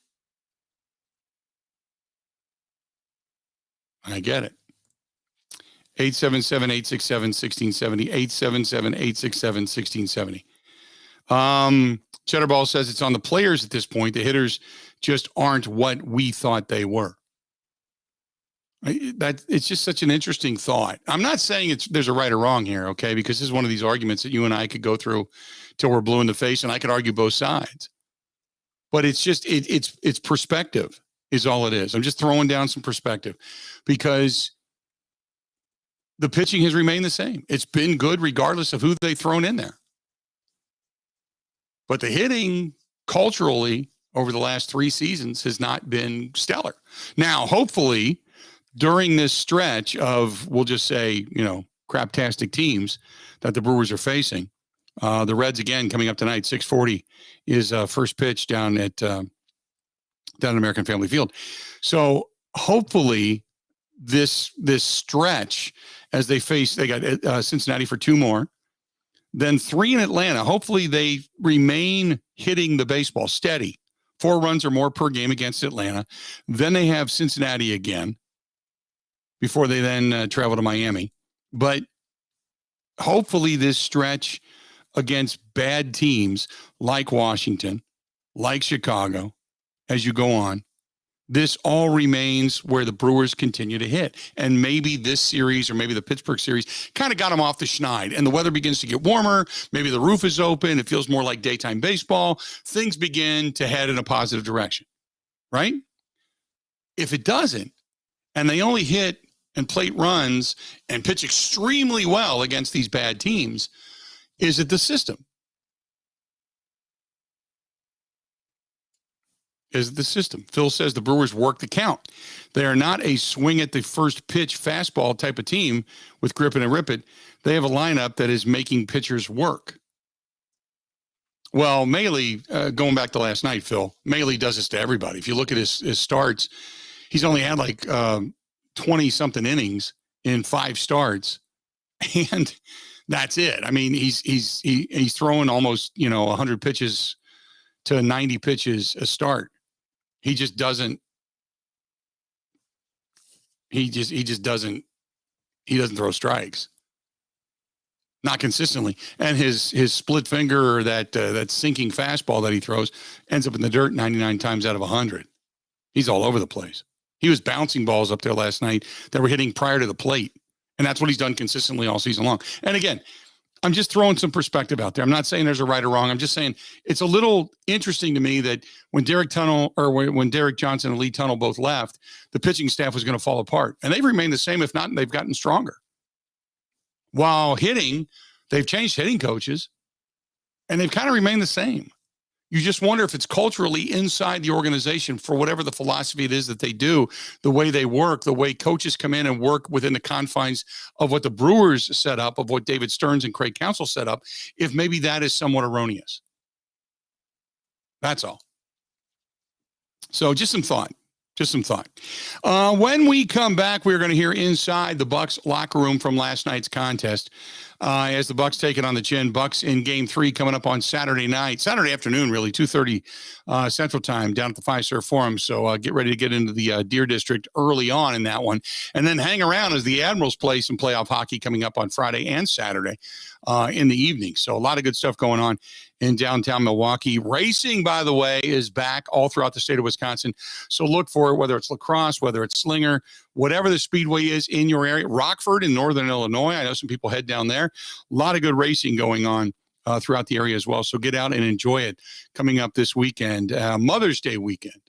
I get it. 877-867-1670. 877-867-1670. Cheddarball says it's on the players at this point. The hitters just aren't what we thought they were. It's just such an interesting thought. I'm not saying there's a right or wrong here, okay? Because this is one of these arguments that you and I could go through till we're blue in the face, and I could argue both sides. But it's just it's perspective is all it is. I'm just throwing down some perspective because the pitching has remained the same. It's been good regardless of who they've thrown in there. But the hitting culturally over the last 3 seasons has not been stellar. Now, hopefully, during this stretch of, we'll just say, craptastic teams that the Brewers are facing, the Reds, again, coming up tonight, 6:40 is first pitch down at American Family Field. So hopefully this stretch, as they got Cincinnati for 2 more, then 3 in Atlanta. Hopefully they remain hitting the baseball steady, 4 runs or more per game against Atlanta. Then they have Cincinnati again before they then travel to Miami. But hopefully this stretch against bad teams like Washington, like Chicago, as you go on, this all remains where the Brewers continue to hit. And maybe this series or maybe the Pittsburgh series kind of got them off the schneid, and the weather begins to get warmer. Maybe the roof is open. It feels more like daytime baseball. Things begin to head in a positive direction, right? If it doesn't, and they only hit and plate runs and pitch extremely well against these bad teams, is it the system? Is the system? Phil says the Brewers work the count. They are not a swing at the first pitch fastball type of team with grip it and rip it. They have a lineup that is making pitchers work. Well, Maile, going back to last night, Phil, Maile does this to everybody. If you look at his starts, he's only had like 20-something innings in 5 starts, and that's it. I mean, he's throwing almost 100 pitches to 90 pitches a start. He just doesn't. He doesn't throw strikes. Not consistently. And his split finger or that sinking fastball that he throws ends up in the dirt 99 times out of 100. He's all over the place. He was bouncing balls up there last night that were hitting prior to the plate. And that's what he's done consistently all season long. And again, I'm just throwing some perspective out there. I'm not saying there's a right or wrong. I'm just saying it's a little interesting to me that when Derek Johnson and Lee Tunnell both left, the pitching staff was going to fall apart. And they've remained the same. If not, they've gotten stronger. While hitting, they've changed hitting coaches, and they've kind of remained the same. You just wonder if it's culturally inside the organization for whatever the philosophy it is that they do, the way they work, the way coaches come in and work within the confines of what the Brewers set up, of what David Stearns and Craig Counsell set up, if maybe that is somewhat erroneous. That's all. So just some thought. When we come back, we're going to hear inside the Bucks locker room from last night's contest. As the Bucks take it on the chin. Bucks in Game 3 coming up on Saturday afternoon, really, 2:30 Central Time down at the Fiserv Forum. So get ready to get into the Deer District early on in that one. And then hang around as the Admirals play some playoff hockey coming up on Friday and Saturday in the evening. So a lot of good stuff going on in downtown Milwaukee. Racing, by the way, is back all throughout the state of Wisconsin. So look for it, whether it's lacrosse, whether it's slinger, whatever the speedway is in your area. Rockford in northern Illinois. I know some people head down there. A lot of good racing going on throughout the area as well. So get out and enjoy it coming up this weekend, Mother's Day weekend.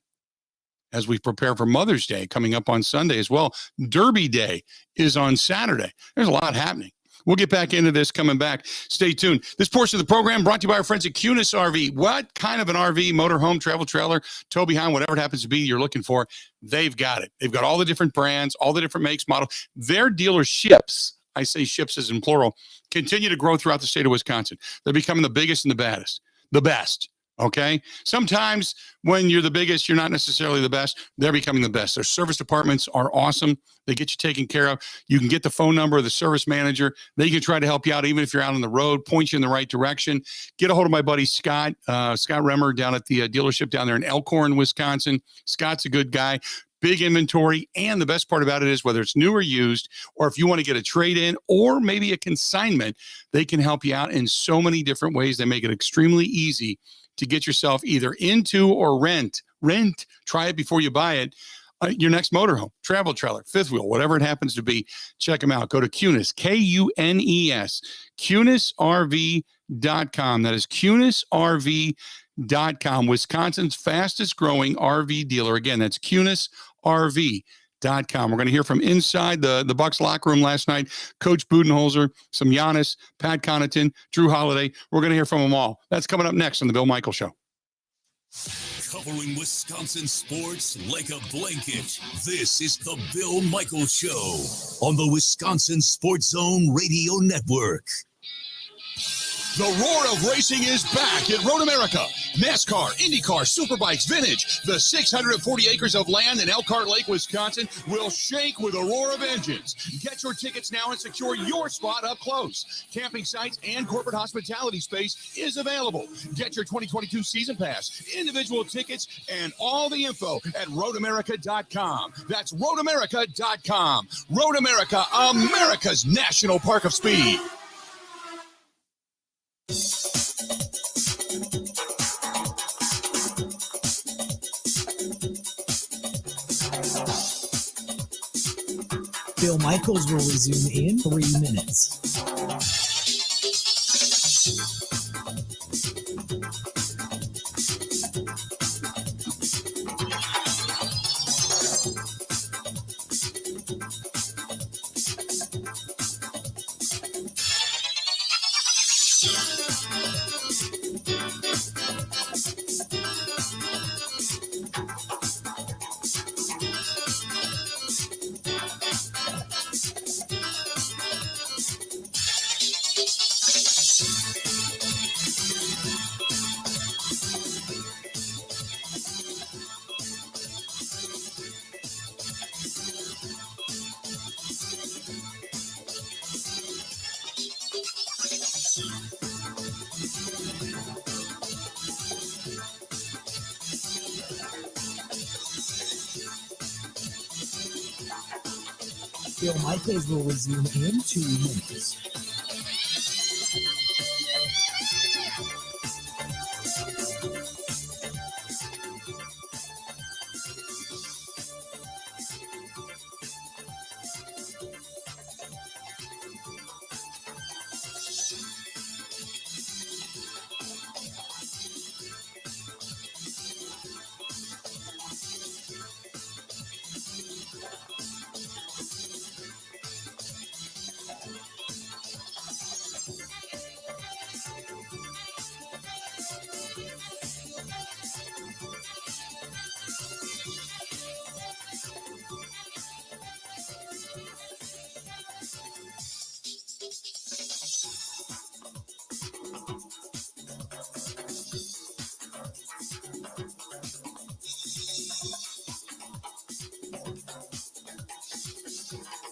as we prepare for Mother's Day coming up on Sunday as well. Derby Day is on Saturday. There's a lot happening. We'll get back into this coming back. Stay tuned. This portion of the program brought to you by our friends at Cunis RV. What kind of an RV, motorhome, travel trailer, tow behind, whatever it happens to be you're looking for, they've got it. They've got all the different brands, all the different makes, models. Their dealerships, I say ships as in plural, continue to grow throughout the state of Wisconsin. They're becoming the biggest and the baddest, the best. Okay. Sometimes when you're the biggest, you're not necessarily the best. They're becoming the best. Their service departments are awesome. They get you taken care of. You can get the phone number of the service manager. They can try to help you out, even if you're out on the road, point you in the right direction. Get a hold of my buddy, Scott Remmer down at the dealership down there in Elkhorn, Wisconsin. Scott's a good guy. Big inventory. And the best part about it is whether it's new or used, or if you want to get a trade-in or maybe a consignment, they can help you out in so many different ways. They make it extremely easy to get yourself either into or rent, try it before you buy it, your next motorhome, travel trailer, fifth wheel, whatever it happens to be. Check them out. Go to Cunis, Kunes, CunisRV.com. That is CunisRV.com, Wisconsin's fastest growing RV dealer. Again, that's CunisRV.com. We're going to hear from inside the Bucks locker room last night. Coach Budenholzer, some Giannis, Pat Connaughton, Drew Holiday. We're going to hear from them all. That's coming up next on the Bill Michaels Show. Covering Wisconsin sports like a blanket. This is the Bill Michaels Show on the Wisconsin Sports Zone Radio Network. The roar of racing is back at Road America. NASCAR, IndyCar, Superbikes, Vintage. The 640 acres of land in Elkhart Lake, Wisconsin will shake with a roar of engines. Get your tickets now and secure your spot up close. Camping sites and corporate hospitality space is available. Get your 2022 season pass, individual tickets, and all the info at roadamerica.com. That's roadamerica.com. Road America, America's National Park of Speed. Bill Michaels will resume in 3 minutes. Bill Michaels will resume in 2 minutes.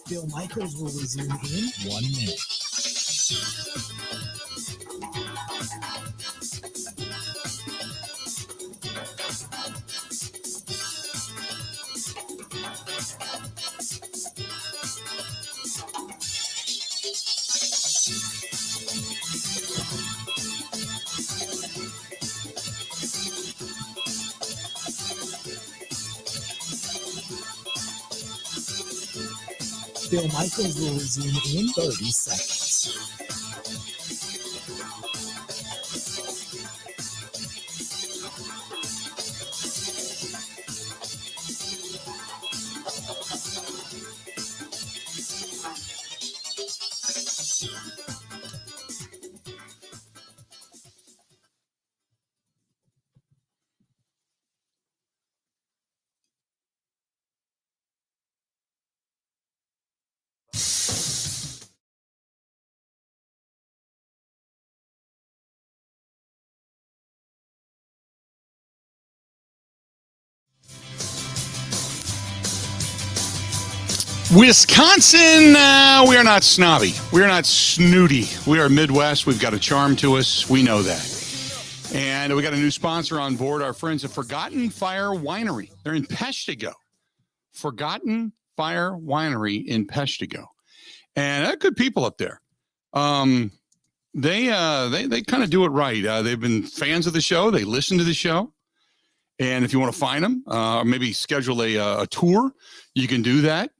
Bill Michaels will resume in 1 minute. Bill Michaels will resume in 30 seconds. Wisconsin, we are not snobby. We are not snooty. We are Midwest. We've got a charm to us. We know that. And we got a new sponsor on board, our friends at Forgotten Fire Winery. They're in Peshtigo. Forgotten Fire Winery in Peshtigo. And good people up there. They kind of do it right. They've been fans of the show. They listen to the show. And if you want to find them, or maybe schedule a tour, you can do that.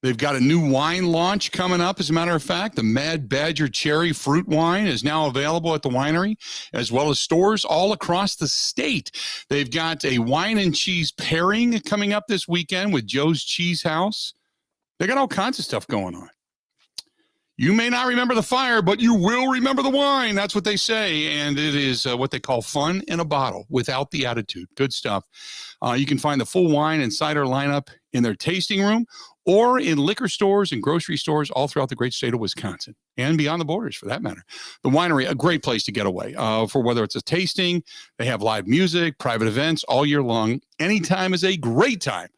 They've got a new wine launch coming up, as a matter of fact. The Mad Badger Cherry Fruit Wine is now available at the winery, as well as stores all across the state. They've got a wine and cheese pairing coming up this weekend with Joe's Cheese House. They got all kinds of stuff going on. You may not remember the fire, but you will remember the wine. That's what they say. And it is what they call fun in a bottle without the attitude. Good stuff. You can find the full wine and cider lineup in their tasting room or in liquor stores and grocery stores all throughout the great state of Wisconsin and beyond the borders, for that matter. The winery, a great place to get away for whether it's a tasting. They have live music, private events all year long. Anytime is a great time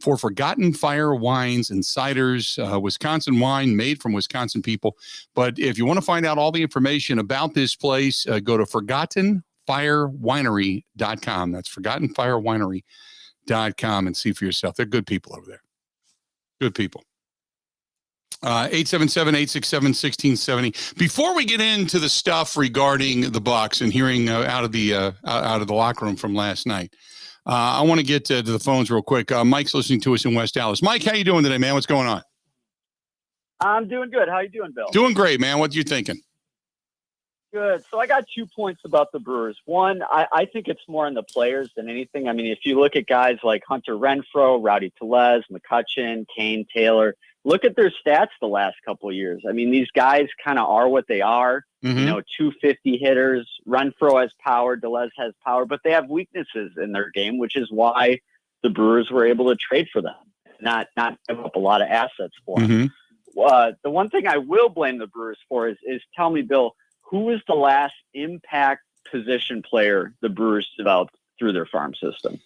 for Forgotten Fire wines and ciders, Wisconsin wine made from Wisconsin people. But if you want to find out all the information about this place, go to ForgottenFireWinery.com. That's ForgottenFireWinery.com and see for yourself. They're good people over there. Good people. 877-867-1670. Before we get into the stuff regarding the Bucks and hearing out of the locker room from last night, I want to get to the phones real quick. Mike's listening to us in West Dallas. Mike, how you doing today, man? What's going on? I'm doing good. How you doing, Bill? Doing great, man. What you thinking? Good. So I got 2 points about the Brewers. One, I think it's more on the players than anything. I mean, if you look at guys like Hunter Renfroe, Rowdy Tellez, McCutchen, Kane, Taylor, look at their stats the last couple of years. I mean, these guys kind of are what they are. Mm-hmm. You know, 250 hitters. Renfroe has power. Tellez has power, but they have weaknesses in their game, which is why the Brewers were able to trade for them, not give up a lot of assets for them. Mm-hmm. The one thing I will blame the Brewers for is tell me, Bill, who was the last impact position player the Brewers developed through their farm system?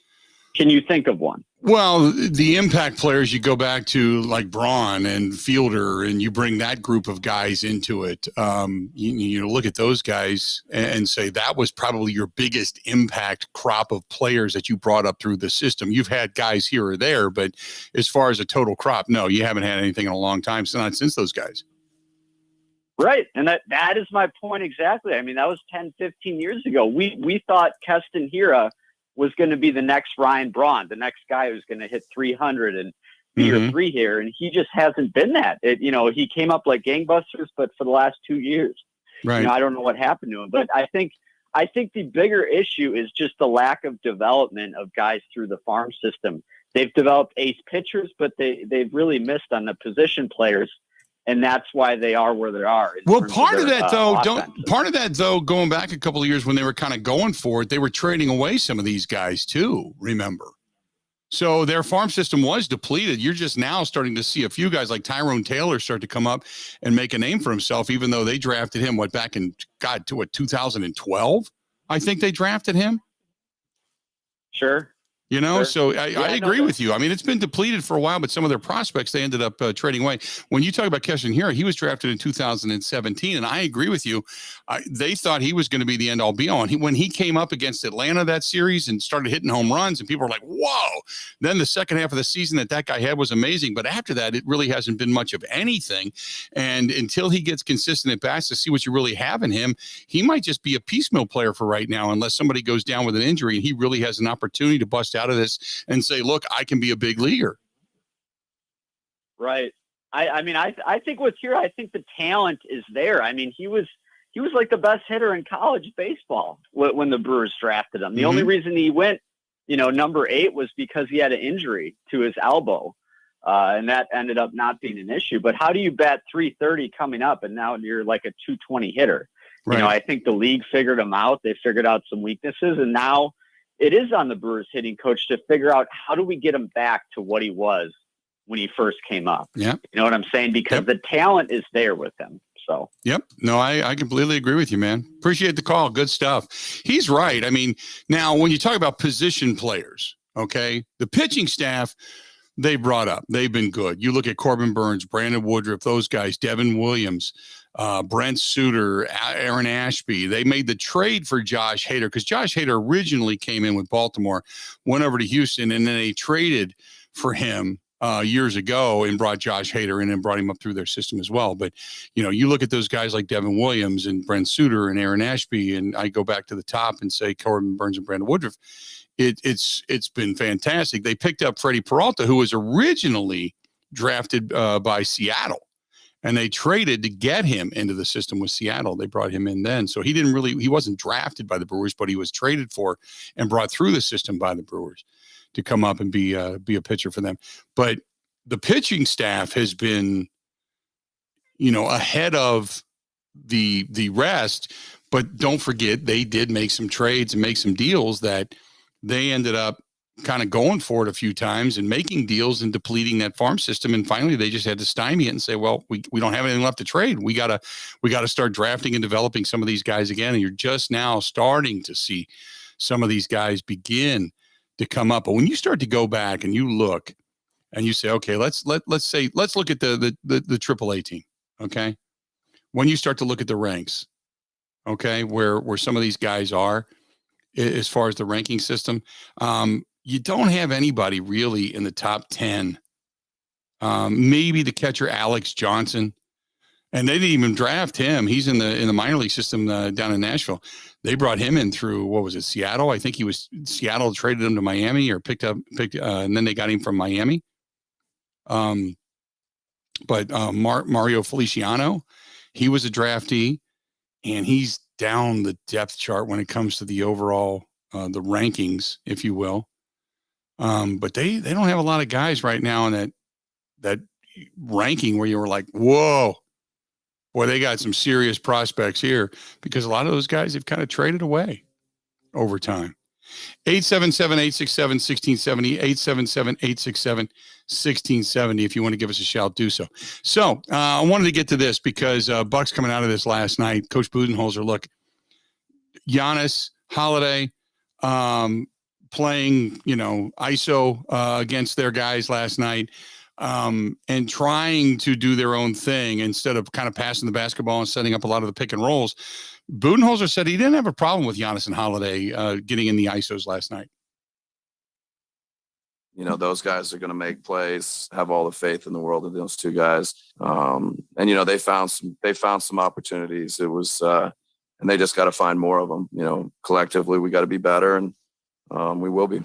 Can you think of one? Well, the impact players, you go back to like Braun and Fielder, and you bring that group of guys into it. You look at those guys and say that was probably your biggest impact crop of players that you brought up through the system. You've had guys here or there, but as far as a total crop, no, you haven't had anything in a long time, not since those guys. Right. And that is my point exactly. I mean, that was 10, 15 years ago. We thought Keston Hira was going to be the next Ryan Braun, the next guy who's going to hit 300 and be your three here. And he just hasn't been that. He came up like gangbusters, but for the last 2 years, right. I don't know what happened to him. But I think the bigger issue is just the lack of development of guys through the farm system. They've developed ace pitchers, but they've really missed on the position players. And that's why they are where they are. Well, part of that, though, going back a couple of years when they were kind of going for it, they were trading away some of these guys too, remember? So their farm system was depleted. You're just now starting to see a few guys like Tyrone Taylor start to come up and make a name for himself, even though they drafted him, back in 2012? I think they drafted him. Sure. Sure. So I agree with you. I mean, it's been depleted for a while, but some of their prospects, they ended up trading away. When you talk about Keston Hira, he was drafted in 2017, and I agree with you. They thought he was going to be the end-all, be-all. And when he came up against Atlanta that series and started hitting home runs, and people were like, whoa. Then the second half of the season that guy had was amazing. But after that, it really hasn't been much of anything. And until he gets consistent at bats to see what you really have in him, he might just be a piecemeal player for right now, unless somebody goes down with an injury and he really has an opportunity to bust out of this and say, look, I can be a big leaguer. Right. I think with here, I think the talent is there. I mean, he was like the best hitter in college baseball when the Brewers drafted him. The only reason he went, number 8 was because he had an injury to his elbow. And that ended up not being an issue. But how do you bat 330 coming up and now you're like a 220 hitter? Right. I think the league figured him out. They figured out some weaknesses, and now it is on the Brewers hitting coach to figure out how do we get him back to what he was when he first came up. Yeah. You know what I'm saying? Because the talent is there with him. So. Yep. No, I completely agree with you, man. Appreciate the call. Good stuff. He's right. I mean, now when you talk about position players, okay, the pitching staff, they brought up. They've been good. You look at Corbin Burns, Brandon Woodruff, those guys, Devin Williams, Brent Suter, Aaron Ashby. They made the trade for Josh Hader because Josh Hader originally came in with Baltimore, went over to Houston, and then they traded for him years ago and brought Josh Hader in and brought him up through their system as well. But, you look at those guys like Devin Williams and Brent Suter and Aaron Ashby, and I go back to the top and say Corbin Burns and Brandon Woodruff. It's been fantastic. They picked up Freddie Peralta, who was originally drafted by Seattle, and they traded to get him into the system with Seattle. They brought him in then. So he wasn't drafted by the Brewers, but he was traded for and brought through the system by the Brewers to come up and be a pitcher for them. But the pitching staff has been, ahead of the rest. But don't forget, they did make some trades and make some deals that they ended up kind of going for it a few times and making deals and depleting that farm system. And finally, they just had to stymie it and say, well, we don't have anything left to trade. We gotta start drafting and developing some of these guys again. And you're just now starting to see some of these guys begin to come up. But when you start to go back and you look and you say, okay, let's look at the AAA team. Okay. When you start to look at the ranks, okay, where some of these guys are as far as the ranking system, you don't have anybody really in the top 10. Maybe the catcher, Alex Johnson, and they didn't even draft him. He's in the minor league system down in Nashville. They brought him in through, what was it, Seattle? I think Seattle traded him to Miami or picked and then they got him from Miami. But Mario Feliciano, he was a draftee, and he's down the depth chart when it comes to the overall, the rankings, if you will. But they don't have a lot of guys right now in that ranking where you were like, whoa, boy, they got some serious prospects here, because a lot of those guys have kind of traded away over time. 877-867-1670, 877-867-1670. If you want to give us a shout, do so. So I wanted to get to this because Bucks coming out of this last night, Coach Budenholzer, look, Giannis, Holiday, playing, ISO against their guys last night, and trying to do their own thing instead of kind of passing the basketball and setting up a lot of the pick and rolls. Budenholzer said he didn't have a problem with Giannis and Holiday getting in the ISOs last night. Those guys are going to make plays, have all the faith in the world in those two guys. And, they found some opportunities. It was, and they just got to find more of them. Collectively, we got to be better, and we will be.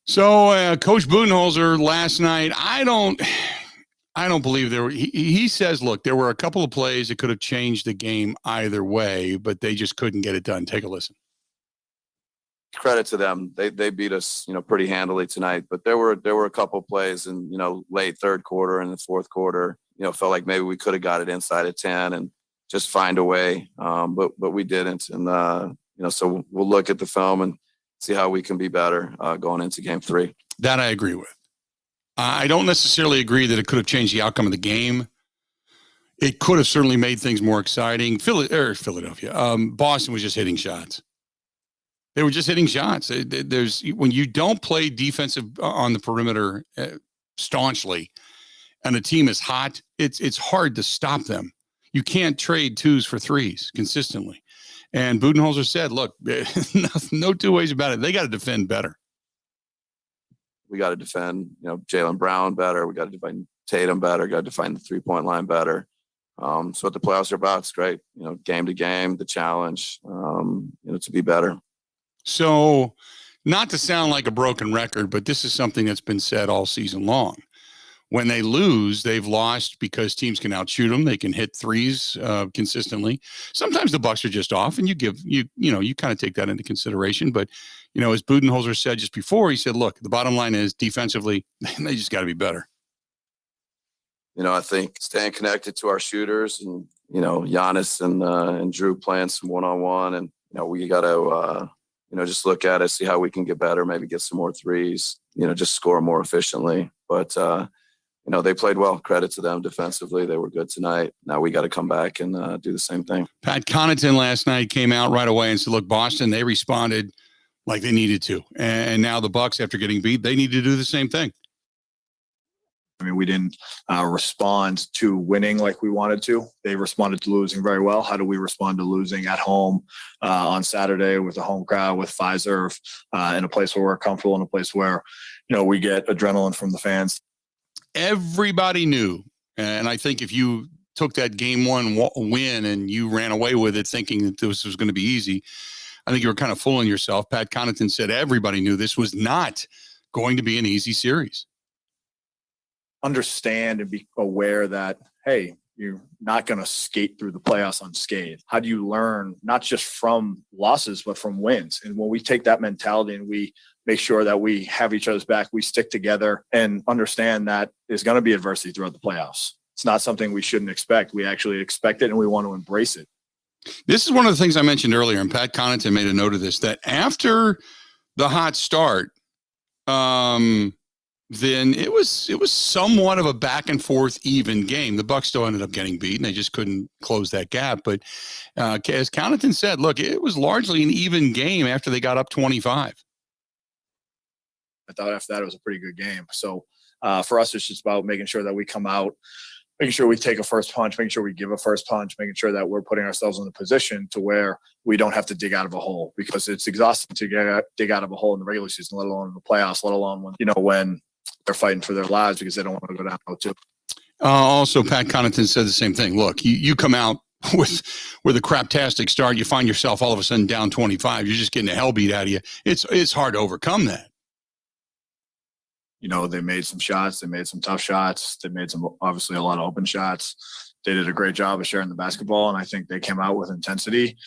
So Coach Budenholzer last night, I don't believe there were, he says, look, there were a couple of plays that could have changed the game either way, but they just couldn't get it done. Take a listen. Credit to them. They beat us, pretty handily tonight, but there were a couple of plays in, late third quarter and the fourth quarter, felt like maybe we could have got it inside of 10 and just find a way. But we didn't. And, so we'll look at the film and see how we can be better going into game 3. That I agree with. I don't necessarily agree that it could have changed the outcome of the game. It could have certainly made things more exciting. Philadelphia, Boston was just hitting shots. They were just hitting shots. When you don't play defensive on the perimeter staunchly, and the team is hot, it's hard to stop them. You can't trade 2s for 3s consistently. And Budenholzer said, "Look, no two ways about it. They got to defend better. We got to defend, Jaylen Brown better. We got to defend Tatum better. Got to defend the 3-point line better. So what the playoffs are about, it's great. Game to game, the challenge, to be better." So, not to sound like a broken record, but this is something that's been said all season long. When they lose, they've lost because teams can outshoot them. They can hit 3s consistently. Sometimes the Bucks are just off, and you kind of take that into consideration. But, as Budenholzer said just before, he said, look, the bottom line is defensively, they just got to be better. I think staying connected to our shooters and, Giannis and Drew playing some one-on-one, and, we got to, just look at it, see how we can get better, maybe get some more 3s, just score more efficiently. But, they played well. Credit to them defensively. They were good tonight. Now we got to come back and do the same thing. Pat Connaughton last night came out right away and said, look, Boston, they responded like they needed to. And now the Bucks, after getting beat, they need to do the same thing. I mean, we didn't respond to winning like we wanted to. They responded to losing very well. How do we respond to losing at home on Saturday with a home crowd, with Pfizer, in a place where we're comfortable, in a place where, we get adrenaline from the fans? Everybody knew. And I think if you took that game one win and you ran away with it thinking that this was going to be easy, I think you were kind of fooling yourself. Pat Connaughton said everybody knew this was not going to be an easy series. Understand and be aware that, hey, you're not going to skate through the playoffs unscathed. How do you learn not just from losses, but from wins? And when we take that mentality and we make sure that we have each other's back, we stick together and understand that there's going to be adversity throughout the playoffs. It's not something we shouldn't expect. We actually expect it and we want to embrace it. This is one of the things I mentioned earlier, and Pat Connaughton made a note of this, that after the hot start, then it was somewhat of a back and forth even game. The Bucs still ended up getting beaten. They just couldn't close that gap. But as Connaughton said, look, it was largely an even game after they got up 25. I thought after that it was a pretty good game. So for us, it's just about making sure that we come out, making sure we take a first punch, making sure we give a first punch, making sure that we're putting ourselves in a position to where we don't have to dig out of a hole, because it's exhausting to dig out of a hole in the regular season, let alone in the playoffs, let alone when they're fighting for their lives because they don't want to go down 0-2. Also, Pat Connaughton said the same thing. Look, you come out with a craptastic start, you find yourself all of a sudden down 25. You're just getting the hell beat out of you. It's hard to overcome that. They made some shots. They made some tough shots. They made obviously a lot of open shots. They did a great job of sharing the basketball, and I think they came out with intensity,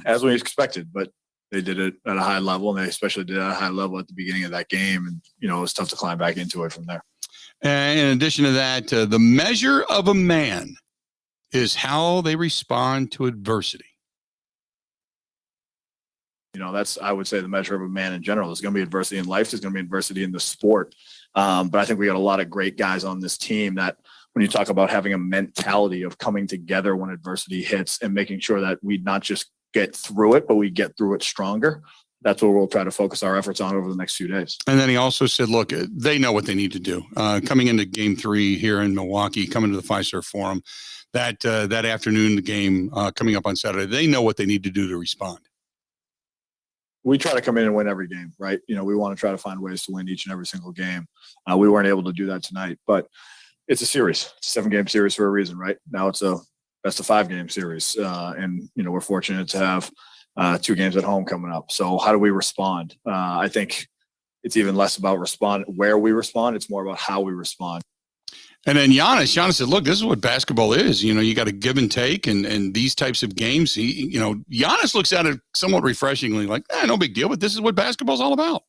as we expected. But they did it at a high level, and they especially did it at a high level at the beginning of that game. And, it was tough to climb back into it from there. And in addition to that, the measure of a man is how they respond to adversity. That's, I would say, the measure of a man in general. There's going to be adversity in life. There's going to be adversity in the sport. But I think we got a lot of great guys on this team that when you talk about having a mentality of coming together when adversity hits and making sure that we not just get through it, but we get through it stronger. That's what we'll try to focus our efforts on over the next few days. And then he also said, look, they know what they need to do. Coming into game 3 here in Milwaukee, coming to the Fiserv Forum, that afternoon, the game coming up on Saturday, they know what they need to do to respond. We try to come in and win every game, right? We want to try to find ways to win each and every single game. We weren't able to do that tonight, but it's a series. It's a 7-game series for a reason, right? Now it's a best of 5-game series. And we're fortunate to have 2 games at home coming up. So how do we respond? I think it's even less about where we respond. It's more about how we respond. And then Giannis said, look, this is what basketball is. You got to give and take, and these types of games, Giannis looks at it somewhat refreshingly like, no big deal, but this is what basketball's all about.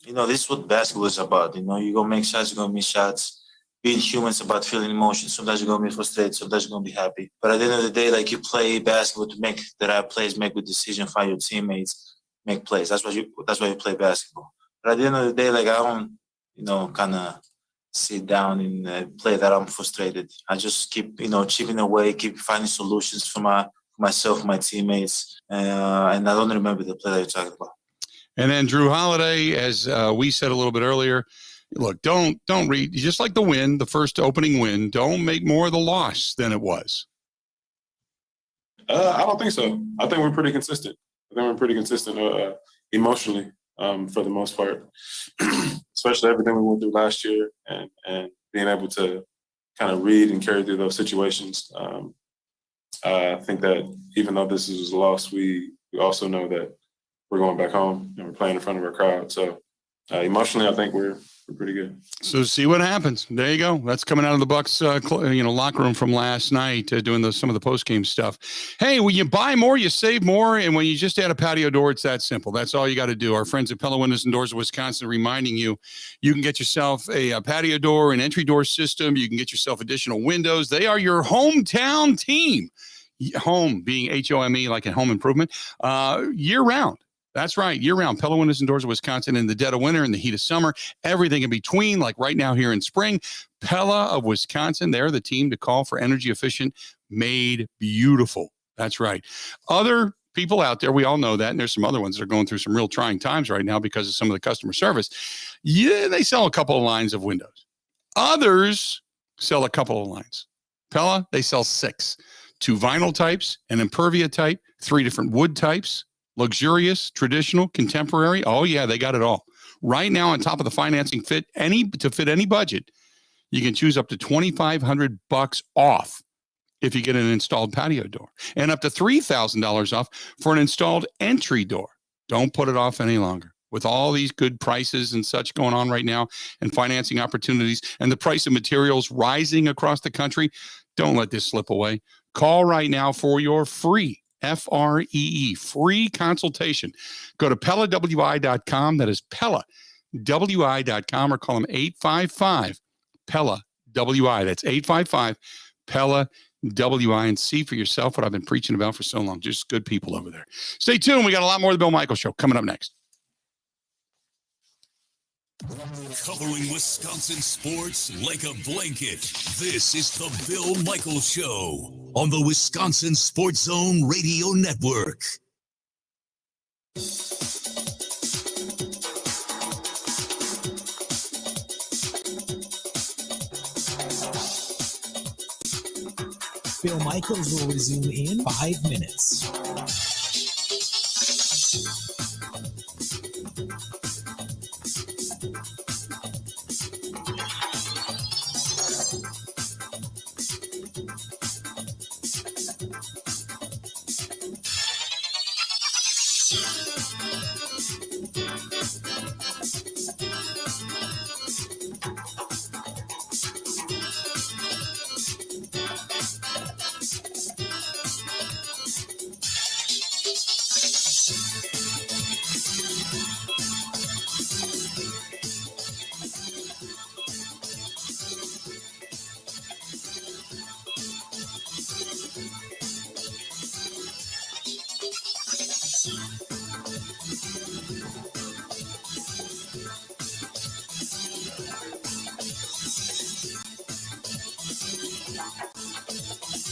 This is what basketball is about. You're going to make shots, you're going to miss shots. Being human is about feeling emotions. Sometimes you're going to be frustrated, sometimes you're going to be happy. But at the end of the day, you play basketball to make the right plays, make good decisions, find your teammates, make plays. That's why you play basketball. But at the end of the day, I don't, kind of sit down and play that I'm frustrated. I just keep, chipping away, keep finding solutions for myself, my teammates. And I don't remember the play that you're talking about. And then Drew Holiday, as we said a little bit earlier, look, don't read, just like the win, the first opening win, don't make more of the loss than it was. I don't think so. I think we're pretty consistent. Emotionally, for the most part, especially everything we went through last year and being able to kind of read and carry through those situations. I think that even though this is a loss, we also know that we're going back home and we're playing in front of our crowd. So emotionally, I think we're pretty good. So see what happens. There you go. That's coming out of the Bucs, locker room from last night, doing some of the post-game stuff. Hey, when you buy more, you save more. And when you just add a patio door, it's that simple. That's all you got to do. Our friends at Pella Windows and Doors of Wisconsin reminding you can get yourself a patio door, an entry door system. You can get yourself additional windows. They are your hometown team. Home being HOME, like a home improvement, year-round. That's right. Year-round. Pella Windows and Doors of Wisconsin in the dead of winter, in the heat of summer, everything in between, like right now here in spring. Pella of Wisconsin, they're the team to call for energy efficient, made beautiful. That's right. Other people out there, we all know that, and there's some other ones that are going through some real trying times right now because of some of the customer service. Yeah, they sell a couple of lines of windows. Others sell a couple of lines. Pella, they sell 6. 2 vinyl types, an Impervia type, 3 different wood types, luxurious, traditional, contemporary. Oh, yeah, they got it all. Right now, on top of the financing to fit any budget, you can choose up to $2,500 off if you get an installed patio door, and up to $3,000 off for an installed entry door. Don't put it off any longer. With all these good prices and such going on right now, and financing opportunities, and the price of materials rising across the country, don't let this slip away. Call right now for your free FREE, free consultation. Go to PellaWI.com. That is PellaWI.com, or call them 855-PELLA-WI. That's 855-PELLA-WI, and see for yourself what I've been preaching about for so long. Just good people over there. Stay tuned. We got a lot more of the Bill Michaels Show coming up next. Covering Wisconsin sports like a blanket. This is the Bill Michaels Show on the Wisconsin Sports Zone Radio Network. Bill Michaels will resume in 5 minutes.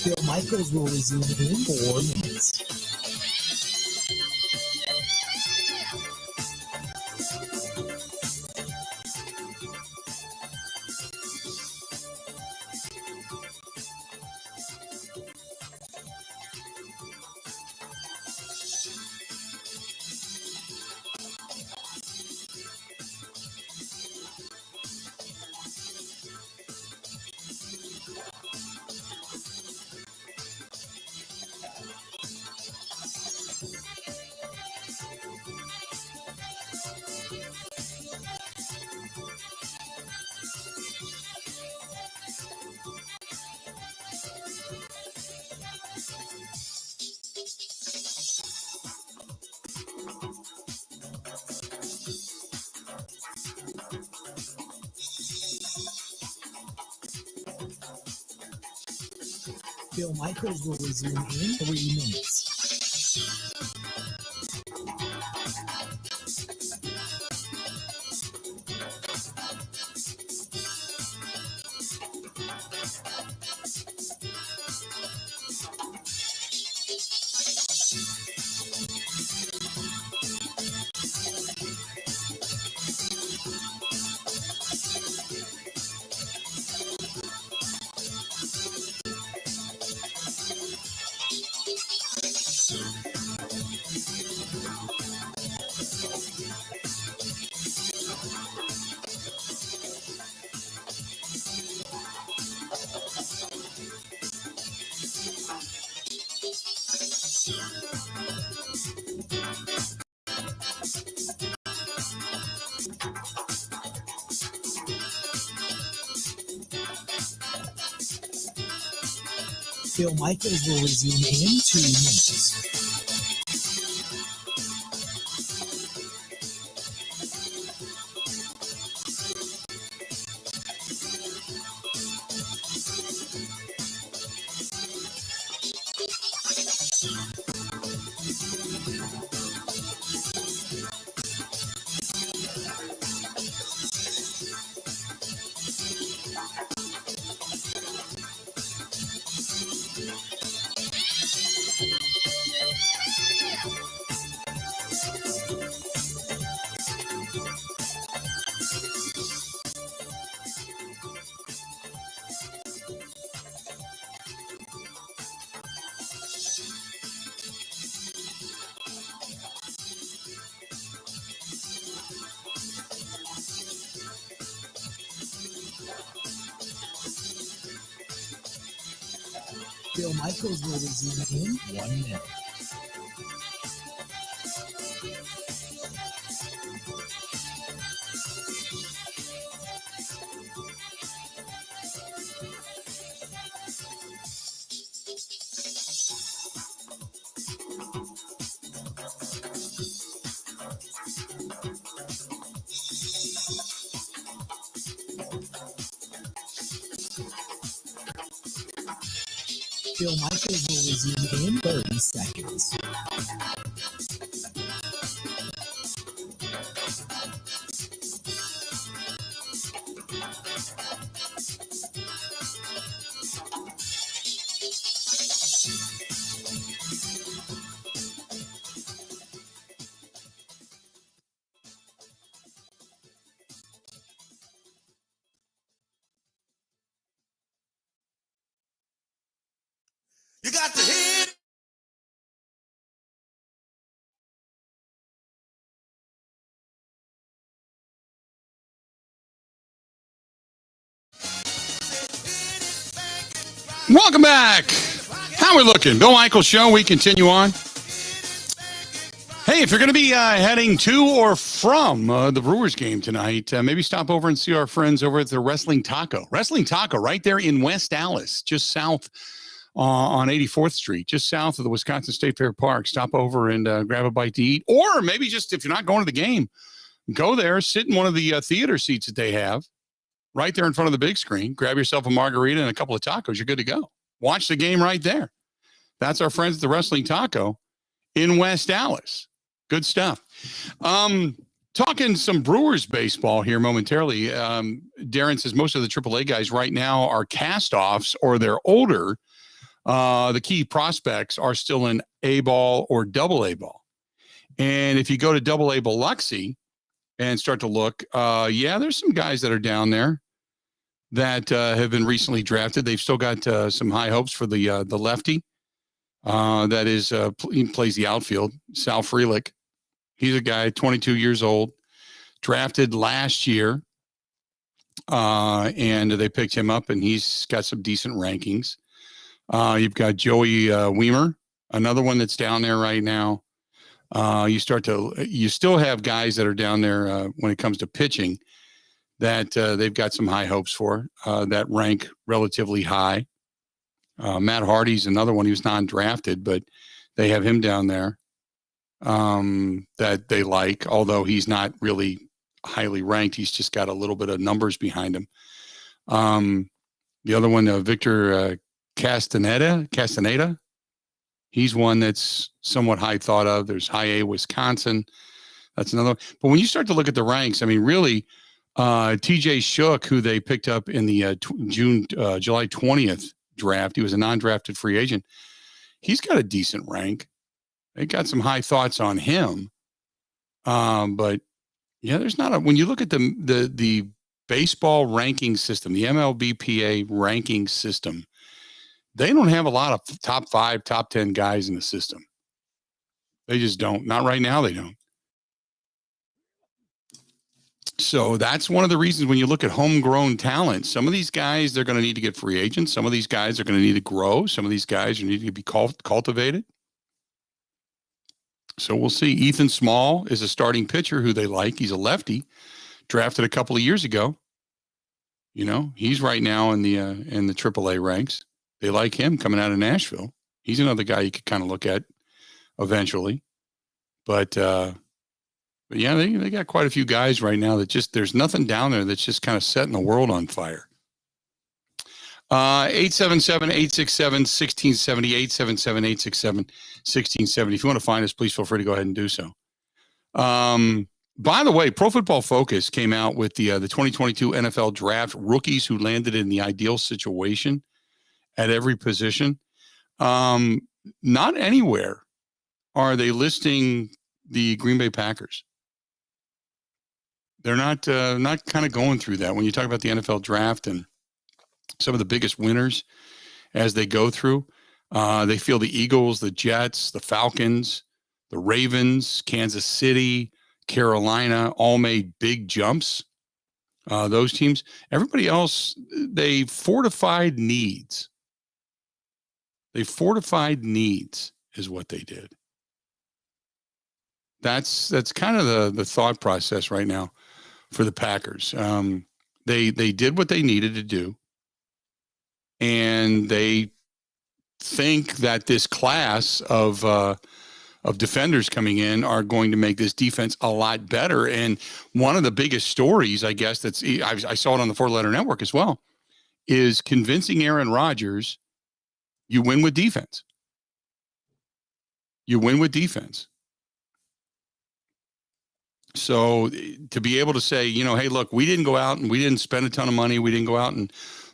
Bill Michaels will resume in 4 minutes. Bill Michaels will resume in 3 minutes. Bill Michaels will resume in 2 minutes. Bill Michaels will resume in 1 minute. Bill Michaels will resume in 30 seconds. You got to hit. Welcome back. How we looking? Bill Michaels Show. We continue on. Hey, if you're going to be heading to or from the Brewers game tonight, maybe stop over and see our friends over at the Wrestling Taco. Wrestling Taco right there in West Dallas, just south on 84th Street, just south of the Wisconsin State Fair Park. Stop over and grab a bite to eat. Or maybe just if you're not going to the game, go there, sit in one of the theater seats that they have right there in front of the big screen. Grab yourself a margarita and a couple of tacos. You're good to go. Watch the game right there. That's our friends at the Wrestling Taco in West Dallas. Good stuff. Talking some Brewers baseball here momentarily. Darren says most of the AAA guys right now are cast-offs or they're older. The key prospects are still in A ball or double A ball. And if you go to double A Biloxi and start to look, there's some guys that are down there that have been recently drafted. They've still got some high hopes for the lefty. That is, he plays the outfield, Sal Frelick. He's a guy, 22 years old, drafted last year, and they picked him up, and he's got some decent rankings. You've got Joey Weimer, another one that's down there right now. You still have guys that are down there when it comes to pitching that they've got some high hopes for that rank relatively high. Matt Hardy's another one. He was non-drafted, but they have him down there that they like, although he's not really highly ranked. He's just got a little bit of numbers behind him. The other one, Victor Castaneda, he's one that's somewhat high thought of. There's high A Wisconsin. That's another. But when you start to look at the ranks, I mean, really, TJ Shook, who they picked up in the July 20th draft, he was a non-drafted free agent. He's got a decent rank. They got some high thoughts on him. But yeah, there's not when you look at the baseball ranking system, the MLBPA ranking system, they don't have a lot of top 5, top 10 guys in the system. They just don't. Not right now, they don't. So that's one of the reasons when you look at homegrown talent, some of these guys, they're going to need to get free agents. Some of these guys are going to need to grow. Some of these guys are need to be cultivated. So we'll see. Ethan Small is a starting pitcher who they like. He's a lefty, drafted a couple of years ago. You know, he's right now in the AAA ranks. They like him coming out of Nashville. He's another guy you could kind of look at eventually. But yeah, they got quite a few guys right now that just, there's nothing down there that's just kind of setting the world on fire. 877-867-1670, 877-867-1670. If you want to find us, please feel free to go ahead and do so. By the way, Pro Football Focus came out with the 2022 NFL Draft rookies who landed in the ideal situation at every position. Not anywhere are they listing the Green Bay Packers. They're not kind of going through that. When you talk about the NFL Draft and some of the biggest winners as they go through, they feel the Eagles, the Jets, the Falcons, the Ravens, Kansas City, Carolina all made big jumps. Those teams, everybody else, they fortified needs. They fortified needs is what they did. That's kind of the thought process right now for the Packers. They did what they needed to do, and they think that this class of defenders coming in are going to make this defense a lot better. And one of the biggest stories, I guess, I saw it on the 4-Letter Network as well, is convincing Aaron Rodgers you win with defense. You win with defense. So to be able to say, hey, look, we didn't go out and we didn't spend a ton of money. We didn't go out and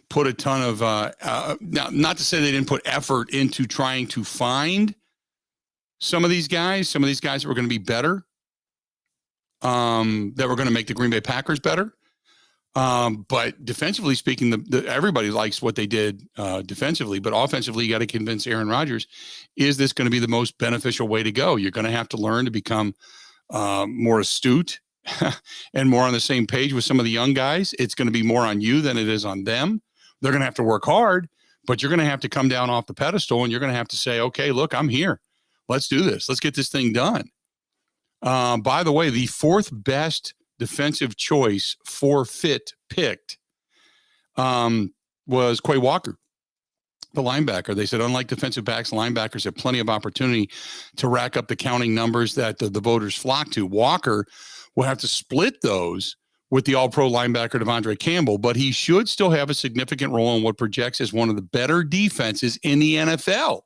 put a ton of, not to say they didn't put effort into trying to find some of these guys that were going to be better, that were going to make the Green Bay Packers better. But defensively speaking, everybody likes what they did defensively, but offensively, you got to convince Aaron Rodgers, is this going to be the most beneficial way to go? You're going to have to learn to become more astute and more on the same page with some of the young guys. It's going to be more on you than it is on them. They're going to have to work hard, but you're going to have to come down off the pedestal and you're going to have to say, okay, look, I'm here. Let's do this. Let's get this thing done. By the way, the 4th best defensive choice for fit picked was Quay Walker, the linebacker. They said, unlike defensive backs, linebackers have plenty of opportunity to rack up the counting numbers that the voters flock to. Walker will have to split those with the all-pro linebacker Devondre Campbell, but he should still have a significant role in what projects as one of the better defenses in the NFL.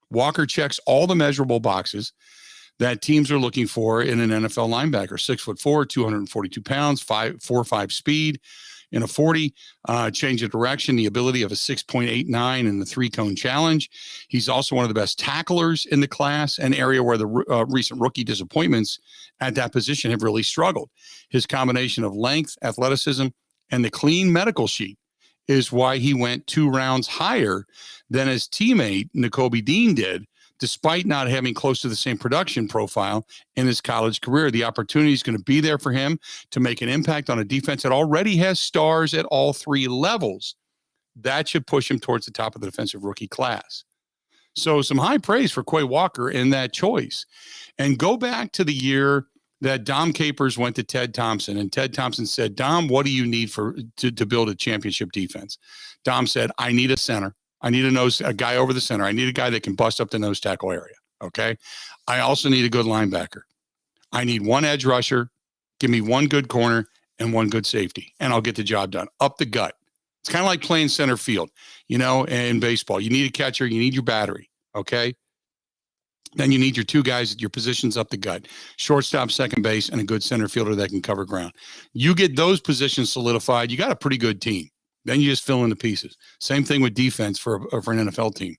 Walker checks all the measurable boxes that teams are looking for in an NFL linebacker. 6'4", 242 pounds, 4.5 speed in a 40, change of direction, the ability of a 6.89 in the 3-cone challenge. He's also one of the best tacklers in the class, an area where the recent rookie disappointments at that position have really struggled. His combination of length, athleticism, and the clean medical sheet is why he went 2 rounds higher than his teammate Nakobe Dean did, despite not having close to the same production profile in his college career. The opportunity is going to be there for him to make an impact on a defense that already has stars at all 3 levels. That should push him towards the top of the defensive rookie class. So some high praise for Quay Walker in that choice. And go back to the year that Dom Capers went to Ted Thompson, and Ted Thompson said, Dom, what do you need to build a championship defense? Dom said, I need a center. I need a guy over the center. I need a guy that can bust up the nose tackle area. Okay. I also need a good linebacker. I need 1 edge rusher. Give me 1 good corner and 1 good safety, and I'll get the job done up the gut. It's kind of like playing center field, in baseball. You need a catcher. You need your battery. Okay. Then you need your 2 guys at your positions up the gut, shortstop, second base, and a good center fielder that can cover ground. You get those positions solidified, you got a pretty good team. Then you just fill in the pieces. Same thing with defense for an NFL team.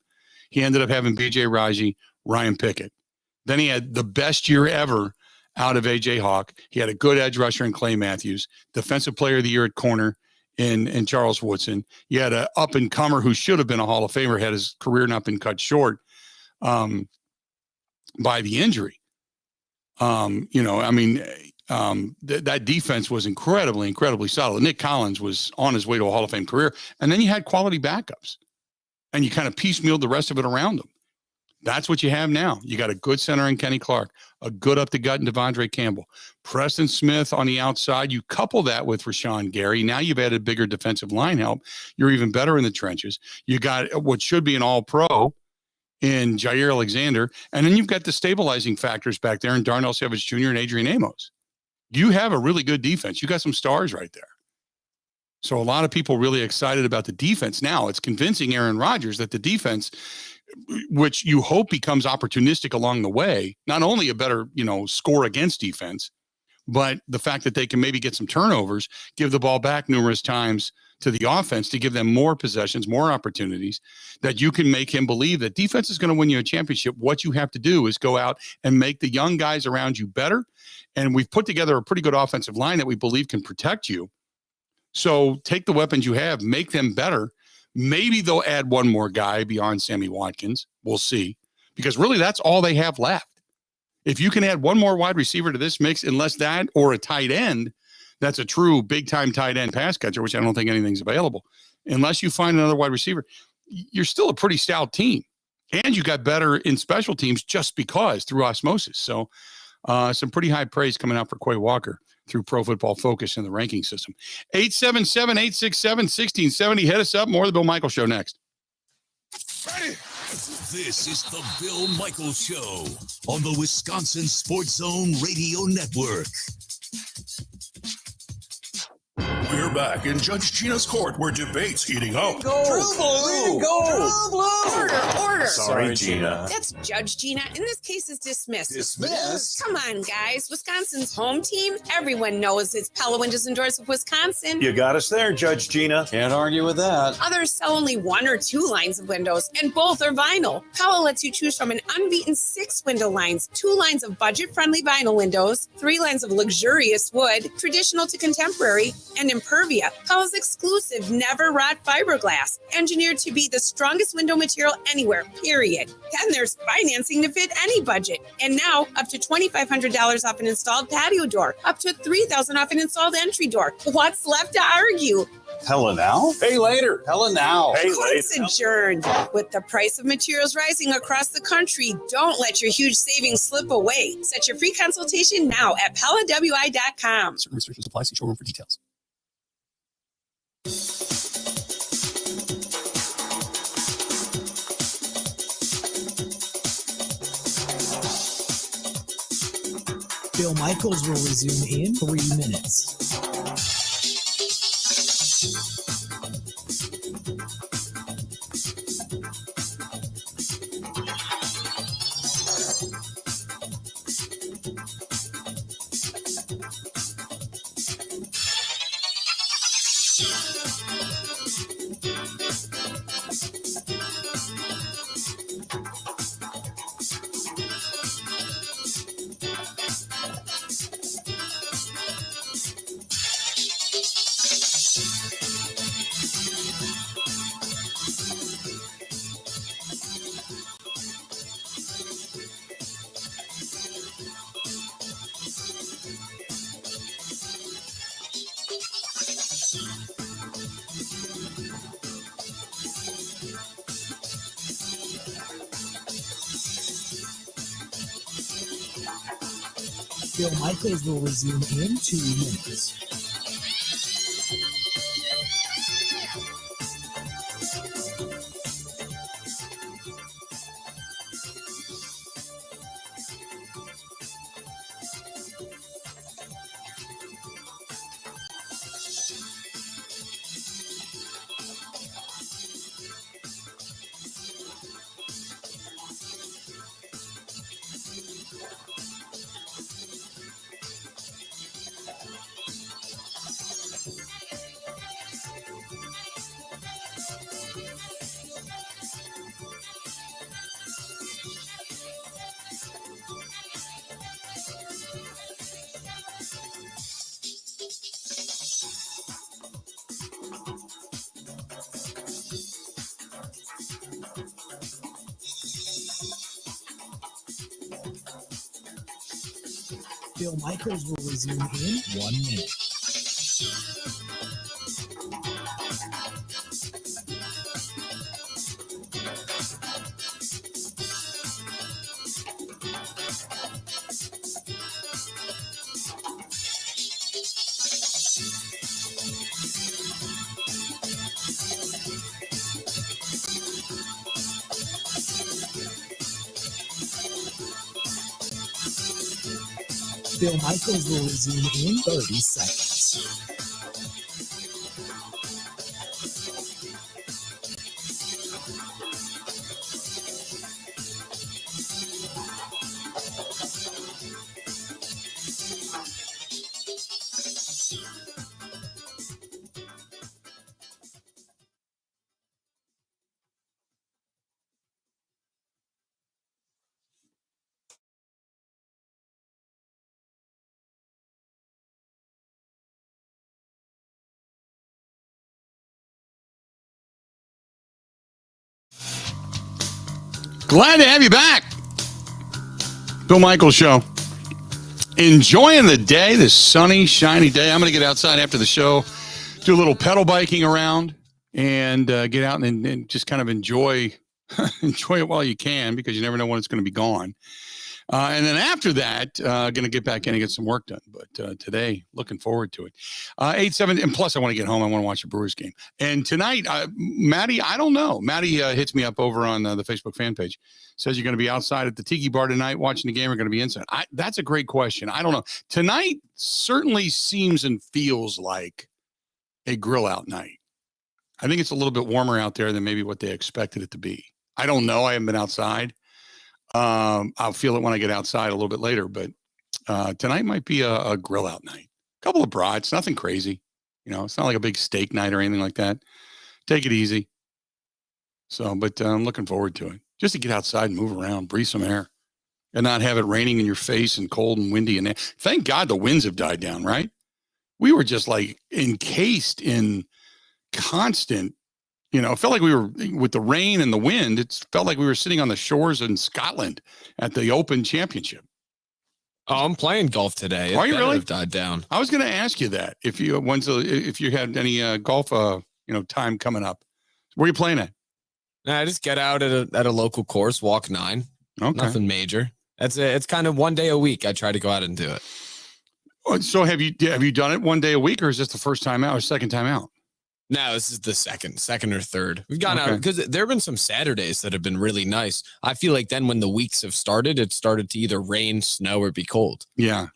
He ended up having B.J. Raji, Ryan Pickett. Then he had the best year ever out of A.J. Hawk. He had a good edge rusher in Clay Matthews, defensive player of the year at corner in Charles Woodson. You had an up-and-comer who should have been a Hall of Famer, had his career not been cut short by the injury. That defense was incredibly solid. Nick Collins was on his way to a Hall of Fame career. And then you had quality backups and you kind of piecemealed the rest of it around them. That's what you have now. You got a good center in Kenny Clark, a good up the gut in Devondre Campbell, Preston Smith on the outside. You couple that with Rashawn Gary. Now you've added bigger defensive line help. You're even better in the trenches. You got what should be an all-pro in Jair Alexander. And then you've got the stabilizing factors back there in Darnell Savage Jr. and Adrian Amos. You have a really good defense. You got some stars right there. So a lot of people really excited about the defense. Now it's convincing Aaron Rodgers that the defense, which you hope becomes opportunistic along the way, not only a better, score against defense, but the fact that they can maybe get some turnovers, give the ball back numerous times to the offense to give them more possessions, more opportunities, that you can make him believe that defense is going to win you a championship. What you have to do is go out and make the young guys around you better. And we've put together a pretty good offensive line that we believe can protect you. So take the weapons you have, make them better. Maybe they'll add 1 more guy beyond Sammy Watkins. We'll see. Because really that's all they have left. If you can add 1 more wide receiver to this mix, unless that or a tight end, that's a true big-time tight end pass catcher, which I don't think anything's available. Unless you find another wide receiver, you're still a pretty stout team. And you got better in special teams just because through osmosis. So some pretty high praise coming out for Quay Walker through Pro Football Focus in the ranking system. 877-867-1670. Hit us up. More of the Bill Michaels Show next. This is the Bill Michaels Show on the Wisconsin Sports Zone Radio Network. We're back in Judge Gina's court where debate's heating up. Order. Sorry, Gina. That's Judge Gina, and this case is dismissed. Dismissed? Come on, guys. Wisconsin's home team. Everyone knows it's Pella Windows and Doors of Wisconsin. You got us there, Judge Gina. Can't argue with that. Others sell only 1 or 2 lines of windows, and both are vinyl. Pella lets you choose from an unbeaten 6 window lines, 2 lines of budget-friendly vinyl windows, 3 lines of luxurious wood, traditional to contemporary, and Impervia, Pella's exclusive never rot fiberglass, engineered to be the strongest window material anywhere, period. And there's financing to fit any budget. And now, up to $2,500 off an installed patio door, up to $3,000 off an installed entry door. What's left to argue? Hella now? Pay later. Hella now. Pay Court's adjourned. With the price of materials rising across the country, don't let your huge savings slip away. Set your free consultation now at PellaWI.com. Certain restrictions apply. See showroom for details. Bill Michaels will resume in 3 minutes. Bill Michaels will resume in 2 minutes. Bill Michaels will resume in 1 minute. Bill Michaels will resume in 30 seconds. Glad to have you back. Bill Michaels Show. Enjoying the day, this sunny, shiny day. I'm going to get outside after the show, do a little pedal biking around, and get out and just kind of enjoy it while you can, because you never know when it's going to be gone. And then after that, going to get back in and get some work done. But today, looking forward to it. 8-7, and plus I want to get home. I want to watch a Brewers game. And tonight, Maddie, I don't know. Maddie hits me up over on the Facebook fan page. Says you're going to be outside at the Tiki Bar tonight watching the game, or going to be inside. That's a great question. I don't know. Tonight certainly seems and feels like a grill out night. I think it's a little bit warmer out there than maybe what they expected it to be. I don't know. I haven't been outside. I'll feel it when I get outside a little bit later, but tonight might be a grill out night. A couple of brats, nothing crazy. It's not like a big steak night or anything like that. Take it easy. So, but I'm looking forward to it. Just to get outside and move around, breathe some air, and not have it raining in your face and cold and windy. And thank God the winds have died down, right? We were just like encased in constant, it felt like we were, with the rain and the wind, it felt like we were sitting on the shores in Scotland at the Open Championship. Oh, I'm playing golf today. Are you really? Died down. I was going to ask you that if you had any golf, time coming up. Where are you playing at? Nah, I just get out at a local course, walk 9. Okay. Nothing major. It's kind of one day a week. I try to go out and do it. So have you done it one day a week, or is this the first time out or second time out? No, this is the second or third. We've gone out because there have been some Saturdays that have been really nice. I feel like then when the weeks have started, it started to either rain, snow, or be cold. Yeah.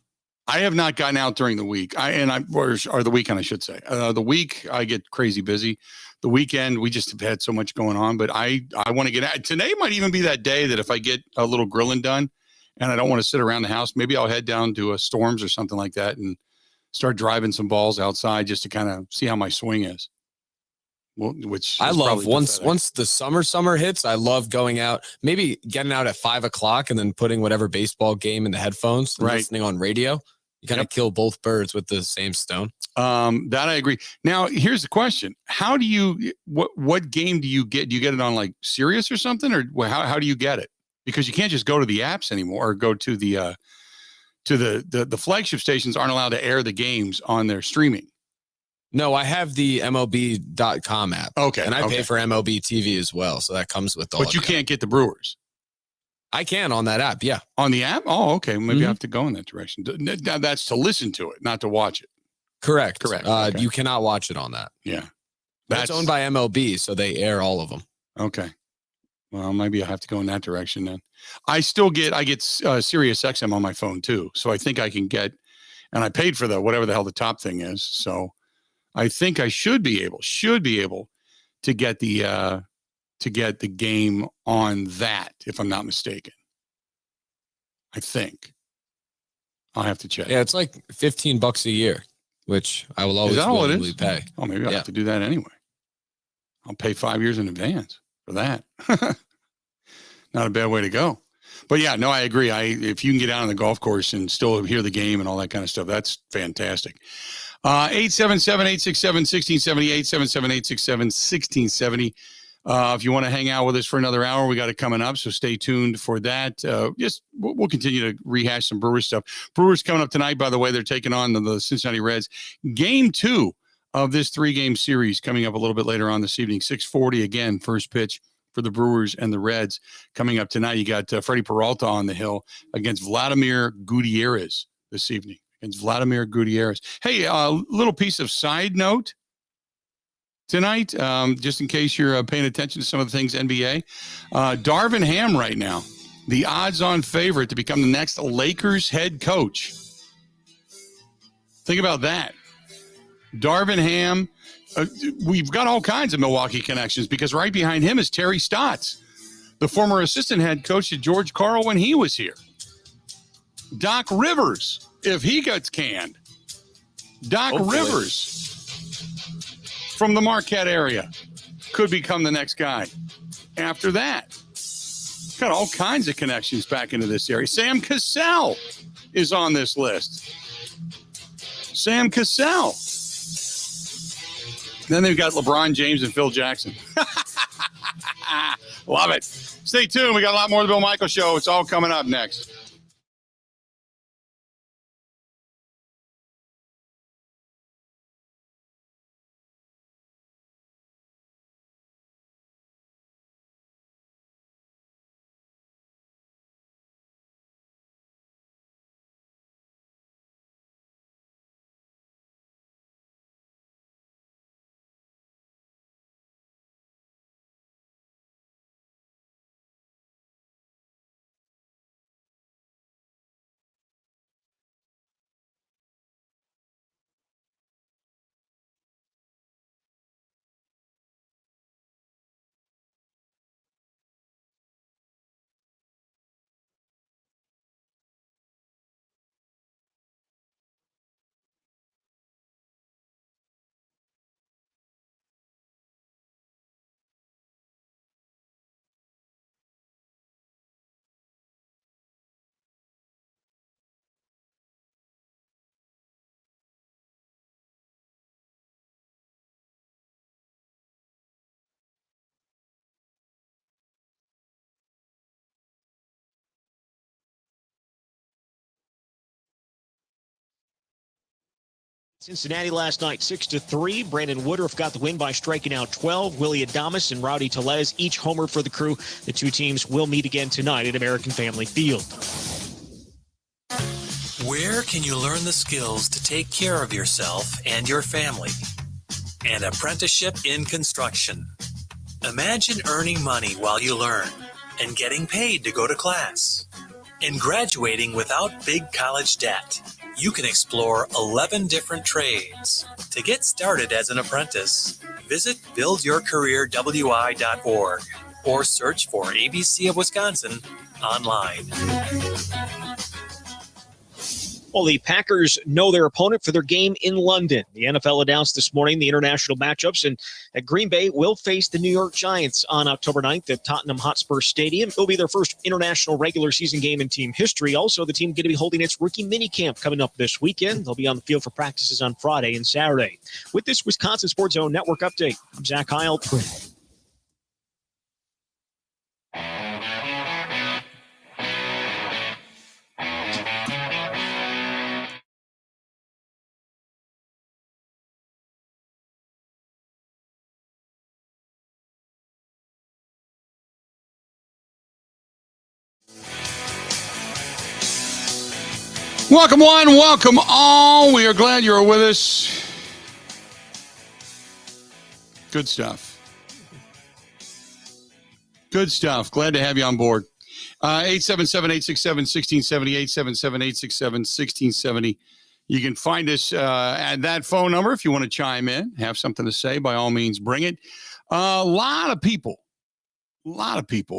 I have not gotten out during the week. Or the weekend, I should say. The week I get crazy busy. The weekend, we just have had so much going on, but I want to get out. Today might even be that day that if I get a little grilling done and I don't want to sit around the house, maybe I'll head down to a Storms or something like that and start driving some balls outside just to kind of see how my swing is. Well, which I love once the summer hits, I love going out, maybe getting out at 5:00 and then putting whatever baseball game in the headphones and listening on radio. You kind of kill both birds with the same stone. That I agree. Now, here's the question. How do you, what game do you get? Do you get it on like Sirius or something, or how do you get it? Because you can't just go to the apps anymore, or go to the flagship stations aren't allowed to air the games on their streaming. No, I have the MLB.com app. Okay. And I pay for MLB TV as well. So that comes with all. But you can't get the Brewers. I can on that app. Yeah. On the app? Oh, okay. Maybe I have to go in that direction. That's to listen to it, not to watch it. Correct. Okay. You cannot watch it on that. Yeah. That's owned by MLB, so they air all of them. Okay. Well, maybe I'll have to go in that direction then. I get Sirius XM on my phone too. So I think I can get, and I paid for whatever the hell the top thing is. So I think I should be able to get the game on that, if I'm not mistaken. I think. I'll have to check. Yeah, it's like $15 a year, which I will always willingly pay. Oh, maybe I'll have to do that anyway. I'll pay 5 years in advance for that. Not a bad way to go. But yeah, no, I agree. If you can get out on the golf course and still hear the game and all that kind of stuff, that's fantastic. 877-867-1670, 877-867-1670. If you want to hang out with us for another hour, we got it coming up, so stay tuned for that. We'll continue to rehash some Brewers stuff. Brewers coming up tonight, by the way, they're taking on the Cincinnati Reds. Game 2 of this 3-game series coming up a little bit later on this evening. 6:40 again, first pitch for the Brewers and the Reds. Coming up tonight, you got Freddie Peralta on the hill against Vladimir Gutierrez this evening. Against Vladimir Gutierrez. Hey, a little piece of side note tonight, just in case you're paying attention to some of the things NBA. Darvin Ham right now, the odds-on favorite to become the next Lakers head coach. Think about that. Darvin Ham, we've got all kinds of Milwaukee connections because right behind him is Terry Stotts, the former assistant head coach at George Karl when he was here. Doc Rivers, if he gets canned. Rivers from the Marquette area could become the next guy. After that, got all kinds of connections back into this area. Sam Cassell is on this list. Sam Cassell. Then they've got LeBron James and Phil Jackson. Love it. Stay tuned. We got a lot more of the Bill Michaels Show. It's all coming up next. Cincinnati last night, 6-3. Brandon Woodruff got the win by striking out 12. Willie Adames and Rowdy Tellez each homered for the Crew. The two teams will meet again tonight at American Family Field. Where can you learn the skills to take care of yourself and your family? An apprenticeship in construction. Imagine earning money while you learn and getting paid to go to class and graduating without big college debt. You can explore 11 different trades. To get started as an apprentice, visit buildyourcareerwi.org or search for ABC of Wisconsin online. Well, the Packers know their opponent for their game in London. The NFL announced this morning the international matchups, and Green Bay will face the New York Giants on October 9th at Tottenham Hotspur Stadium. It'll be their first international regular season game in team history. Also, the team going to be holding its rookie minicamp coming up this weekend. They'll be on the field for practices on Friday and Saturday. With this Wisconsin Sports Zone Network update, I'm Zach Heil. Welcome one, welcome all. We are glad you're with us. Good stuff. Good stuff. Glad to have you on board. 877-867-1670, 877-867-1670. You can find us at that phone number if you want to chime in, have something to say, by all means, bring it. A lot of people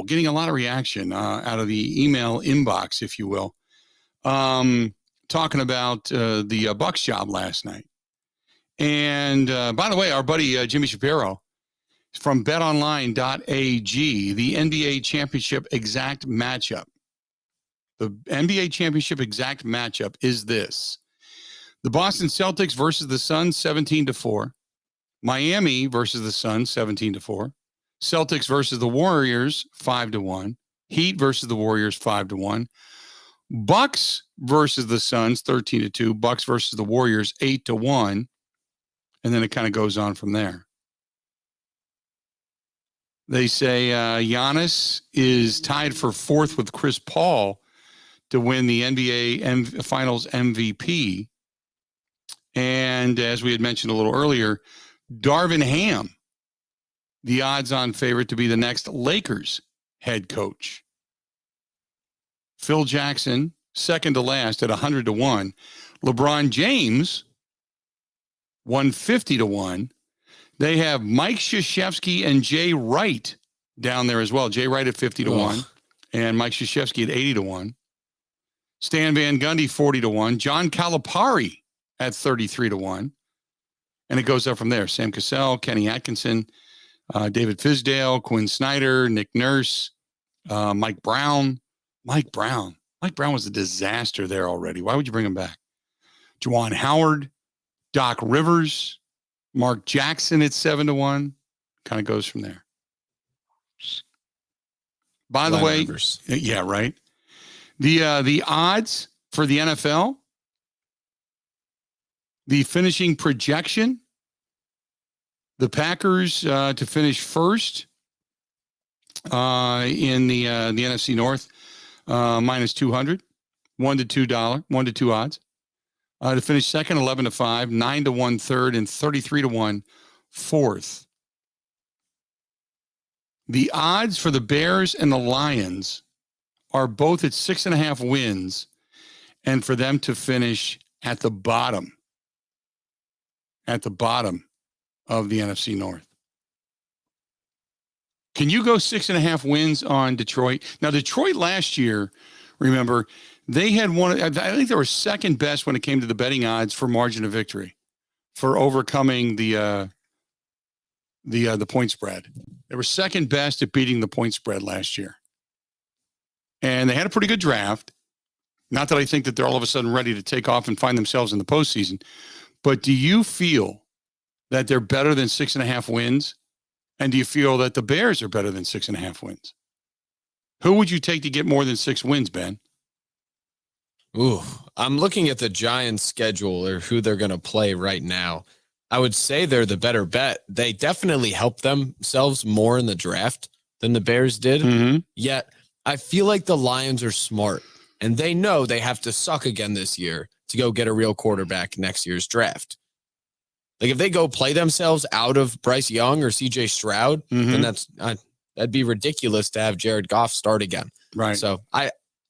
getting a lot of reaction out of the email inbox, if you will. Talking about the Bucks job last night. And by the way, our buddy Jimmy Shapiro from betonline.ag, the NBA championship exact matchup. The NBA championship exact matchup is this. The Boston Celtics versus the Suns, 17-4. Miami versus the Suns, 17-4. Celtics versus the Warriors, 5-1. Heat versus the Warriors, 5-1. Bucks versus the Suns, 13-2. Bucks versus the Warriors, 8-1. And then it kind of goes on from there. They say Giannis is tied for fourth with Chris Paul to win the NBA Finals MVP. And as we had mentioned a little earlier, Darvin Ham, the odds-on favorite to be the next Lakers head coach. Phil Jackson, second to last at 100-1. LeBron James, 150-1. They have Mike Krzyzewski and Jay Wright down there as well. Jay Wright at 50-1 and Mike Krzyzewski at 80-1. Stan Van Gundy, 40-1. John Calipari at 33-1. And it goes up from there. Sam Cassell, Kenny Atkinson, David Fisdale, Quinn Snyder, Nick Nurse, Mike Brown. Mike Brown was a disaster there already. Why would you bring him back? Juwan Howard, Doc Rivers, Mark Jackson at 7-1. Kind of goes from there. By the way, yeah, right. The odds for the NFL, the finishing projection, the Packers to finish first in the NFC North. Minus 200, $1 to $2 odds. To finish second, 11-5, 9-1 third, and 33-1 fourth. The odds for the Bears and the Lions are both at 6.5 wins, and for them to finish at the bottom of the NFC North. Can you go 6.5 wins on Detroit? Now, Detroit last year, remember, they had one. I think they were second best when it came to the betting odds for margin of victory, for overcoming the point spread. They were second best at beating the point spread last year, and they had a pretty good draft. Not that I think that they're all of a sudden ready to take off and find themselves in the postseason, but do you feel that they're better than 6.5 wins? And do you feel that the Bears are better than 6.5 wins? Who would you take to get more than 6 wins, Ben? Ooh, I'm looking at the Giants' schedule or who they're going to play right now. I would say they're the better bet. They definitely helped themselves more in the draft than the Bears did. Yet I feel like the Lions are smart and they know they have to suck again this year to go get a real quarterback next year's draft. Like if they go play themselves out of Bryce Young or CJ Stroud, then that'd be ridiculous to have Jared Goff start again. Right. So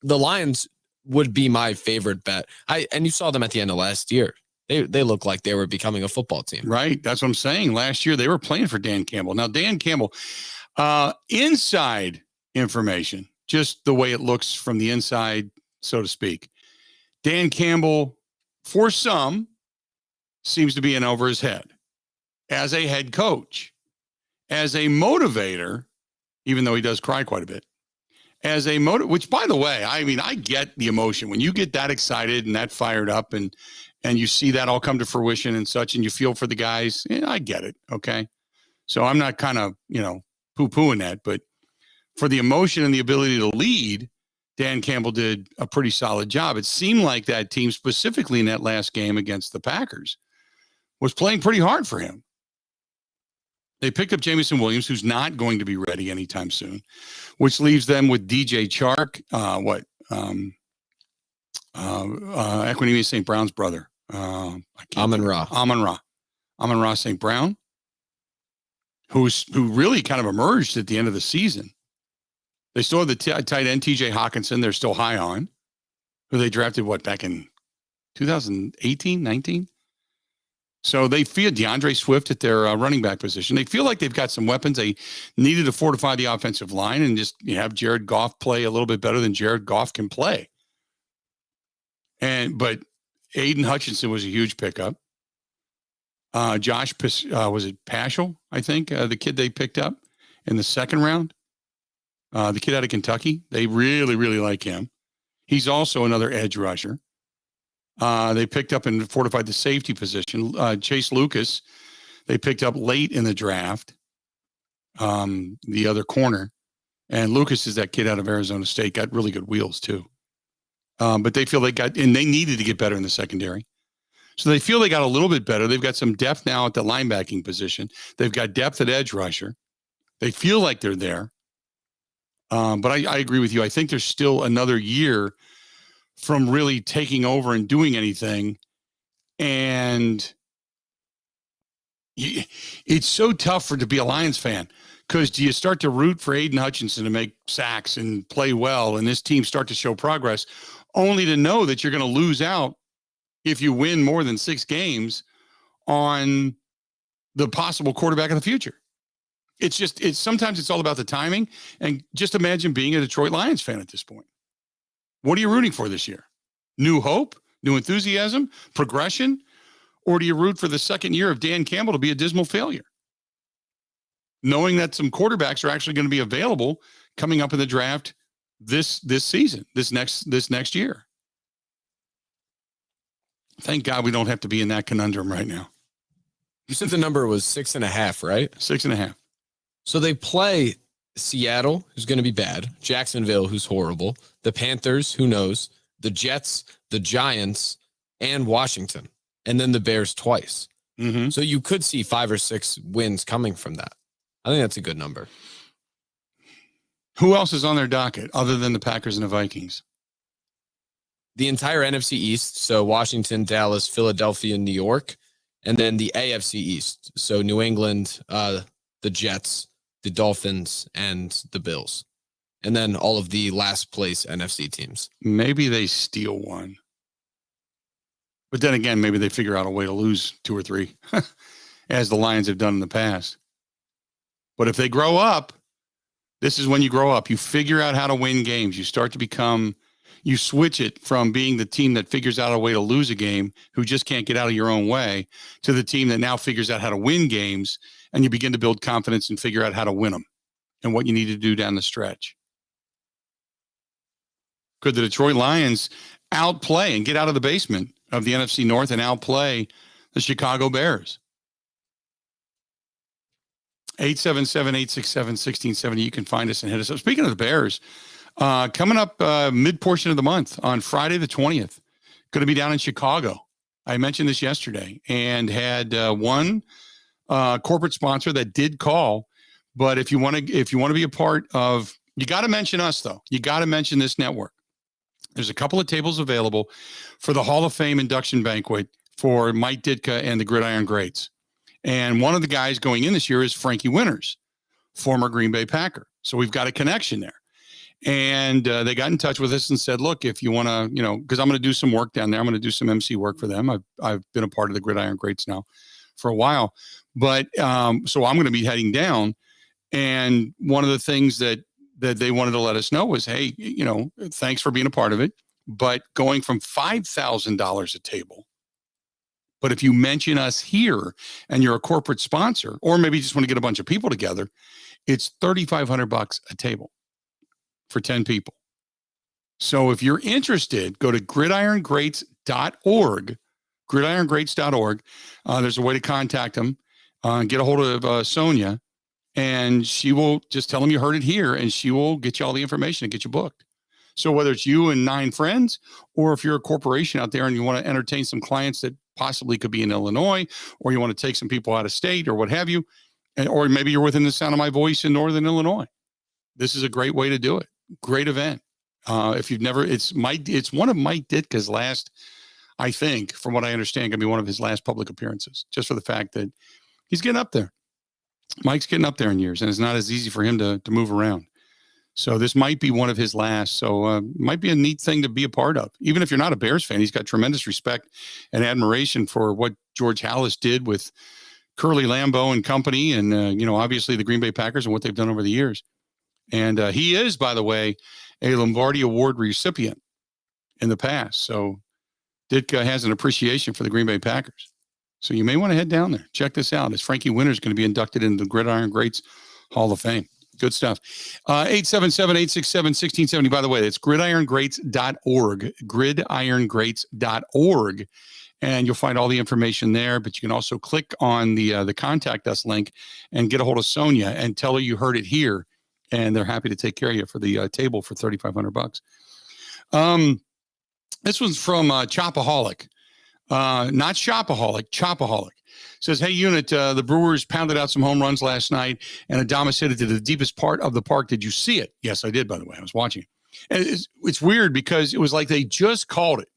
the Lions would be my favorite bet. And you saw them at the end of last year. They look like they were becoming a football team. Right. That's what I'm saying. Last year they were playing for Dan Campbell. Now Dan Campbell, inside information, just the way it looks from the inside, so to speak. Dan Campbell, for some, seems to be in over his head as a head coach, as a motivator, even though he does cry quite a bit, as a which, by the way, I mean, I get the emotion when you get that excited and that fired up and you see that all come to fruition and such, and you feel for the guys. I get it. Okay. So I'm not kind of, poo-pooing that, but for the emotion and the ability to lead, Dan Campbell did a pretty solid job. It seemed like that team, specifically in that last game against the Packers, was playing pretty hard for him. They picked up Jamison Williams, who's not going to be ready anytime soon, which leaves them with DJ Chark, Equanimeous St. Brown's brother. Amon-Ra St. Brown, who really kind of emerged at the end of the season. They still have the tight end, TJ Hawkinson, they're still high on, who they drafted, back in 2018, 19? So they feel DeAndre Swift at their running back position. They feel like they've got some weapons. They needed to fortify the offensive line and just have Jared Goff play a little bit better than Jared Goff can play. But Aiden Hutchinson was a huge pickup. Josh, was it Paschal, I think, the kid they picked up in the second round? The kid out of Kentucky. They really, really like him. He's also another edge rusher. They picked up and fortified the safety position. Chase Lucas, they picked up late in the draft, the other corner. And Lucas is that kid out of Arizona State, got really good wheels too. But they feel and they needed to get better in the secondary. So they feel they got a little bit better. They've got some depth now at the linebacking position. They've got depth at edge rusher. They feel like they're there. But I agree with you. I think there's still another year from really taking over and doing anything. And it's so tough to be a Lions fan, because do you start to root for Aiden Hutchinson to make sacks and play well and this team start to show progress, only to know that you're going to lose out if you win more than 6 games on the possible quarterback of the future. Sometimes it's all about the timing. And just imagine being a Detroit Lions fan at this point. What are you rooting for this year? New hope, new enthusiasm, progression? Or do you root for the second year of Dan Campbell to be a dismal failure, knowing that some quarterbacks are actually going to be available coming up in the draft this season, this next year? Thank God we don't have to be in that conundrum right now. You said the number was 6.5, right? 6.5. So they play Seattle, who's going to be bad, Jacksonville, who's horrible, the Panthers, who knows, the Jets, the Giants, and Washington, and then the Bears twice. Mm-hmm. So you could see 5 or 6 wins coming from that. I think that's a good number. Who else is on their docket other than the Packers and the Vikings? The entire NFC East, so Washington, Dallas, Philadelphia, New York, and then the AFC East, so New England, the Jets, the Dolphins, and the Bills. And then all of the last place NFC teams. Maybe they steal one. But then again, maybe they figure out a way to lose 2 or 3, as the Lions have done in the past. But if they grow up, this is when you grow up. You figure out how to win games. You start to you switch it from being the team that figures out a way to lose a game, who just can't get out of your own way, to the team that now figures out how to win games, and you begin to build confidence and figure out how to win them and what you need to do down the stretch. Could the Detroit Lions outplay and get out of the basement of the NFC North and outplay the Chicago Bears? 877-867-1670. You can find us and hit us up. Speaking of the Bears, Coming up mid portion of the month on Friday the 20th, going to be down in Chicago. I mentioned this yesterday and had one corporate sponsor that did call. But if you want to be a part of, you got to mention us though. You got to mention this network. There's a couple of tables available for the Hall of Fame induction banquet for Mike Ditka and the Gridiron Greats. And one of the guys going in this year is Frankie Winters, former Green Bay Packer. So we've got a connection there. And they got in touch with us and said, look, if you want to, because I'm going to do some work down there. I'm going to do some MC work for them. I've been a part of the Gridiron Greats now for a while. But so I'm going to be heading down. And one of the things that they wanted to let us know was, hey, thanks for being a part of it. But going from $5,000 a table, but if you mention us here and you're a corporate sponsor, or maybe you just want to get a bunch of people together, it's $3,500 a table for 10 people. So if you're interested, go to gridirongreats.org, gridirongreats.org. There's a way to contact them, get a hold of Sonia, and she will just tell them you heard it here, and she will get you all the information and get you booked. So whether it's you and 9 friends, or if you're a corporation out there and you want to entertain some clients that possibly could be in Illinois, or you want to take some people out of state or what have you, or maybe you're within the sound of my voice in Northern Illinois, this is a great way to do it. Great event. If you've never, it's one of Mike Ditka's last, I think, from what I understand, going to be one of his last public appearances, just for the fact that he's getting up there. Mike's getting up there in years, and it's not as easy for him to move around. So this might be one of his last. So might be a neat thing to be a part of. Even if you're not a Bears fan, he's got tremendous respect and admiration for what George Halas did with Curly Lambeau and company, and obviously the Green Bay Packers and what they've done over the years. And he is, by the way, a Lombardi Award recipient in the past. So Ditka has an appreciation for the Green Bay Packers. So you may want to head down there. Check this out. As Frankie Winters going to be inducted into the Gridiron Greats Hall of Fame. Good stuff. 877-867-1670. By the way, it's gridirongreats.org, gridirongreats.org. And you'll find all the information there. But you can also click on the contact us link and get a hold of Sonia and tell her you heard it here. And they're happy to take care of you for the table for $3,500. This one's from Chopaholic. Not Shopaholic, Chopaholic. Says, hey, Unit, the Brewers pounded out some home runs last night, and Adames hit it to the deepest part of the park. Did you see it? Yes, I did, by the way. I was watching it. And it's weird because it was like they just called it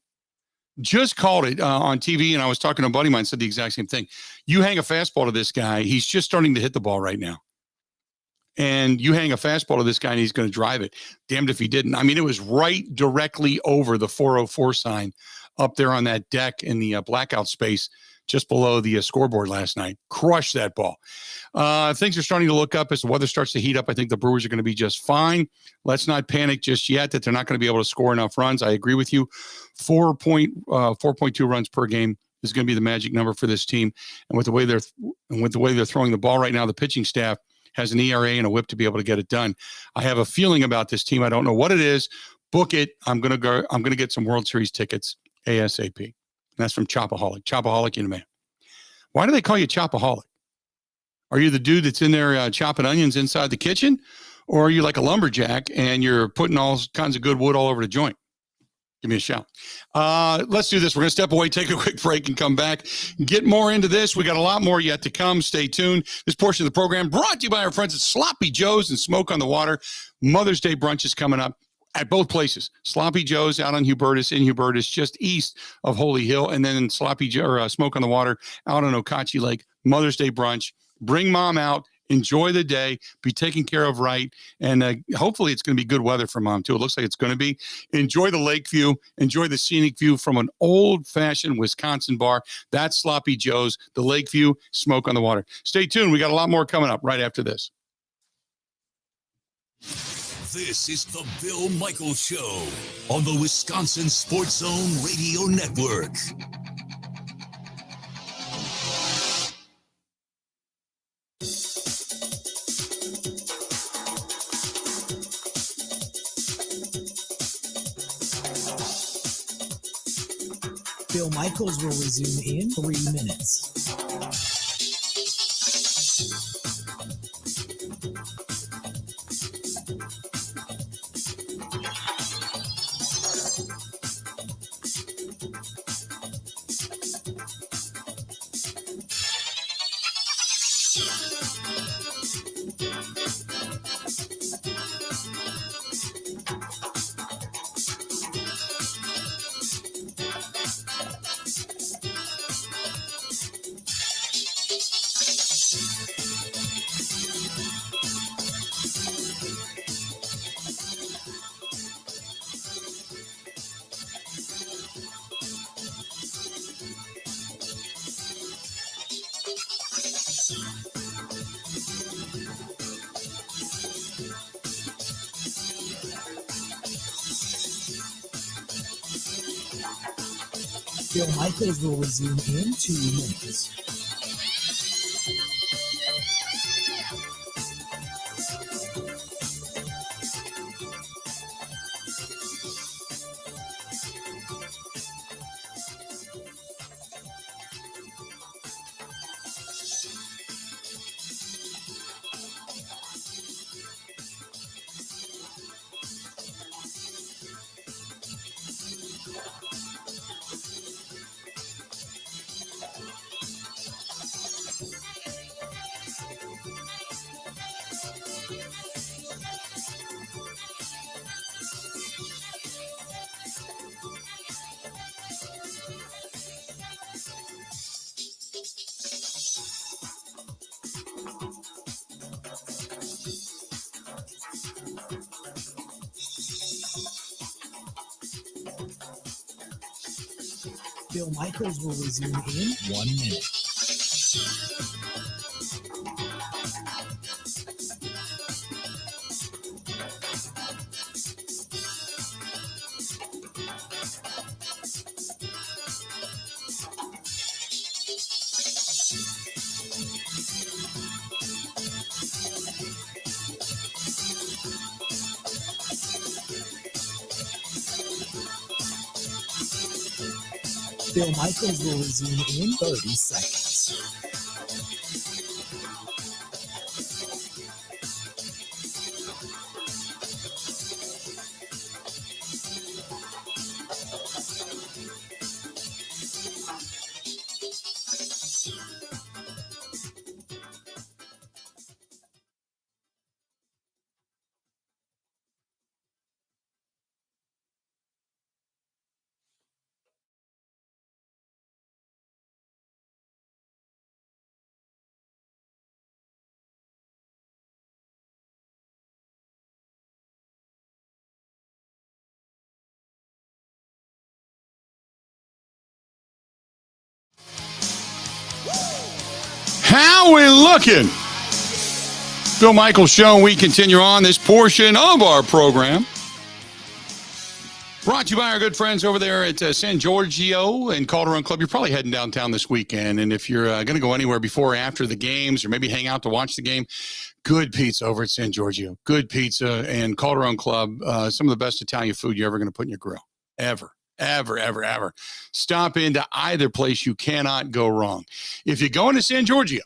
on TV, and I was talking to a buddy of mine, said the exact same thing. You hang a fastball to this guy, he's just starting to hit the ball right now. And you hang a fastball to this guy, and he's going to drive it. Damned if he didn't. I mean, it was right directly over the 404 sign up there on that deck in the blackout space just below the scoreboard last night. Crushed that ball. Things are starting to look up as the weather starts to heat up. I think the Brewers are going to be just fine. Let's not panic just yet that they're not going to be able to score enough runs. I agree with you. 4.2 runs per game is going to be the magic number for this team. And with the way they're throwing the ball right now, the pitching staff has an ERA and a whip to be able to get it done. I have a feeling about this team. I don't know what it is. Book it. I'm going to get some World Series tickets ASAP. And that's from Chopaholic. Chopaholic, you know, man. Why do they call you Chopaholic? Are you the dude that's in there chopping onions inside the kitchen? Or are you like a lumberjack and you're putting all kinds of good wood all over the joint? Give me a shout. Let's do this. We're going to step away, take a quick break, and come back. Get more into this. We got a lot more yet to come. Stay tuned. This portion of the program brought to you by our friends at Sloppy Joe's and Smoke on the Water. Mother's Day brunch is coming up at both places. Sloppy Joe's out on Hubertus, in Hubertus, just east of Holy Hill, and then Sloppy Joe or Smoke on the Water out on Okauchee Lake. Mother's Day brunch. Bring mom out. Enjoy the day, be taken care of right, and hopefully it's going to be good weather for mom, too. It looks like it's going to be. Enjoy the lake view. Enjoy the scenic view from an old-fashioned Wisconsin bar. That's Sloppy Joe's, the lake view, Smoke on the Water. Stay tuned. We got a lot more coming up right after this. This is the Bill Michaels Show on the Wisconsin Sports Zone Radio Network. Bill Michaels will resume in 3 minutes. Bill Michaels will resume in 2 minutes. Bill Michaels will resume in 1 minute. Bill Michaels will resume in 30 seconds. How we looking? Bill Michaels Show. We continue on this portion of our program. Brought to you by our good friends over there at San Giorgio and Calderon Club. You're probably heading downtown this weekend, and if you're going to go anywhere before or after the games, or maybe hang out to watch the game, good pizza over at San Giorgio. Good pizza and Calderon Club. Some of the best Italian food you're ever going to put in your grill. Ever. Stop into either place. You cannot go wrong. If you go into San Giorgio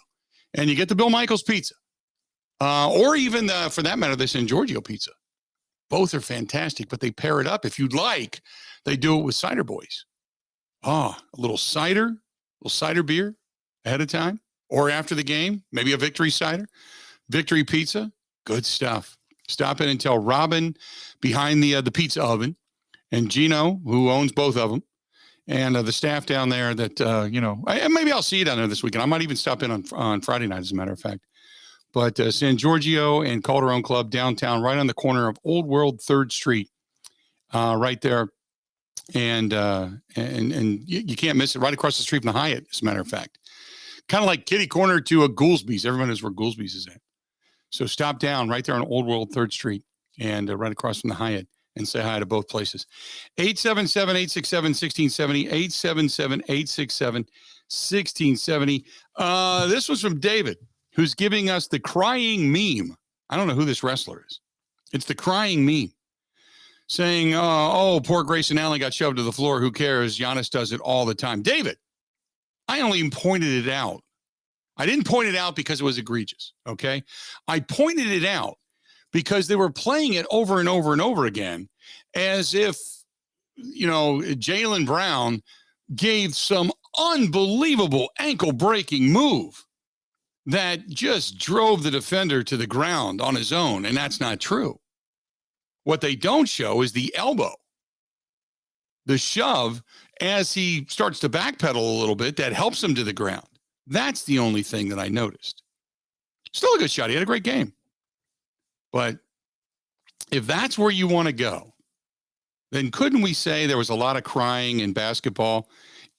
and you get the Bill Michaels pizza, or even, for that matter, the San Giorgio pizza, both are fantastic, but they pair it up. If you'd like, they do it with cider boys. A little cider beer ahead of time or after the game, maybe a victory cider, victory pizza, good stuff. Stop in and tell Robin behind the pizza oven and Gino, who owns both of them, and the staff down there that, maybe I'll see you down there this weekend. I might even stop in on Friday night, as a matter of fact. But San Giorgio and Calderon Club downtown, right on the corner of Old World 3rd Street, right there. And you can't miss it, right across the street from the Hyatt, as a matter of fact. Kind of like kitty corner to a Goolsby's. Everyone knows where Goolsby's is at. So stop down right there on Old World 3rd Street and right across from the Hyatt. And say hi to both places. 877-867-1670, 877-867-1670. This was from David, who's giving us the crying meme. I don't know who this wrestler is. It's the crying meme. Saying, poor Grayson Allen got shoved to the floor. Who cares? Giannis does it all the time. David, I only pointed it out. I didn't point it out because it was egregious, okay? I pointed it out because they were playing it over and over and over again as if, Jaylen Brown gave some unbelievable ankle-breaking move that just drove the defender to the ground on his own, and that's not true. What they don't show is the elbow, the shove, as he starts to backpedal a little bit, that helps him to the ground. That's the only thing that I noticed. Still a good shot. He had a great game. But if that's where you want to go, then couldn't we say there was a lot of crying in basketball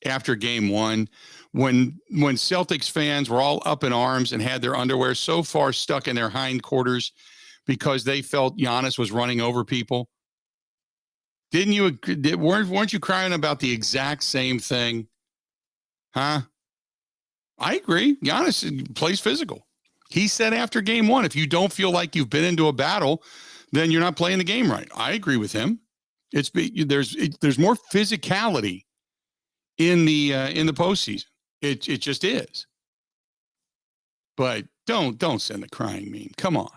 after game one when Celtics fans were all up in arms and had their underwear so far stuck in their hindquarters because they felt Giannis was running over people? Didn't you agree? Weren't you crying about the exact same thing? Huh? I agree. Giannis plays physical. He said after game 1, if you don't feel like you've been into a battle, then you're not playing the game right. I agree with him. There's more physicality in the postseason. It just is. But don't send the crying meme. Come on.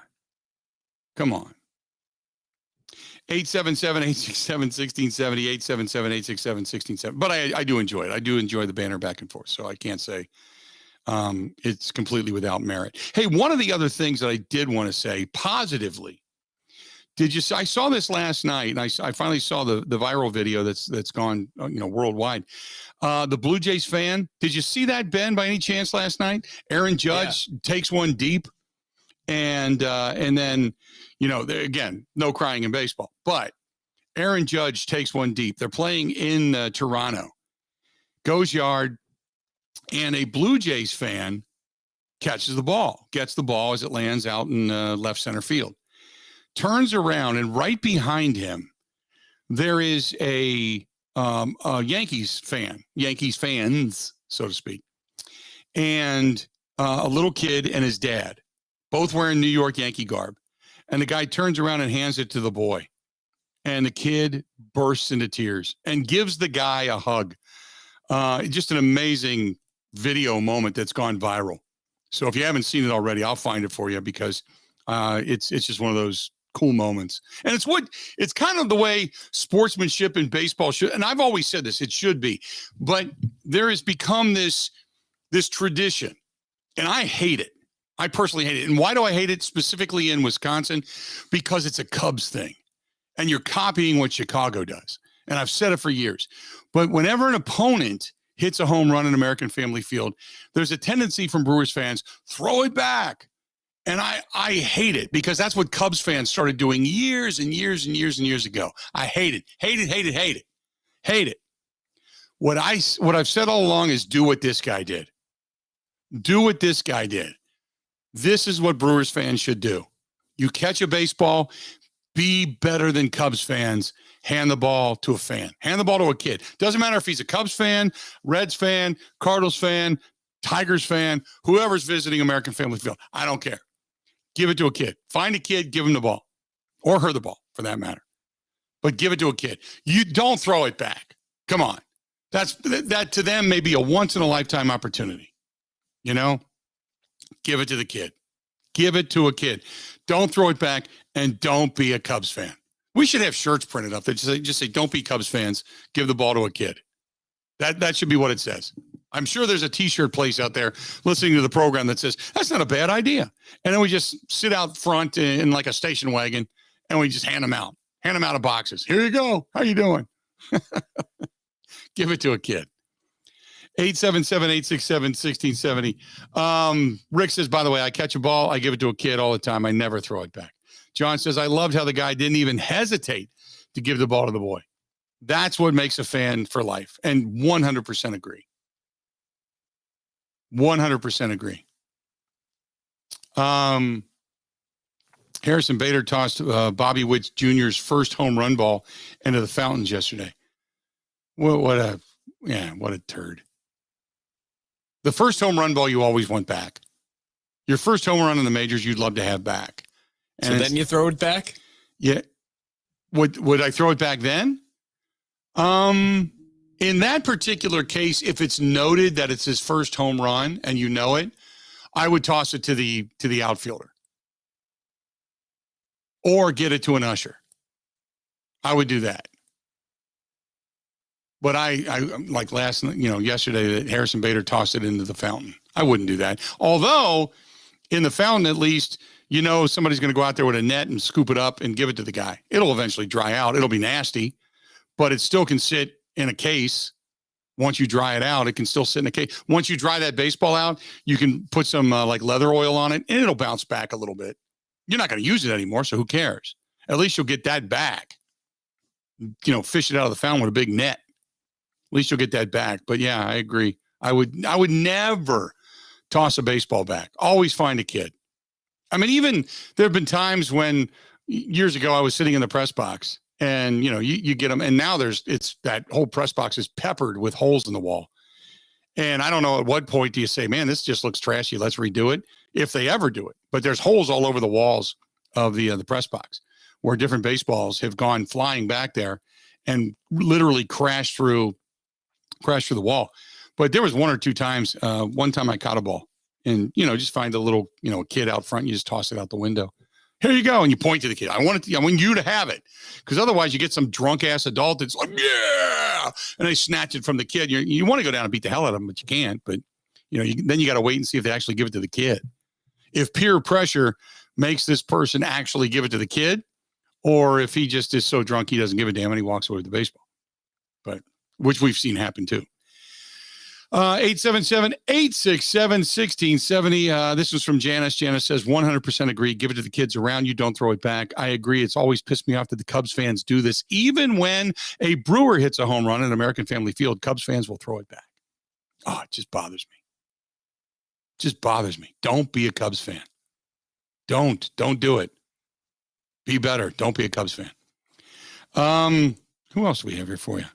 877-867-1670, 877-867-1670. But I do enjoy it. I do enjoy the banner back and forth. So I can't say it's completely without merit. Hey, one of the other things that I did want to say positively, I saw this last night, and I finally saw the viral video that's gone worldwide. The Blue Jays fan, did you see that, Ben, by any chance last night? Aaron Judge takes one deep, and then again, no crying in baseball, but Aaron Judge takes one deep. They're playing in Toronto, goes yard, and a Blue Jays fan catches the ball, gets the ball as it lands out in left center field, turns around, and right behind him, there is a Yankees fans, so to speak, and a little kid and his dad, both wearing New York Yankee garb. And the guy turns around and hands it to the boy. And the kid bursts into tears and gives the guy a hug. Just an amazing video moment that's gone viral. So if you haven't seen it already, I'll find it for you, because it's just one of those cool moments. And it's kind of the way sportsmanship in baseball should. And I've always said this, it should be. But there has become this tradition. And I hate it. I personally hate it. And why do I hate it specifically in Wisconsin? Because it's a Cubs thing. And you're copying what Chicago does. And I've said it for years. But whenever an opponent hits a home run in American Family Field, there's a tendency from Brewers fans, throw it back. And I hate it, because that's what Cubs fans started doing years and years and years and years ago. I hate it. Hate it. What I've said all along is do what this guy did. This is what Brewers fans should do. You catch a baseball, be better than Cubs fans. Hand the ball to a fan. Hand the ball to a kid. Doesn't matter if he's a Cubs fan, Reds fan, Cardinals fan, Tigers fan, whoever's visiting American Family Field. I don't care. Give it to a kid. Find a kid, give him the ball. Or her the ball, for that matter. But give it to a kid. You don't throw it back. Come on. That to them may be a once-in-a-lifetime opportunity. Give it to the kid. Give it to a kid. Don't throw it back, and don't be a Cubs fan. We should have shirts printed up that just say, don't be Cubs fans. Give the ball to a kid. That should be what it says. I'm sure there's a T-shirt place out there listening to the program that says, that's not a bad idea. And then we just sit out front in like a station wagon, and we just hand them out of boxes. Here you go. How you doing? Give it to a kid. 877-867-1670. Rick says, by the way, I catch a ball, I give it to a kid all the time. I never throw it back. John says, I loved how the guy didn't even hesitate to give the ball to the boy. That's what makes a fan for life. And 100% agree. 100% agree. Harrison Bader tossed Bobby Witt Jr.'s first home run ball into the fountains yesterday. What a turd. The first home run ball you always want back. Your first home run in the majors you'd love to have back. And so then you throw it back? Yeah. Would I throw it back then? In that particular case, if it's noted that it's his first home run and you know it, I would toss it to the outfielder. Or get it to an usher. I would do that. But I like yesterday that Harrison Bader tossed it into the fountain. I wouldn't do that. Although in the fountain, at least, somebody's going to go out there with a net and scoop it up and give it to the guy. It'll eventually dry out. It'll be nasty, but it still can sit in a case. Once you dry it out, it can still sit in a case. Once you dry that baseball out, you can put some like leather oil on it and it'll bounce back a little bit. You're not going to use it anymore, so who cares? At least you'll get that back. Fish it out of the fountain with a big net. At least you'll get that back. But yeah, I agree. I would never toss a baseball back. Always find a kid. I mean, even there have been times when years ago I was sitting in the press box And, you get them. And now it's that whole press box is peppered with holes in the wall. And I don't know at what point do you say, man, this just looks trashy. Let's redo it. If they ever do it. But there's holes all over the walls of the press box where different baseballs have gone flying back there and literally crashed through the wall. But there was one or two times, one time I caught a ball and, just find a little, kid out front. You just toss it out the window. Here you go. And you point to the kid. I want you to have it. Because otherwise you get some drunk ass adult that's like, yeah. And they snatch it from the kid. You want to go down and beat the hell out of them, but you can't. But, then you got to wait and see if they actually give it to the kid. If peer pressure makes this person actually give it to the kid, or if he just is so drunk he doesn't give a damn and he walks away with the baseball. But which we've seen happen too. 877-867-1670. This is from Janice. Janice says, 100% agree. Give it to the kids around you. Don't throw it back. I agree. It's always pissed me off that the Cubs fans do this. Even when a Brewer hits a home run at American Family Field, Cubs fans will throw it back. Oh, it just bothers me. Don't be a Cubs fan. Don't do it. Be better. Don't be a Cubs fan. Who else do we have here for you?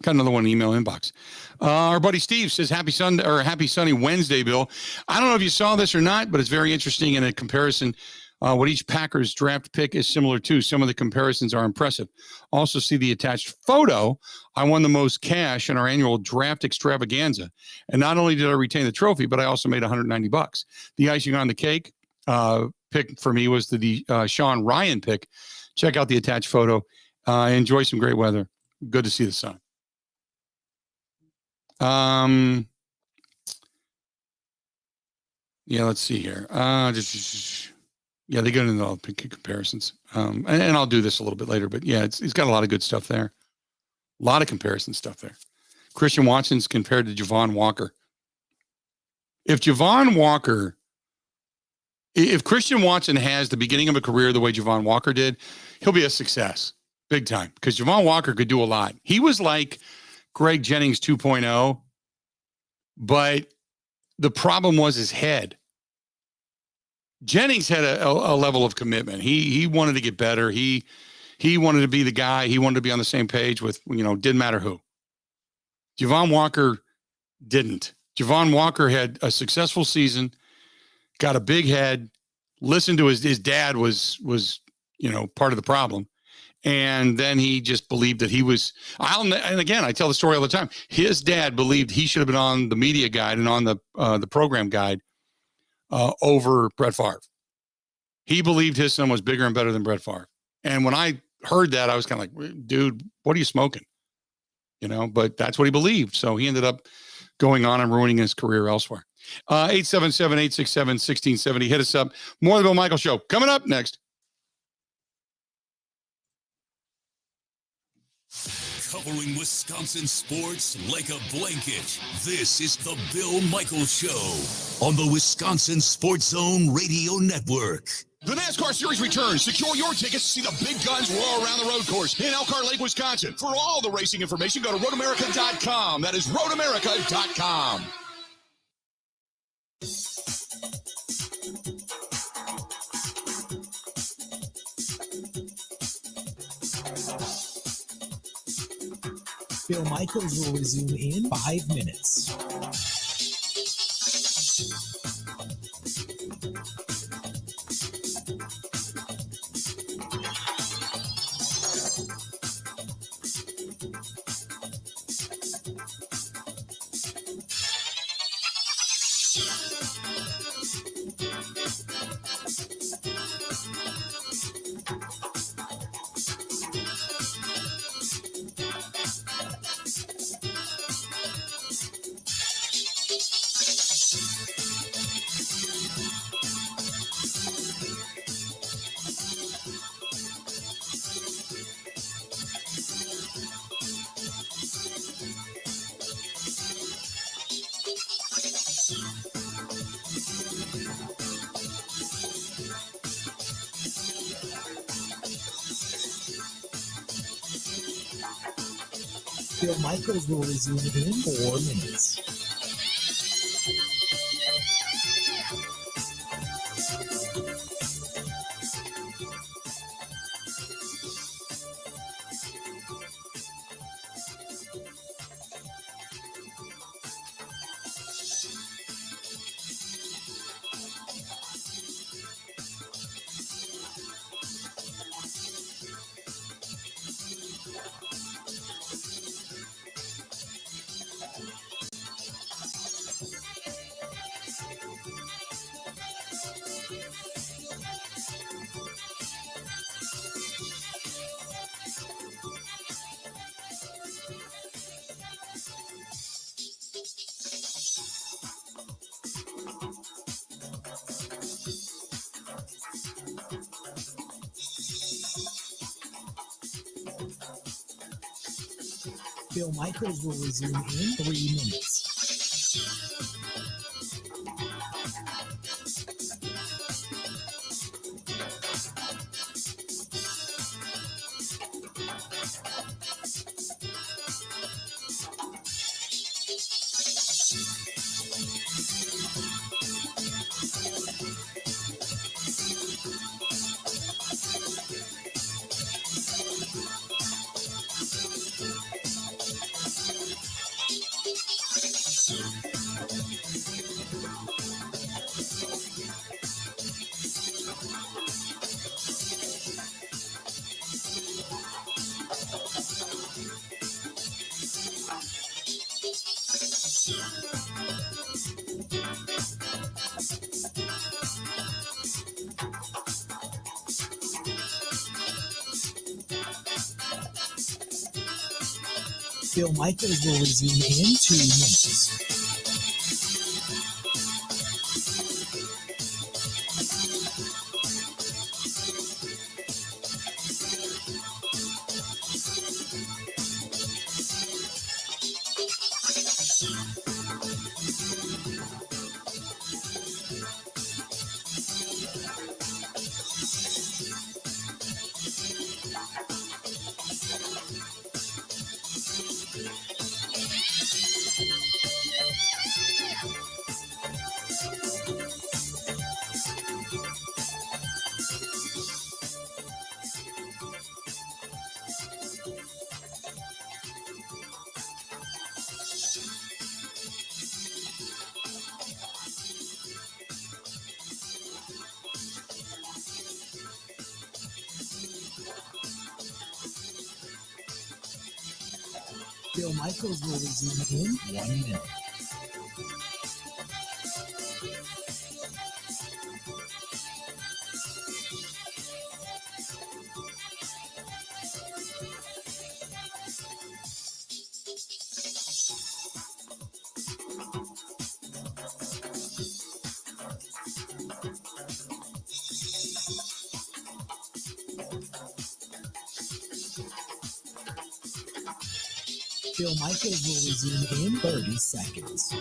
Got another one in email inbox. Our buddy Steve says, happy sunny Wednesday, Bill. I don't know if you saw this or not, but it's very interesting in a comparison. What each Packers draft pick is similar to. Some of the comparisons are impressive. Also see the attached photo. I won the most cash in our annual draft extravaganza. And not only did I retain the trophy, but I also made $190. The icing on the cake pick for me was the Sean Ryan pick. Check out the attached photo. Enjoy some great weather. Good to see the sun. Yeah, let's see here. They go into all the comparisons. And I'll do this a little bit later, but yeah, it's got a lot of good stuff there. A lot of comparison stuff there. Christian Watson's compared to Javon Walker. If Christian Watson has the beginning of a career the way Javon Walker did, he'll be a success big time because Javon Walker could do a lot. He was like Greg Jennings 2.0, but the problem was his head. Jennings had a level of commitment. He wanted to get better. He wanted to be the guy. He wanted to be on the same page with, didn't matter who. Javon Walker didn't. Javon Walker had a successful season, got a big head, listened to his dad was part of the problem. And then he just believed that he was, and again, I tell the story all the time. His dad believed he should have been on the media guide and on the program guide over Brett Favre. He believed his son was bigger and better than Brett Favre. And when I heard that, I was kind of like, dude, what are you smoking? But that's what he believed. So he ended up going on and ruining his career elsewhere. 877-867-1670. Hit us up. More of the Bill Michaels Show coming up next. Covering Wisconsin sports like a blanket. This is the Bill Michaels Show on the Wisconsin Sports Zone Radio Network. The NASCAR Series returns. Secure your tickets to see the big guns roar around the road course in Elkhart Lake, Wisconsin. For all the racing information, go to roadamerica.com. That is roadamerica.com. Bill Michaels will resume in 5 minutes. Bill Michaels will resume in 4 minutes. Bill Michaels will resume in 3 minutes. Bill Michaels will resume in 2 minutes. Bill Michaels will resume in 1 minute. Bill Michaels will resume in 30 seconds.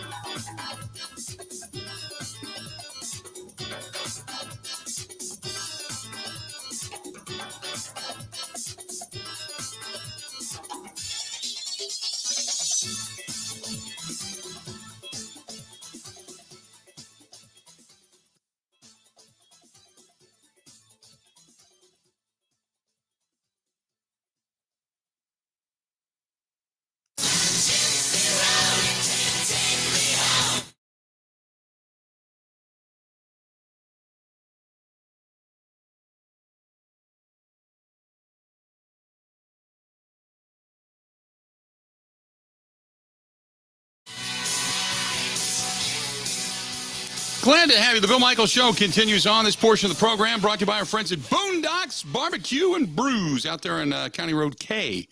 Glad to have you. The Bill Michaels Show continues on. This portion of the program brought to you by our friends at Boondocks Barbecue and Brews out there on County Road K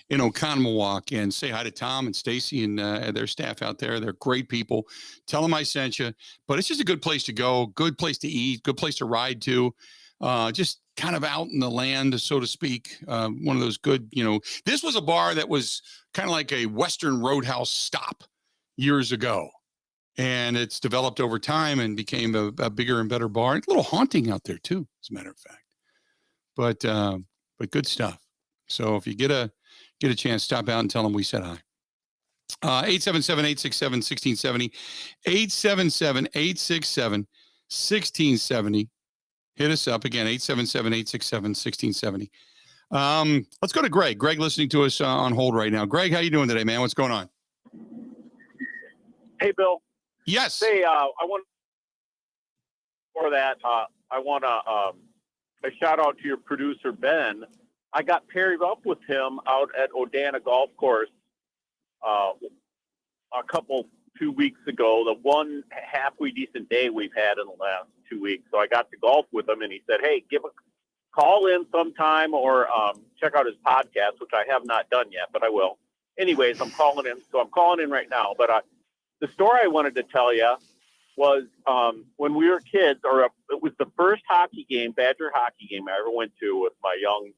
in Oconomowoc. And say hi to Tom and Stacy and their staff out there. They're great people. Tell them I sent you. But it's just a good place to go, good place to eat, good place to ride to. Just kind of out in the land, so to speak. One of those good, this was a bar that was kind of like a Western Roadhouse stop years ago. And it's developed over time and became a bigger and better bar. It's a little haunting out there too, as a matter of fact. But good stuff. So if you get a chance, stop out and tell them we said hi. 877-867-1670. 877-867-1670. Hit us up again, 877-867-1670. Let's go to Greg. Greg listening to us on hold right now. Greg, how you doing today, man? What's going on? Hey, Bill. Yes. Hey, I want for that. I want a shout out to your producer, Ben. I got paired up with him out at Odana Golf Course a couple 2 weeks ago, the one halfway decent day we've had in the last 2 weeks. So I got to golf with him, and he said, hey, give a call in sometime or check out his podcast, which I have not done yet, but I will. Anyways, I'm calling in. So I'm calling in right now. But the story I wanted to tell you was when we were kids, or it was the first hockey game, Badger hockey game I ever went to with my young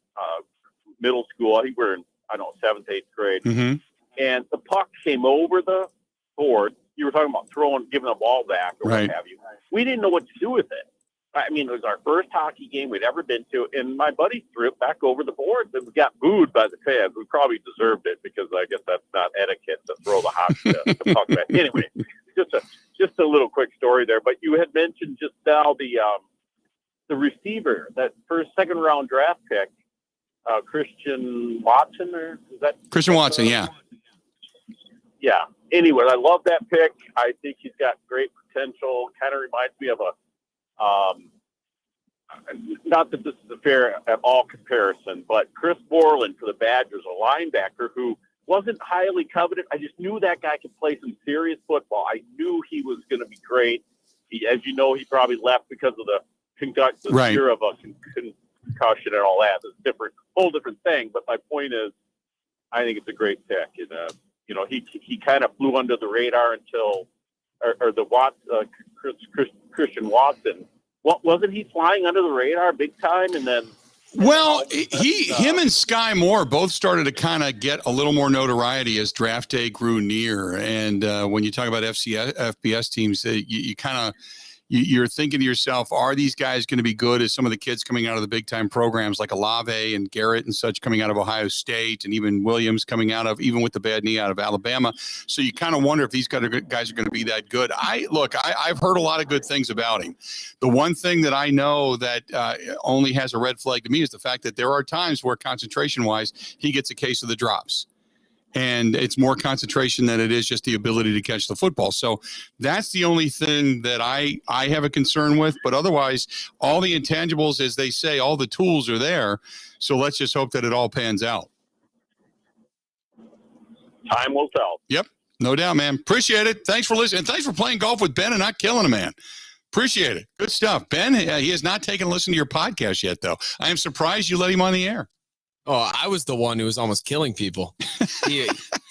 middle school. I think we were in, I don't know, 7th, 8th grade. Mm-hmm. And the puck came over the board. You were talking about giving the ball back or Right. what have you. We didn't know what to do with it. I mean, it was our first hockey game we'd ever been to, and my buddy threw it back over the board. And we got booed by the fans. We probably deserved it because I guess that's not etiquette to throw the puck back. Anyway, just a little quick story there. But you had mentioned just now the receiver, that second round draft pick, Christian Watson, or is that Christian Watson? Yeah. Yeah. Anyway, I love that pick. I think he's got great potential. Kind of reminds me of not that this is a fair at all comparison, but Chris Borland for the Badgers, a linebacker who wasn't highly coveted. I just knew that guy could play some serious football. I knew he was going to be great. As you know, he probably left because of the fear of a concussion and all that. It's whole different thing. But my point is, I think it's a great pick. And, he kind of flew under the radar until, Christian Watson. Wasn't he flying under the radar big time? And then, him and Sky Moore both started to kind of get a little more notoriety as draft day grew near. And when you talk about FBS teams, you kind of you're thinking to yourself, are these guys going to be good as some of the kids coming out of the big time programs like Olave and Garrett and such coming out of Ohio State, and even Williams coming even with the bad knee out of Alabama. So you kind of wonder if these guys are going to be that good. I've heard a lot of good things about him. The one thing that I know that only has a red flag to me is the fact that there are times where concentration wise, he gets a case of the drops. And it's more concentration than it is just the ability to catch the football. So that's the only thing that I have a concern with. But otherwise, all the intangibles, as they say, all the tools are there. So let's just hope that it all pans out. Time will tell. Yep. No doubt, man. Appreciate it. Thanks for listening. And thanks for playing golf with Ben and not killing a man. Appreciate it. Good stuff. Ben, he has not taken a listen to your podcast yet, though. I am surprised you let him on the air. Oh, I was the one who was almost killing people.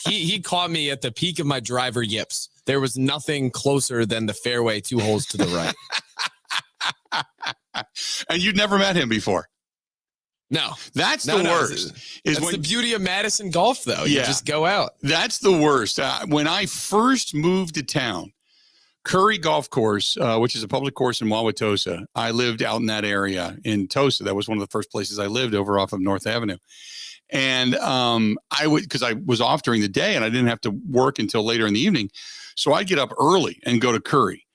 He caught me at the peak of my driver yips. There was nothing closer than the fairway 2 holes to the right. And you'd never met him before? No. That's the worst. That's the beauty of Madison golf, though. You just go out. That's the worst. When I first moved to town, Curry Golf Course, which is a public course in Wauwatosa. I lived out in that area in Tosa. That was one of the first places I lived over off of North Avenue. And because I was off during the day and I didn't have to work until later in the evening. So I'd get up early and go to Curry.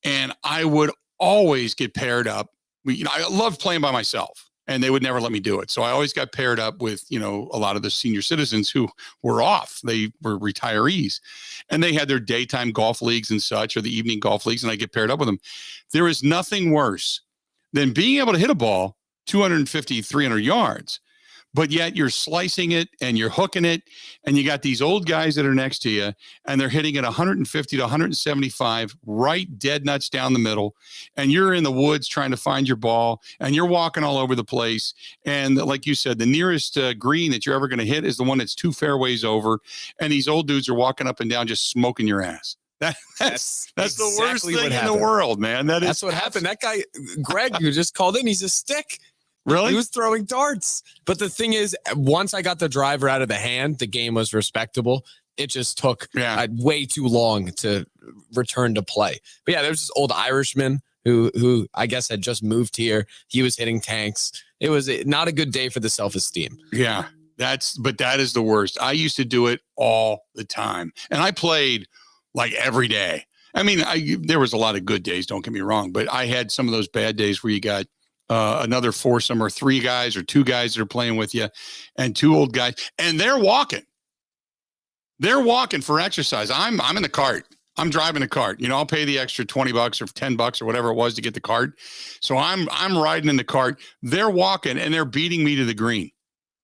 And I would always get paired up. I loved playing by myself. And they would never let me do it. So I always got paired up with, a lot of the senior citizens who were off. They were retirees. And they had their daytime golf leagues and such, or the evening golf leagues, and I get paired up with them. There is nothing worse than being able to hit a ball 250, 300 yards, but yet you're slicing it and you're hooking it, and you got these old guys that are next to you, and they're hitting it 150 to 175 right dead nuts down the middle, and you're in the woods trying to find your ball, and you're walking all over the place. And like you said, the nearest green that you're ever going to hit is the one that's 2 fairways over, and these old dudes are walking up and down just smoking your ass. That's the worst thing in the world, man. That's what happened. That guy, Greg, who just called in, he's a stick. Really? He was throwing darts. But the thing is, once I got the driver out of the hand, the game was respectable. It just took way too long to return to play. But yeah, there's this old Irishman who I guess had just moved here. He was hitting tanks. It was not a good day for the self-esteem. Yeah, but that is the worst. I used to do it all the time. And I played like every day. I mean, there was a lot of good days, don't get me wrong, but I had some of those bad days where you got another foursome or 3 guys or 2 guys that are playing with you and 2 old guys, and they're walking. They're walking for exercise. I'm in the cart. I'm driving the cart. I'll pay the extra $20 or $10 or whatever it was to get the cart. So I'm riding in the cart. They're walking and they're beating me to the green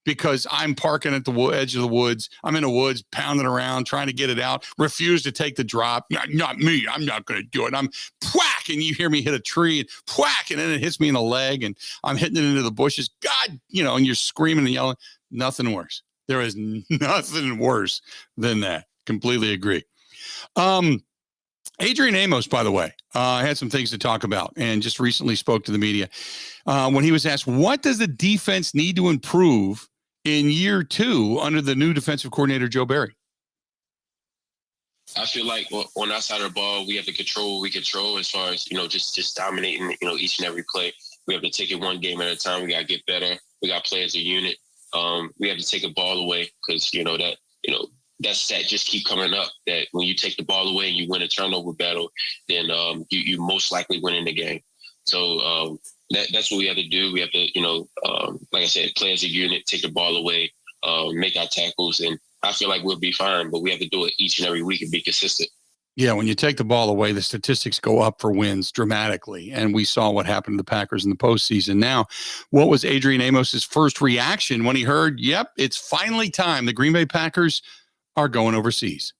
because I'm parking at the edge of the woods. I'm in the woods, pounding around, trying to get it out. Refuse to take the drop. Not me. I'm not going to do it. I'm whack, and you hear me hit a tree, and whack, and then it hits me in the leg, and I'm hitting it into the bushes. God, and you're screaming and yelling. Nothing worse. There is nothing worse than that. Completely agree. Adrian Amos, by the way, had some things to talk about and just recently spoke to the media when he was asked, what does the defense need to improve in year 2 under the new defensive coordinator, Joe Barry? I feel like on our side of the ball, we have to control what we control as far as, just dominating, each and every play. We have to take it one game at a time. We got to get better. We got to play as a unit. We have to take a ball away because, that stat just keep coming up that when you take the ball away and you win a turnover battle, then you most likely win in the game. So that's what we have to do. We have to, like I said, play as a unit, take the ball away, make our tackles, and I feel like we'll be fine, but we have to do it each and every week and be consistent. Yeah, when you take the ball away, the statistics go up for wins dramatically, and we saw what happened to the Packers in the postseason. Now, what was Adrian Amos's first reaction when he heard, yep, it's finally time, the Green Bay Packers are going overseas?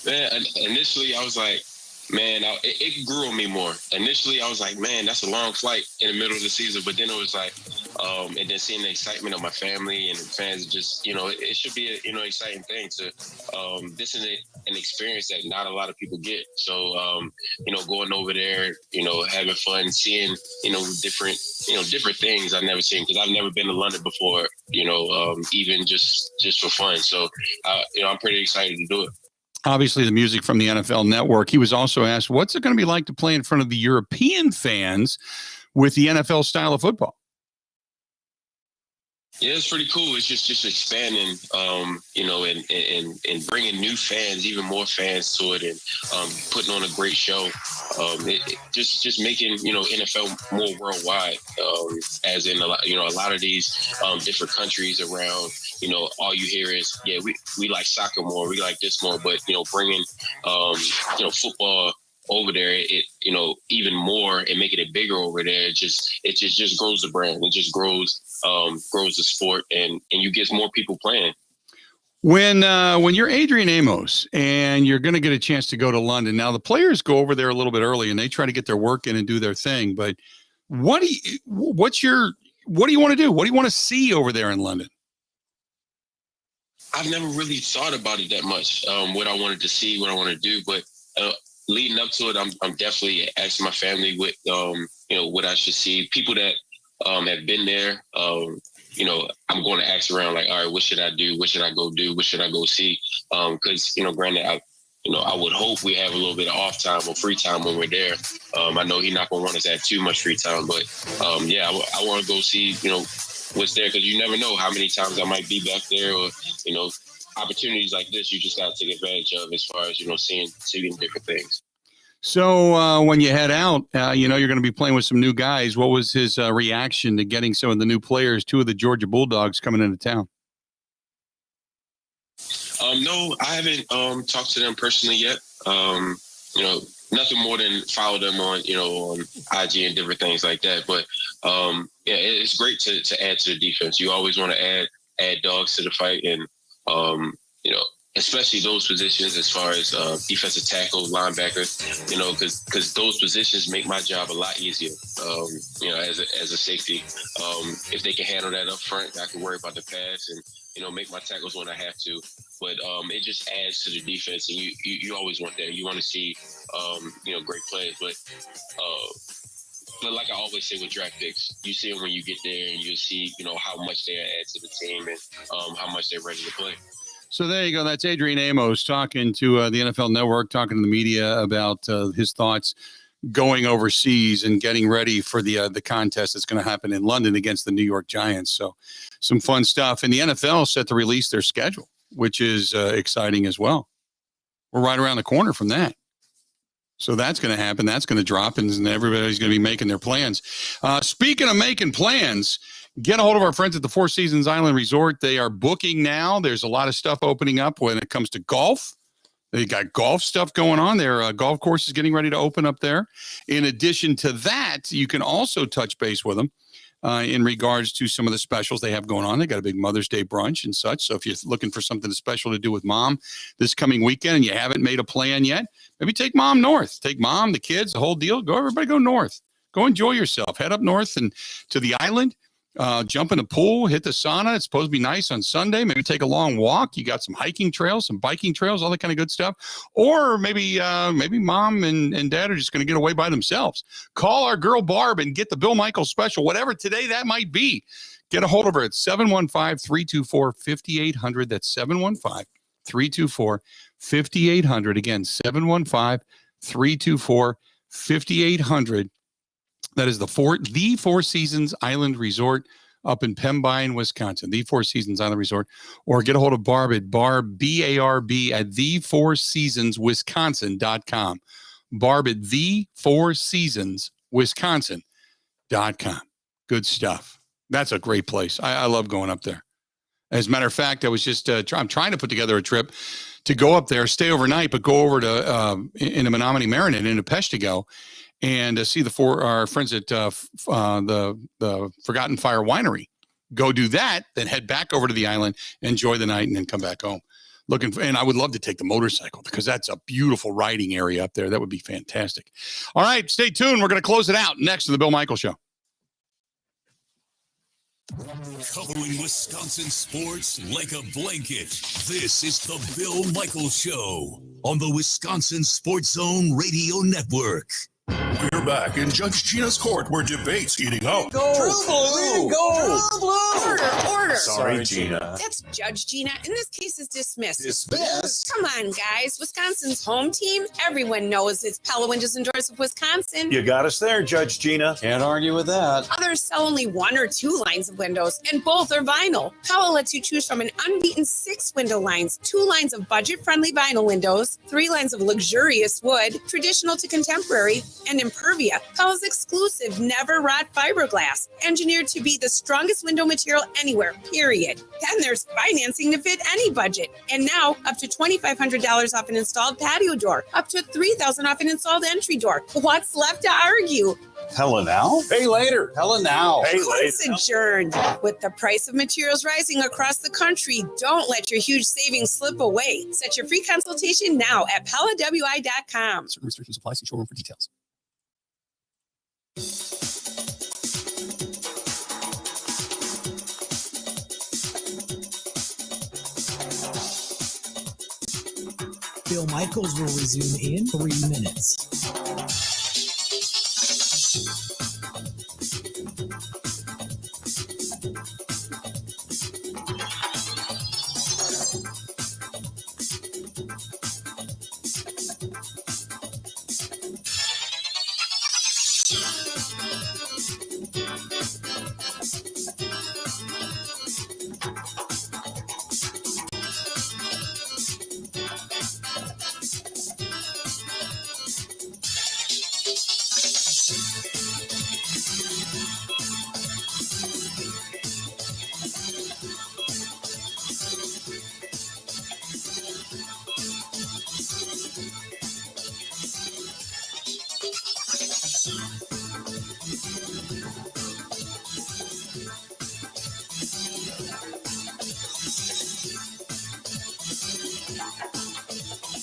Man, initially I was like, man, it grew on me more. Initially I was like, man, that's a long flight in the middle of the season. But then it was like, and then seeing the excitement of my family and the fans, just, it should be an exciting thing to, this is an experience that not a lot of people get. So, going over there, having fun, seeing, different things I've never seen, because I've never been to London before, even just for fun. So, I'm pretty excited to do it. Obviously, the music from the NFL Network. He was also asked, what's it going to be like to play in front of the European fans with the NFL style of football? Yeah, it's pretty cool. It's just expanding, and bringing new fans, even more fans to it, and putting on a great show. Just making NFL more worldwide. As in a lot of these different countries around. All you hear is, yeah, we like soccer more, we like this more, but bringing football over there, it even more, and making it bigger over there. It just grows the brand. It just grows the sport, and you get more people playing. When you're Adrian Amos and you're going to get a chance to go to London, now the players go over there a little bit early and they try to get their work in and do their thing. But what do you want to do? What do you want to see over there in London? I've never really thought about it that much. What I wanted to see, what I want to do, but leading up to it, I'm definitely asking my family what I should see. People that have been there, I'm going to ask around, like, all right, what should I do? What should I go do? What should I go see? Because, granted, I would hope we have a little bit of off time or free time when we're there. I know he's not going to want us to have too much free time, but I want to go see, what's there, because you never know how many times I might be back there, or, opportunities like this, you just got to take advantage of as far as, seeing different things. So when you head out, you're going to be playing with some new guys. What was his reaction to getting some of the new players, 2 of the Georgia Bulldogs coming into town? No, I haven't talked to them personally yet. Nothing more than follow them on, on IG and different things like that. But it's great to add to the defense. You always want to add dogs to the fight, and especially those positions as far as defensive tackle, linebacker, because those positions make my job a lot easier, as a safety. If they can handle that up front, I can worry about the pass and, make my tackles when I have to. But it just adds to the defense, and you always want that. You want to see, great plays. But like I always say with draft picks, you see them when you get there, and you see, how much they add to the team, and how much they're ready to play. So there you go. That's Adrian Amos talking to the NFL Network, talking to the media about his thoughts going overseas and getting ready for the contest that's going to happen in London against the New York Giants. So some fun stuff. And the NFL set to release their schedule, which is exciting as well. We're right around the corner from that. So that's going to happen. That's going to drop, and everybody's going to be making their plans. Speaking of making plans, get a hold of our friends at the Four Seasons Island Resort. They are booking now. There's a lot of stuff opening up when it comes to golf. They got golf stuff going on. Their golf course is getting ready to open up there. In addition to that, you can also touch base with them in regards to some of the specials they have going on. They got a big Mother's Day brunch and such. So if you're looking for something special to do with mom this coming weekend and you haven't made a plan yet, maybe take mom north. Take mom, the kids, the whole deal. Everybody go north. Go enjoy yourself. Head up north and to the island. Jump in the pool, hit the sauna. It's supposed to be nice on Sunday. Maybe take a long walk. You got some hiking trails, some biking trails, all that kind of good stuff. Or maybe mom and dad are just going to get away by themselves. Call our girl Barb and get the Bill Michaels special, whatever today that might be. Get a hold of her at 715-324-5800. That's 715-324-5800. Again, 715-324-5800. That is the Four Seasons Island Resort up in Pembine, Wisconsin. The Four Seasons Island Resort. Or get a hold of Barb at B-A-R-B at thefourseasonswisconsin.com. Barb at thefourseasonswisconsin.com. Good stuff. That's a great place. I love going up there. As a matter of fact, I was just I'm trying to put together a trip to go up there, stay overnight, but go over to into Menominee Marinette, into Peshtigo, and see our friends at the Forgotten Fire Winery. Go do that, then head back over to the island, enjoy the night, and then come back home. And I would love to take the motorcycle because that's a beautiful riding area up there. That would be fantastic. All right, stay tuned. We're going to close it out next to the Bill Michaels Show. Covering Wisconsin sports like a blanket. This is the Bill Michaels Show on the Wisconsin Sports Zone Radio Network. We're back in Judge Gina's court where debate's heating up. Order. Sorry, Gina. That's Judge Gina, and this case is dismissed. Dismissed? Come on, guys. Wisconsin's home team. Everyone knows it's Pella Windows and Doors of Wisconsin. You got us there, Judge Gina. Can't argue with that. Others sell only 1 or 2 lines of windows, and both are vinyl. Pella lets you choose from an unbeaten 6 window lines, 2 lines of budget-friendly vinyl windows, 3 lines of luxurious wood, traditional to contemporary, and Impervia, Pella's exclusive never rot fiberglass, engineered to be the strongest window material anywhere, period. Then there's financing to fit any budget. And now, up to $2,500 off an installed patio door, up to $3,000 off an installed entry door. What's left to argue? Hella now? Pay later. Hella now. Pay Course adjourned. With the price of materials rising across the country, don't let your huge savings slip away. Set your free consultation now at PellaWI.com. Certain restrictions apply. See showroom for details. Bill Michaels will resume in 3 minutes.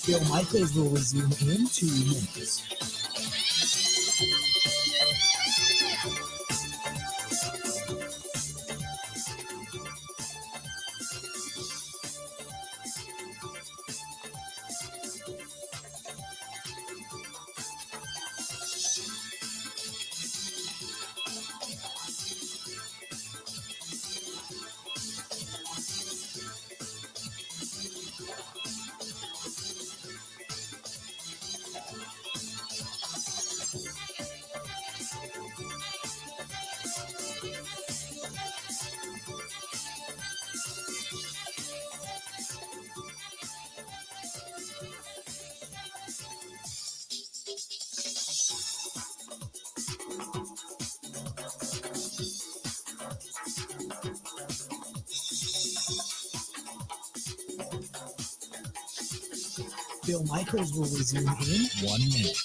Bill Michaels will resume in 2 minutes. Bill Michaels will resume in 1 minute.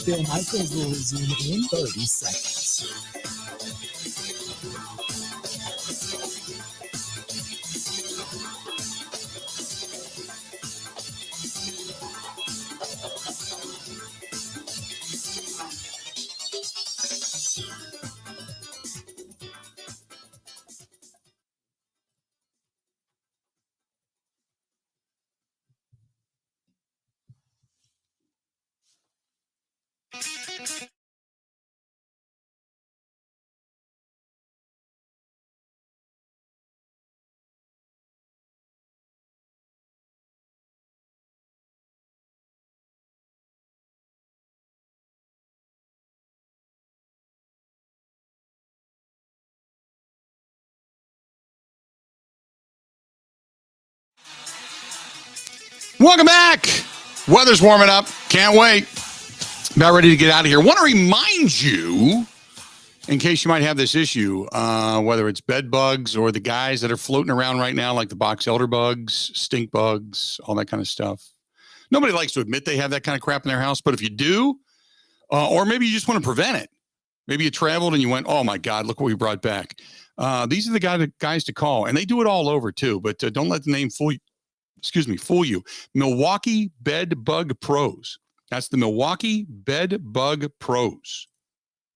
Bill Michaels will resume in 30 seconds. Welcome back. Weather's warming up. Can't wait. About ready to get out of here. Want to remind you, in case you might have this issue, whether it's bed bugs or the guys that are floating around right now, like the box elder bugs, stink bugs, all that kind of stuff. Nobody likes to admit they have that kind of crap in their house, but if you do, or maybe you just want to prevent it. Maybe you traveled and you went, oh my God, look what we brought back. These are the guys to call, and they do it all over too, but don't let the name fool you. Milwaukee Bed Bug Pros. That's the Milwaukee Bed Bug Pros.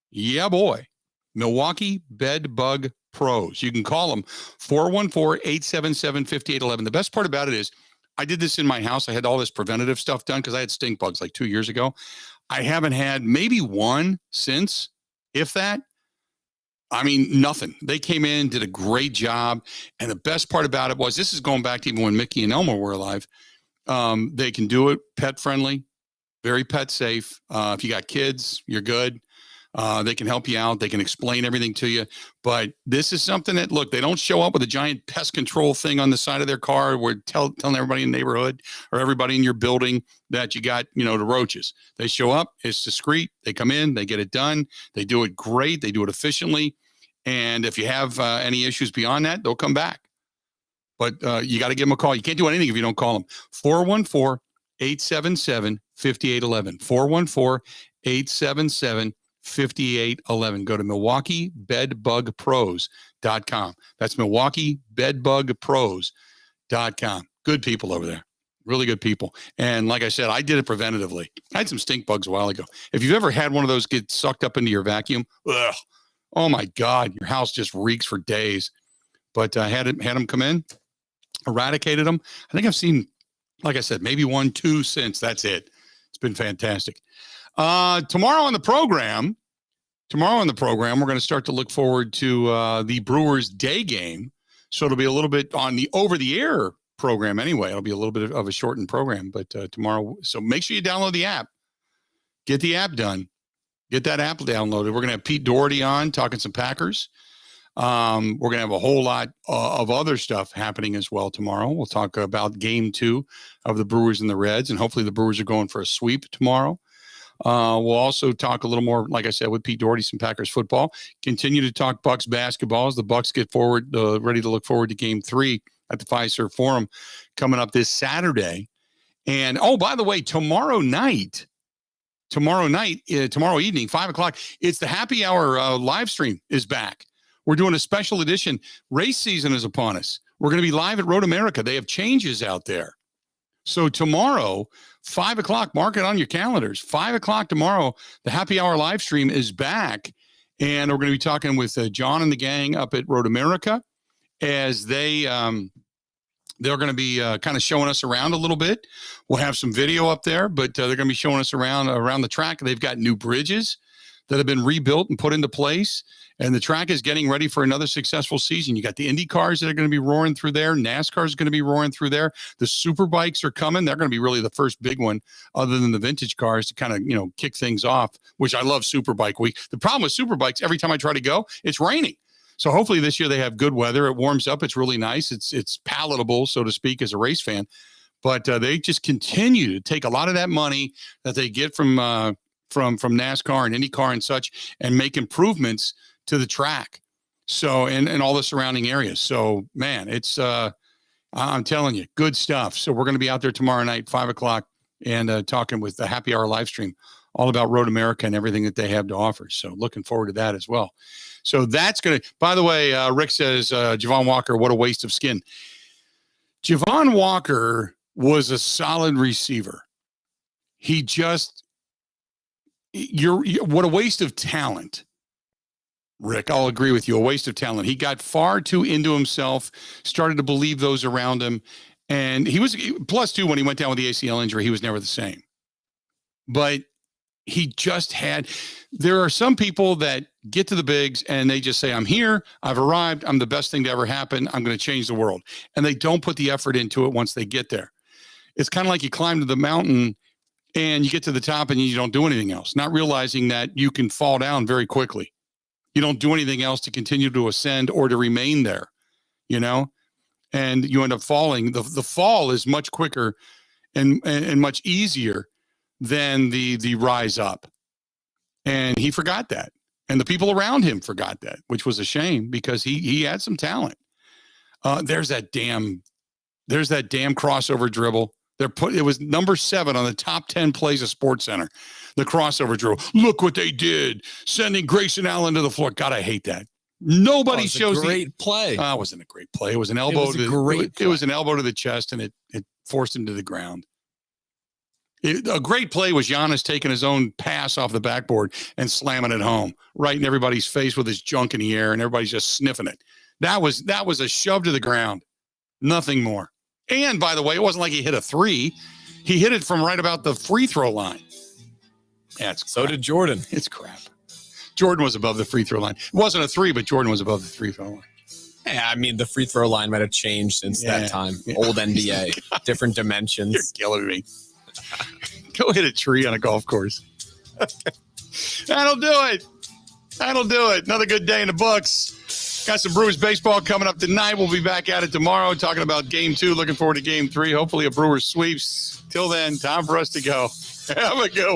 Yeah, boy. Milwaukee Bed Bug Pros. You can call them 414-877-5811. The best part about it is I did this in my house. I had all this preventative stuff done because I had stink bugs like 2 years ago. I haven't had maybe one since, if that. I mean, nothing. They came in, did a great job. And the best part about it was, this is going back to even when Mickey and Elmer were alive. They can do it pet friendly, very pet safe. If you got kids, you're good. They can help you out. They can explain everything to you. But this is something that, look, they don't show up with a giant pest control thing on the side of their car where telling everybody in the neighborhood or everybody in your building that you got, the roaches. They show up. It's discreet. They come in. They get it done. They do it great. They do it efficiently. And if you have any issues beyond that, they'll come back. But you got to give them a call. You can't do anything if you don't call them. 414-877-5811. 414-877-5811. Go to MilwaukeeBedBugPros.com. That's MilwaukeeBedBugPros.com. Good people over there. Really good people. And like I said, I did it preventatively. I had some stink bugs a while ago. If you've ever had one of those get sucked up into your vacuum, oh my God, your house just reeks for days. But I had them come in, eradicated them. I think I've seen, like I said, maybe 1, 2 since. That's it. It's been fantastic. Tomorrow on the program, we're going to start to look forward to the Brewers day game. So it'll be a little bit on the over-the-air program anyway. It'll be a little bit of a shortened program, but tomorrow. So make sure you download the app. Get the app done. Get that app downloaded. We're going to have Pete Doherty on talking some Packers. We're going to have a whole lot of other stuff happening as well tomorrow. We'll talk about game 2 of the Brewers and the Reds, and hopefully the Brewers are going for a sweep tomorrow. We'll also talk a little more, like I said, with Pete Doherty, some Packers football. Continue to talk Bucks basketball as the Bucks get ready to look forward to game 3 at the Fiserv Forum coming up this Saturday. And, oh, by the way, tomorrow evening, 5 o'clock, it's the happy hour live stream is back. We're doing a special edition. Race season is upon us. We're going to be live at Road America. They have changes out there. So tomorrow, 5 o'clock, mark it on your calendars. 5 o'clock tomorrow, the happy hour live stream is back. And we're going to be talking with John and the gang up at Road America as they're going to be kind of showing us around a little bit. We'll have some video up there, but they're going to be showing us around the track. They've got new bridges that have been rebuilt and put into place. And the track is getting ready for another successful season. You got the Indy cars that are going to be roaring through there. NASCAR is going to be roaring through there. The super bikes are coming. They're going to be really the first big one other than the vintage cars to kind of, kick things off, which I love Super Bike Week. The problem with super bikes, every time I try to go, it's raining. So hopefully this year they have good weather. It warms up. It's really nice. It's palatable, so to speak, as a race fan. But they just continue to take a lot of that money that they get from NASCAR and IndyCar and such and make improvements to the track. So, and all the surrounding areas. So, man, it's, I'm telling you, good stuff. So we're going to be out there tomorrow night, 5:00, and talking with the Happy Hour live stream all about Road America and everything that they have to offer. So looking forward to that as well. So that's going to, by the way, Rick says, Javon Walker, what a waste of skin. Javon Walker was a solid receiver. He just, what a waste of talent. Rick, I'll agree with you. A waste of talent. He got far too into himself, started to believe those around him. And he was +2 when he went down with the ACL injury. He was never the same. But he just there are some people that get to the bigs and they just say, I'm here, I've arrived, I'm the best thing to ever happen, I'm going to change the world. And they don't put the effort into it once they get there. It's kind of like you climb to the mountain and you get to the top and you don't do anything else, not realizing that you can fall down very quickly. You don't do anything else to continue to ascend or to remain there, and you end up falling. The fall is much quicker and much easier than the rise up. And he forgot that. And the people around him forgot that, which was a shame because he had some talent. There's that damn crossover dribble. It was number 7 on the top 10 plays of SportsCenter. The crossover dribble. Look what they did, sending Grayson Allen to the floor. God, I hate that. Nobody shows a great play. It wasn't a great play. It was an elbow. It was an elbow to the chest, and it forced him to the ground. A great play was Giannis taking his own pass off the backboard and slamming it home right in everybody's face with his junk in the air, and everybody's just sniffing it. That was a shove to the ground. Nothing more. And by the way, it wasn't like he hit a 3. He hit it from right about the free throw line. Yeah, so did Jordan. It's crap. Jordan was above the free throw line. It wasn't a 3, but Jordan was above the free throw line. Yeah, I mean, the free throw line might have changed since that time. Yeah. Old NBA, different dimensions. You're killing me. Go hit a tree on a golf course. That'll do it. Another good day in the books. Got some Brewers baseball coming up tonight. We'll be back at it tomorrow talking about Game 2. Looking forward to Game 3. Hopefully a Brewers sweeps. Till then, time for us to go. Have a good one.